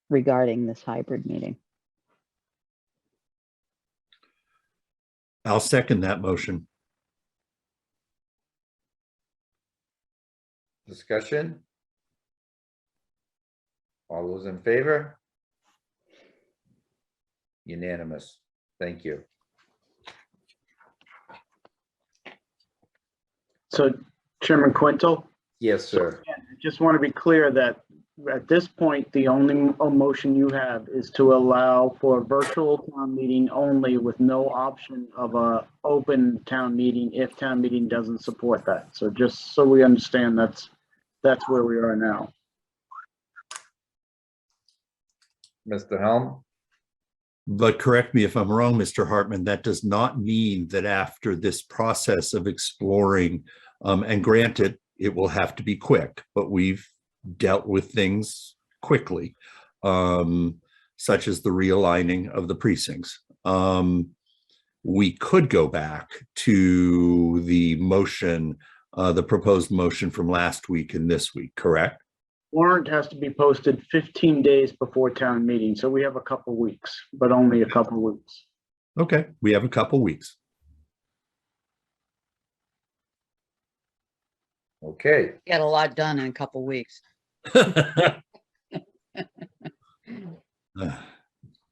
regarding this hybrid meeting. I'll second that motion. Discussion? All those in favor? Unanimous. Thank you. So Chairman Quintel, Yes, sir. I just want to be clear that at this point, the only motion you have is to allow for a virtual town meeting only with no option of a open town meeting if town meeting doesn't support that. So just so we understand, that's where we are now. Mr. Helm? But correct me if I'm wrong, Mr. Hartman, that does not mean that after this process of exploring, and granted, it will have to be quick, but we've dealt with things quickly, such as the realigning of the precincts. We could go back to the motion, the proposed motion from last week and this week, correct? Warrant has to be posted 15 days before town meeting, so we have a couple weeks, but only a couple weeks. Okay, we have a couple weeks. Okay, Get a lot done in a couple weeks.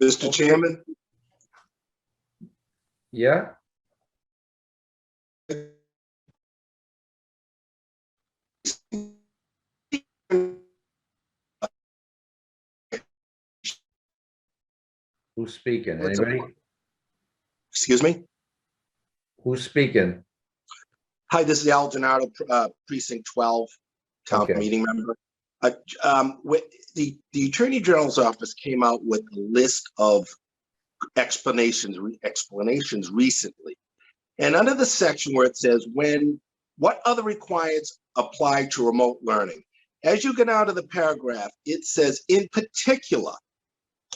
Mr. Chairman, yeah, who's speaking? Anybody? excuse me. Who's speaking? Hi, this is Al Gennaro, Precinct 12, town Okay. meeting member. The Attorney General's office came out with a list of explanations recently. And under the section where it says what other requirements apply to remote learning? As you get out of the paragraph, it says in particular,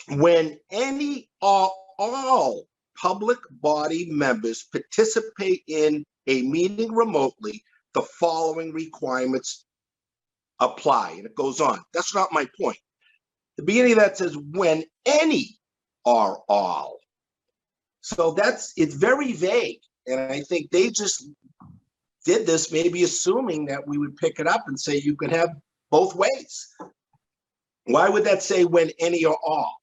when any or all public body members participate in a meeting remotely, the following requirements apply. And it goes on. That's not my point. The beginning of that says when any or all. So it's very vague. And I think they just did this maybe assuming that we would pick it up and say you could have both ways. Why would that say when any or all?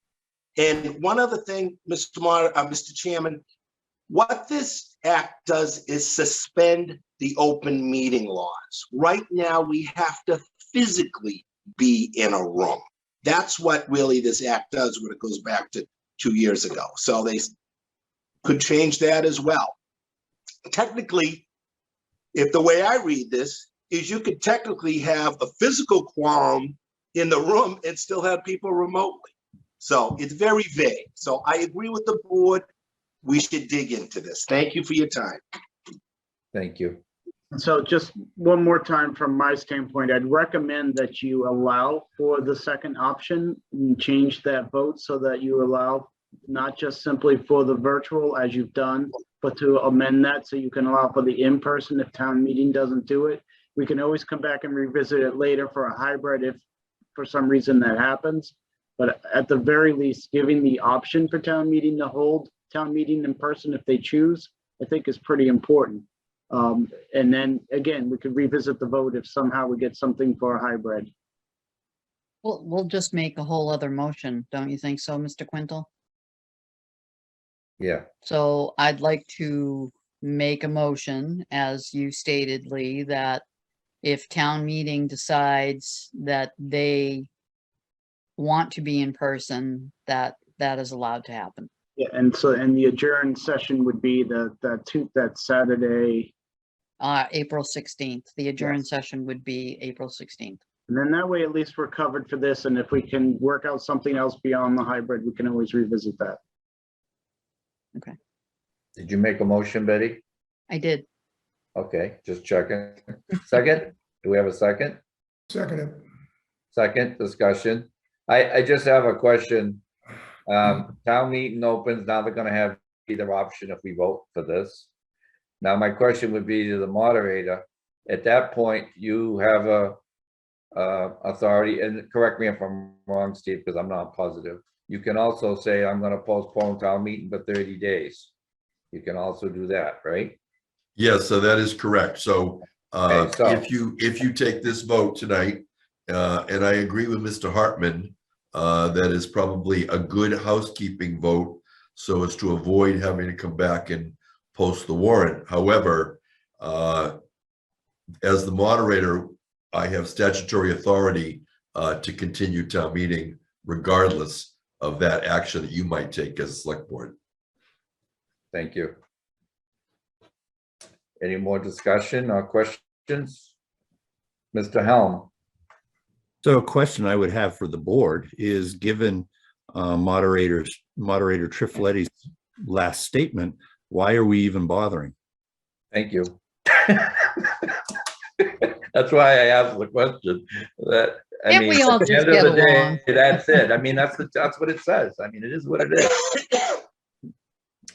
And one other thing, Mr. Chairman, what this act does is suspend the open meeting laws. Right now, we have to physically be in a room. That's what really this act does when it goes back to 2 years ago. So they could change that as well. Technically, if the way I read this is you could technically have a physical quorum in the room and still have people remotely. So it's very vague. So I agree with the board. We should dig into this. Thank you for your time. Thank you. So just one more time from my standpoint, I'd recommend that you allow for the second option and change that vote so that you allow not just simply for the virtual as you've done, but to amend that so you can allow for the in-person if town meeting doesn't do it. We can always come back and revisit it later for a hybrid if for some reason that happens. But at the very least, giving the option for town meeting to hold town meeting in person if they choose, I think is pretty important. And then again, we could revisit the vote if somehow we get something for a hybrid. We'll just make a whole other motion, don't you think so, Mr. Quintel? Yeah, So I'd like to make a motion, as you stated, Lee, that if town meeting decides that they want to be in person, that is allowed to happen. Yeah, and the adjourned session would be that Saturday. April 16th. The adjourned session would be April 16th. And then that way, at least we're covered for this. And if we can work out something else beyond the hybrid, we can always revisit that. Okay. did you make a motion, Betty? I did. Okay, just checking. Second, do we have a second? Second. Second discussion. I just have a question. Town meeting opens, now they're gonna have either option if we vote for this. Now, my question would be to the moderator, at that point, you have a authority, and correct me if I'm wrong, Steve, because I'm not positive. You can also say, I'm gonna postpone town meeting for 30 days. You can also do that, right? Yes, so that is correct. So Okay, so- if you take this vote tonight, and I agree with Mr. Hartman, that is probably a good housekeeping vote so as to avoid having to come back and post the warrant. However, as the moderator, I have statutory authority to continue town meeting regardless of that action that you might take as a select board. Thank you. Any more discussion or questions? Mr. Helm? So a question I would have for the board is, given Moderator Trifoletti's last statement, why are we even bothering? Thank you. That's why I asked the question. That I Can't mean, we all at the just end of get the day, along? that's it. I mean, that's what it says. I mean, it is what it is.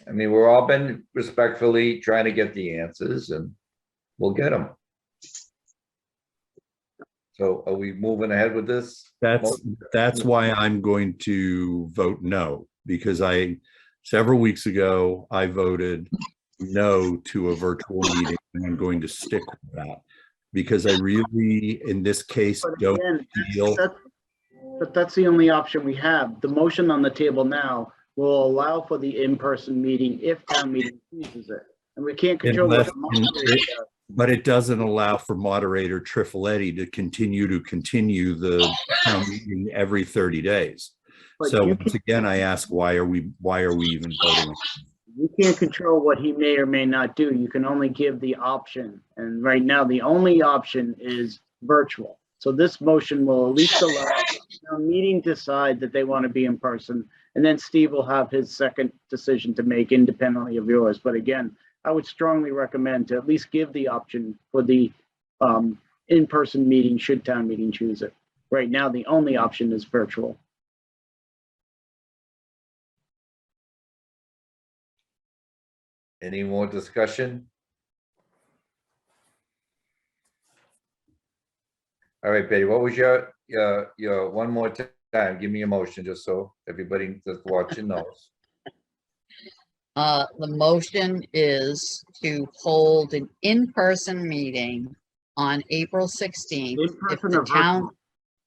I mean, we're all been respectfully trying to get the answers, and we'll get them. So, are we moving ahead with this? That's why I'm going to vote no, because several weeks ago, I voted no to a virtual meeting, and I'm going to stick with that. Because I really, in this case, don't feel. But that's the only option we have. The motion on the table now will allow for the in-person meeting if town meeting chooses it. And we can't control what the moderator does. But it doesn't allow for Moderator Trifoletti to continue the town meeting every 30 days. But So you once again, I ask, why are we even voting? You can't control what he may or may not do. You can only give the option. And right now, the only option is virtual. So this motion will at least allow the meeting decide that they want to be in person. And then Steve will have his second decision to make independently of yours. But again, I would strongly recommend to at least give the option for the in-person meeting should town meeting choose it. Right now, the only option is virtual. Any more discussion? All right, Betty, what was your one more time? Give me a motion just so everybody that's watching knows. The motion is to hold an in-person meeting on April 16th. If In-person the or town, virtual?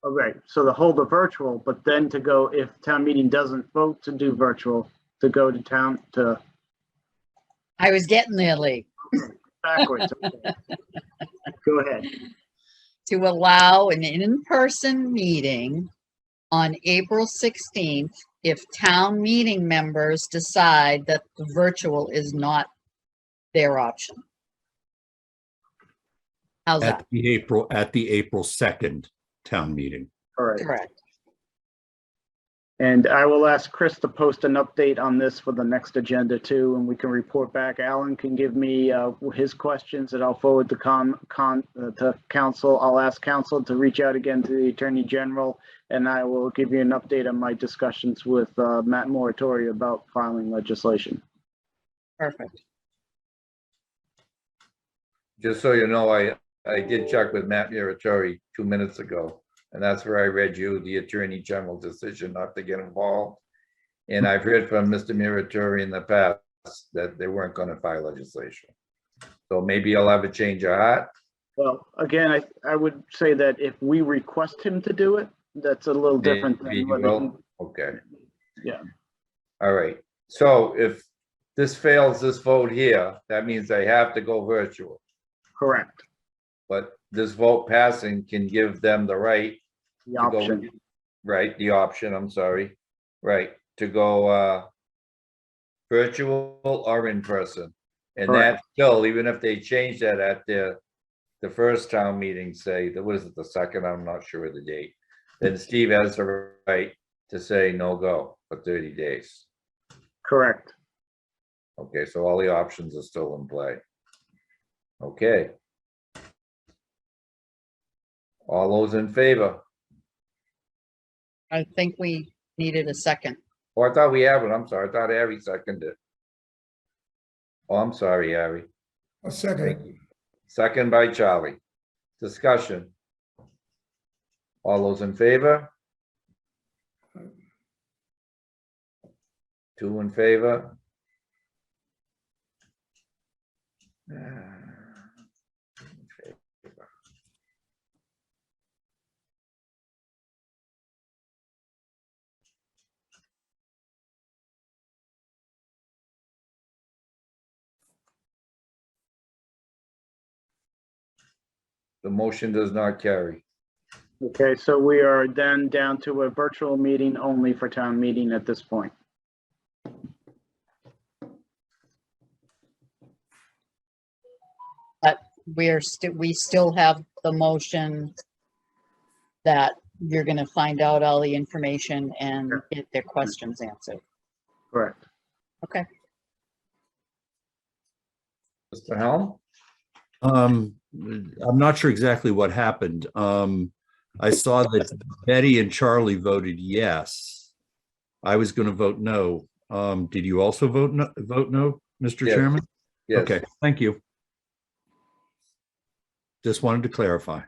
All right, so to hold the virtual, but then to go, if town meeting doesn't vote to do virtual, to go to town to I was getting there, Lee. backwards. Okay. Go ahead. To allow an in-person meeting on April 16th if town meeting members decide that the virtual is not their option. How's that? At the April 2nd town meeting. All right. Correct. And I will ask Chris to post an update on this for the next agenda too, and we can report back. Alan can give me his questions and I'll forward the to council. I'll ask council to reach out again to the Attorney General, and I will give you an update on my discussions with Matt Moratori about filing legislation. Perfect. Just so you know, I did check with Matt Muratori 2 minutes ago, and that's where I read you the Attorney General decision not to get involved. And I've heard from Mr. Muratori in the past that they weren't going to file legislation. So maybe I'll have a change of heart. Well, again, I would say that if we request him to do it, that's a little different Maybe he than whether he, will. Okay. yeah. All right. So if this fails this vote here, that means they have to go virtual. Correct. But this vote passing can give them the right The to go, option. right, the option, I'm sorry, right, to go virtual or in person. And Correct. that still, even if they change that at the first town meeting, say, what is it, the second, I'm not sure of the date, then Steve has the right to say no go for 30 days. Correct. Okay, so all the options are still in play. Okay. All those in favor? I think we needed a second. Oh, I thought we have it. I'm sorry. I thought Harry seconded it. Oh, I'm sorry, Harry. A second. Thank you. Second by Charlie. Discussion. All those in favor? 2 in favor. The motion does not carry. Okay, so we are then down to a virtual meeting only for town meeting at this point. But we still have the motion that you're gonna find out all the information and get their questions answered. Correct. Okay. Mr. Helm? I'm not sure exactly what happened. I saw that Betty and Charlie voted yes. I was going to vote no. Did you also vote no, Mr. Yes. Chairman? Yes. Okay, thank you. Just wanted to clarify.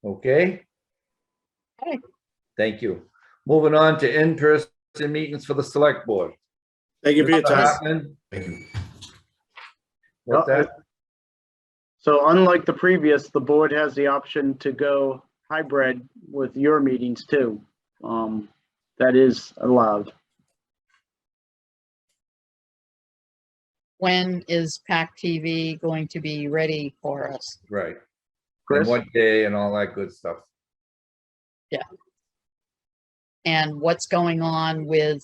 Okay. Okay. Thank you. Moving on to in-person meetings for the select board. Thank you for your Mr. time. Hartman? Thank you. What's that? So unlike the previous, the board has the option to go hybrid with your meetings too. That is allowed. When is PAC TV going to be ready for us? Right. Chris? And what day and all that good stuff. And what's going on with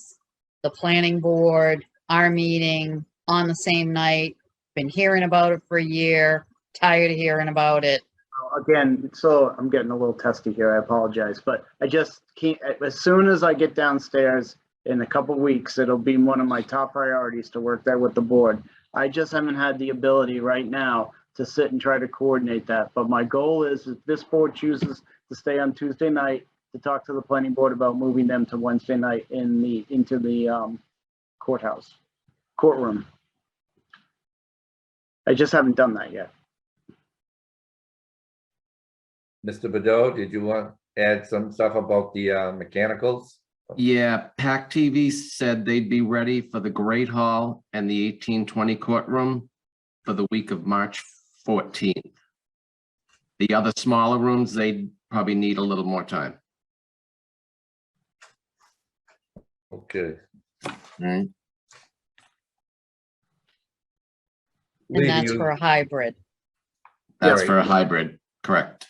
the planning board, our meeting on the same night? Been hearing about it for a year, tired of hearing about it. Again, so I'm getting a little testy here. I apologize, but I just can't, as soon as I get downstairs in a couple weeks, it'll be one of my top priorities to work there with the board. I just haven't had the ability right now to sit and try to coordinate that. But my goal is if this board chooses to stay on Tuesday night, to talk to the planning board about moving them to Wednesday night into the courtroom. I just haven't done that yet. Mr. Bedot, did you want to add some stuff about the mechanicals? Yeah, PAC TV said they'd be ready for the Great Hall and the 1820 courtroom for the week of March 14th. The other smaller rooms, they probably need a little more time. Okay. All right. And that's for a hybrid. That's Right. for a hybrid, correct.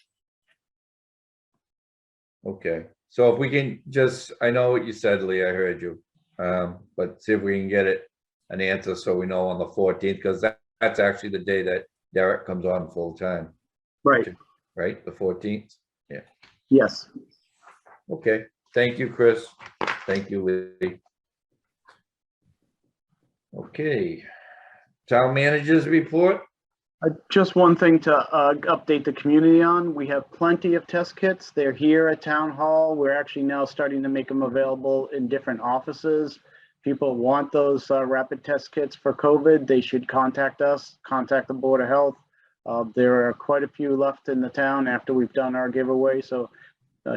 Okay, so if we can just, I know what you said, Lee, I heard you. But see if we can get an answer so we know on the 14th, because that's actually the day that Derek comes on full time. Right. Right, the 14th? Yeah. Yes. Okay, thank you, Chris. Thank you, Lee. Okay, town managers report. Just one thing to update the community on. We have plenty of test kits. They're here at Town Hall. We're actually now starting to make them available in different offices. People want those rapid test kits for COVID, they should contact us, contact the Board of Health. There are quite a few left in the town after we've done our giveaway. So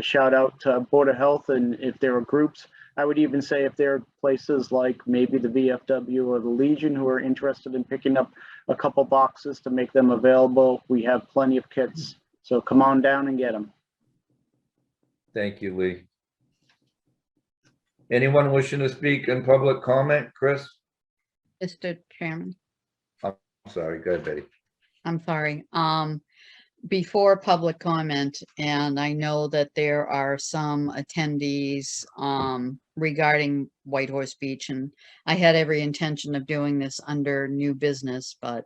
shout out to Board of Health, and if there are groups, I would even say if there are places like maybe the VFW or the Legion who are interested in picking up a couple boxes to make them available, we have plenty of kits. So come on down and get them. Thank you, Lee. Anyone wishing to speak in public comment? Chris? Mr. Chairman, I'm sorry, go ahead, Betty. I'm sorry. Before public comment, and I know that there are some attendees regarding White Horse Beach, and I had every intention of doing this under new business, but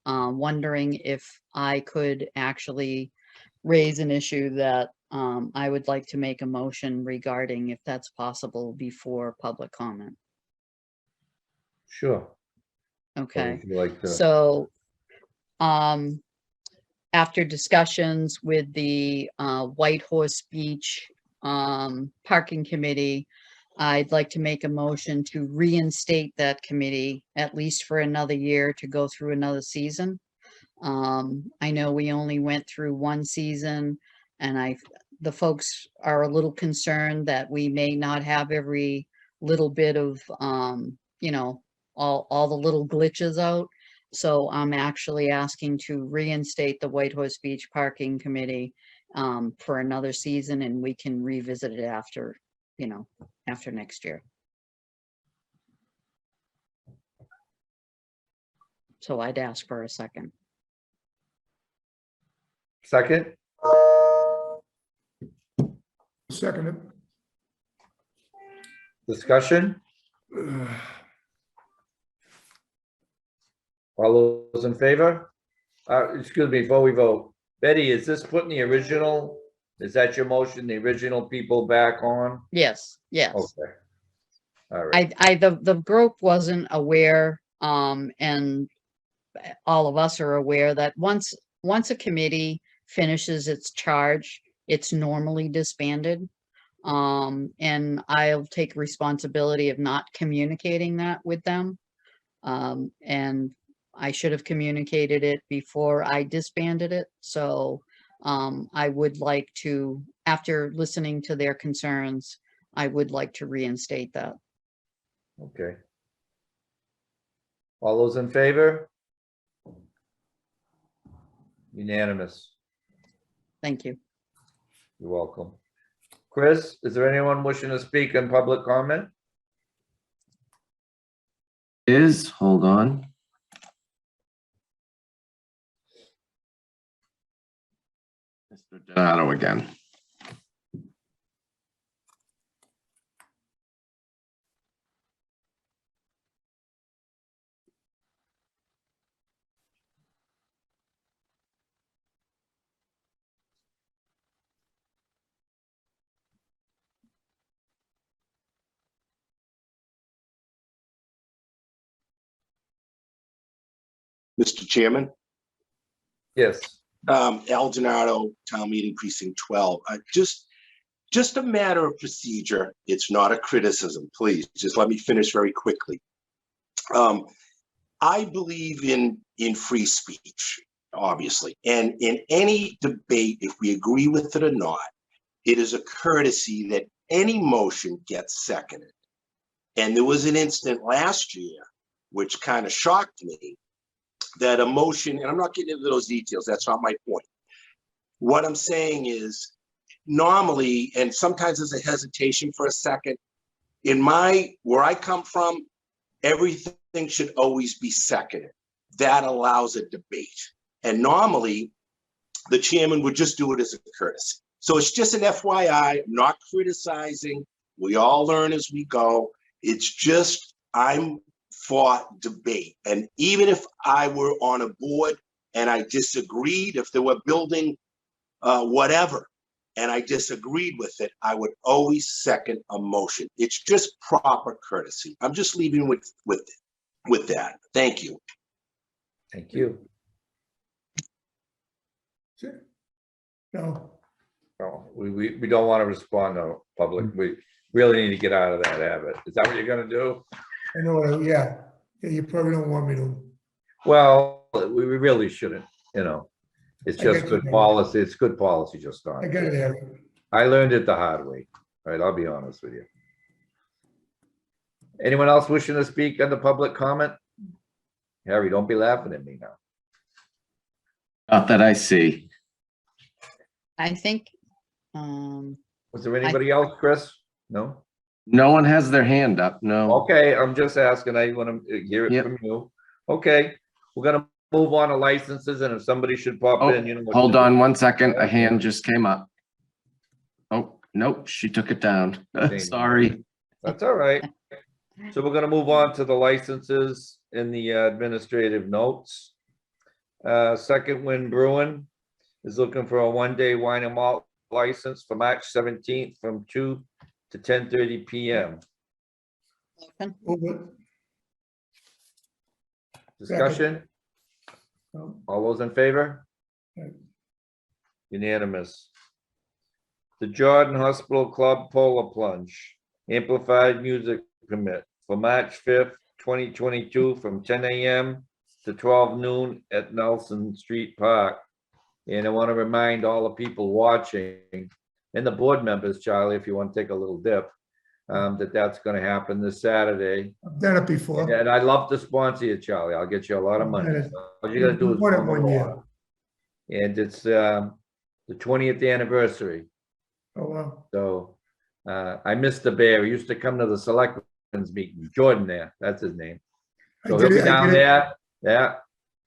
wondering if I could actually raise an issue that I would like to make a motion regarding, if that's possible, before public comment. Sure. What Okay, would you like to? so after discussions with the White Horse Beach Parking Committee, I'd like to make a motion to reinstate that committee at least for another year to go through another season. I know we only went through one season, and the folks are a little concerned that we may not have every little bit of you know, all the little glitches out. So I'm actually asking to reinstate the White Horse Beach Parking Committee for another season, and we can revisit it after, you know, after next year. So I'd ask for a second. Second? Second. Discussion? All those in favor? Excuse me, before we vote, Betty, is this putting the original, is that your motion, the original people back on? Yes, yes. Okay. All right. The group wasn't aware, and all of us are aware that once a committee finishes its charge, it's normally disbanded. And I'll take responsibility of not communicating that with them. And I should have communicated it before I disbanded it. So I would like to, after listening to their concerns, I would like to reinstate that. Okay. All those in favor? Unanimous. Thank you. You're welcome. Chris, is there anyone wishing to speak in public comment? Hold on. Mr. Donato again. Mr. Chairman, Yes. Al Donato, Town Meeting Precinct 12. Just a matter of procedure. It's not a criticism, please. Just let me finish very quickly. I believe in free speech, obviously, and in any debate, if we agree with it or not, it is a courtesy that any motion gets seconded. And there was an incident last year, which kind of shocked me, that a motion, and I'm not getting into those details, that's not my point. What I'm saying is, normally, and sometimes there's a hesitation for a second, where I come from, everything should always be seconded. That allows a debate. And normally, the chairman would just do it as a courtesy. So it's just an FYI, I'm not criticizing. We all learn as we go. It's just, I'm for debate. And even if I were on a board and I disagreed, if they were building whatever, and I disagreed with it, I would always second a motion. It's just proper courtesy. I'm just leaving with that. Thank you. Thank you. No, No, we don't want to respond to public. We really need to get out of that habit. Is that what you're gonna do? I know, yeah. Yeah, you probably don't want me to. Well, we really shouldn't, you know. It's I just get you, good Harry. policy. It's good policy, just on. I get it, Harry. I learned it the hard way, right? I'll be honest with you. Anyone else wishing to speak on the public comment? Harry, don't be laughing at me now. Not that I see. I think, Was there anybody else, Chris? No? No one has their hand up, no. Okay, I'm just asking. I want to hear it Yep. from you. Okay, we're gonna move on to licenses, and if somebody should pop Oh, in, you know. what to hold do. on one second. A hand just came up. Oh, nope, she took it down. Sorry. That's all right. So we're gonna move on to the licenses in the administrative notes. Second Wind Brewing is looking for a one-day wine and malt license for March 17th from 2 to 10:30 p.m. Move it. Discussion? No. All those in favor? Right. Unanimous. The Jordan Hospital Club Polar Plunge amplified music permit for March 5th, 2022 from 10 a.m. to 12 noon at Nelson Street Park. And I want to remind all the people watching and the board members, Charlie, if you want to take a little dip, that's going to happen this Saturday. I've done it before. And I'd love to sponsor you, Charlie. I'll get you a lot of money. I've done it. All you gotta do is. Won it follow one the year. law. And it's the 20th anniversary. Oh, well. So I missed the bear. He used to come to the selectmen's meeting. Jordan there, that's his name. So he'll be down there. Yeah.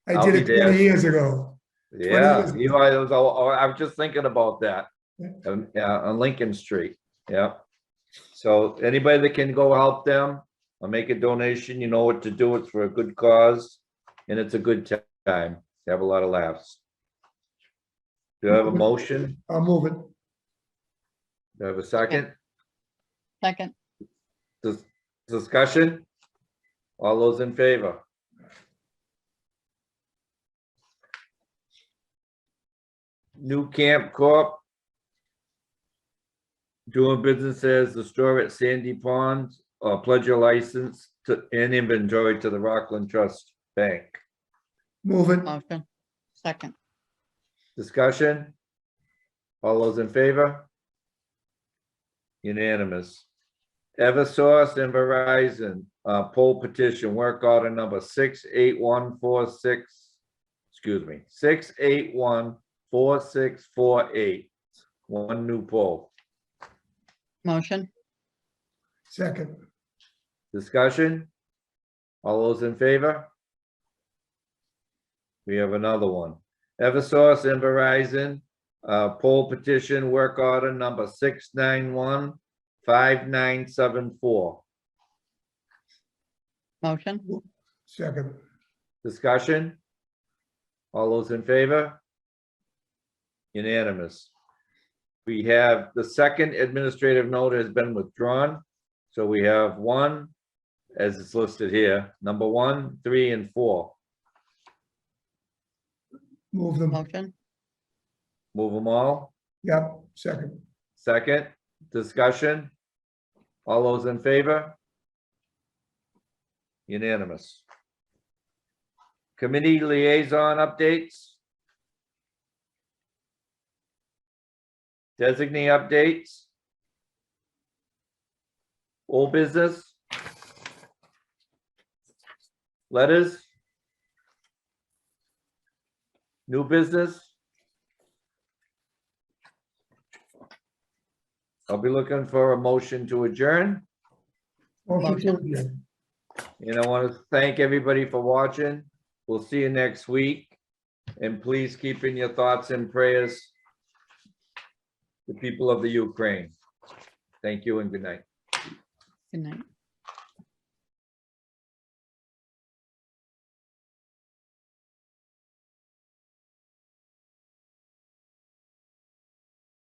I I'll did be it there. 20 years ago. Yeah, years you know, I was just thinking about that. On Lincoln Street. Yeah. So anybody that can go help them or make a donation, you know what to do. It's for a good cause and it's a good time. They have a lot of laughs. Do you have a motion? I'll move it. Do you have a second? second, Discussion? All those in favor? New Camp Corp. Doing business as the store at Sandy Pond, pledge your license to and inventory to the Rockland Trust Bank. Move it. motion, second, Discussion? All those in favor? Unanimous. Eversource and Verizon, poll petition, work order number 68146, 6814648. One new poll. motion, Second. Discussion? All those in favor? We have another one. Eversource and Verizon, poll petition, work order number 6915974. motion, Second. Discussion? All those in favor? Unanimous. We have the second administrative note has been withdrawn. So we have one, as it's listed here, number 1, 3, and 4. Move them. motion, Move them all. Yep. Second. Second, discussion. All those in favor? Unanimous. Committee liaison updates. Designee updates. Old business. Letters. New business. I'll be looking for a motion to adjourn. Motion to adjourn. And I want to thank everybody for watching. We'll see you next week. And please keep in your thoughts and prayers the people of the Ukraine. Thank you and good night. good night.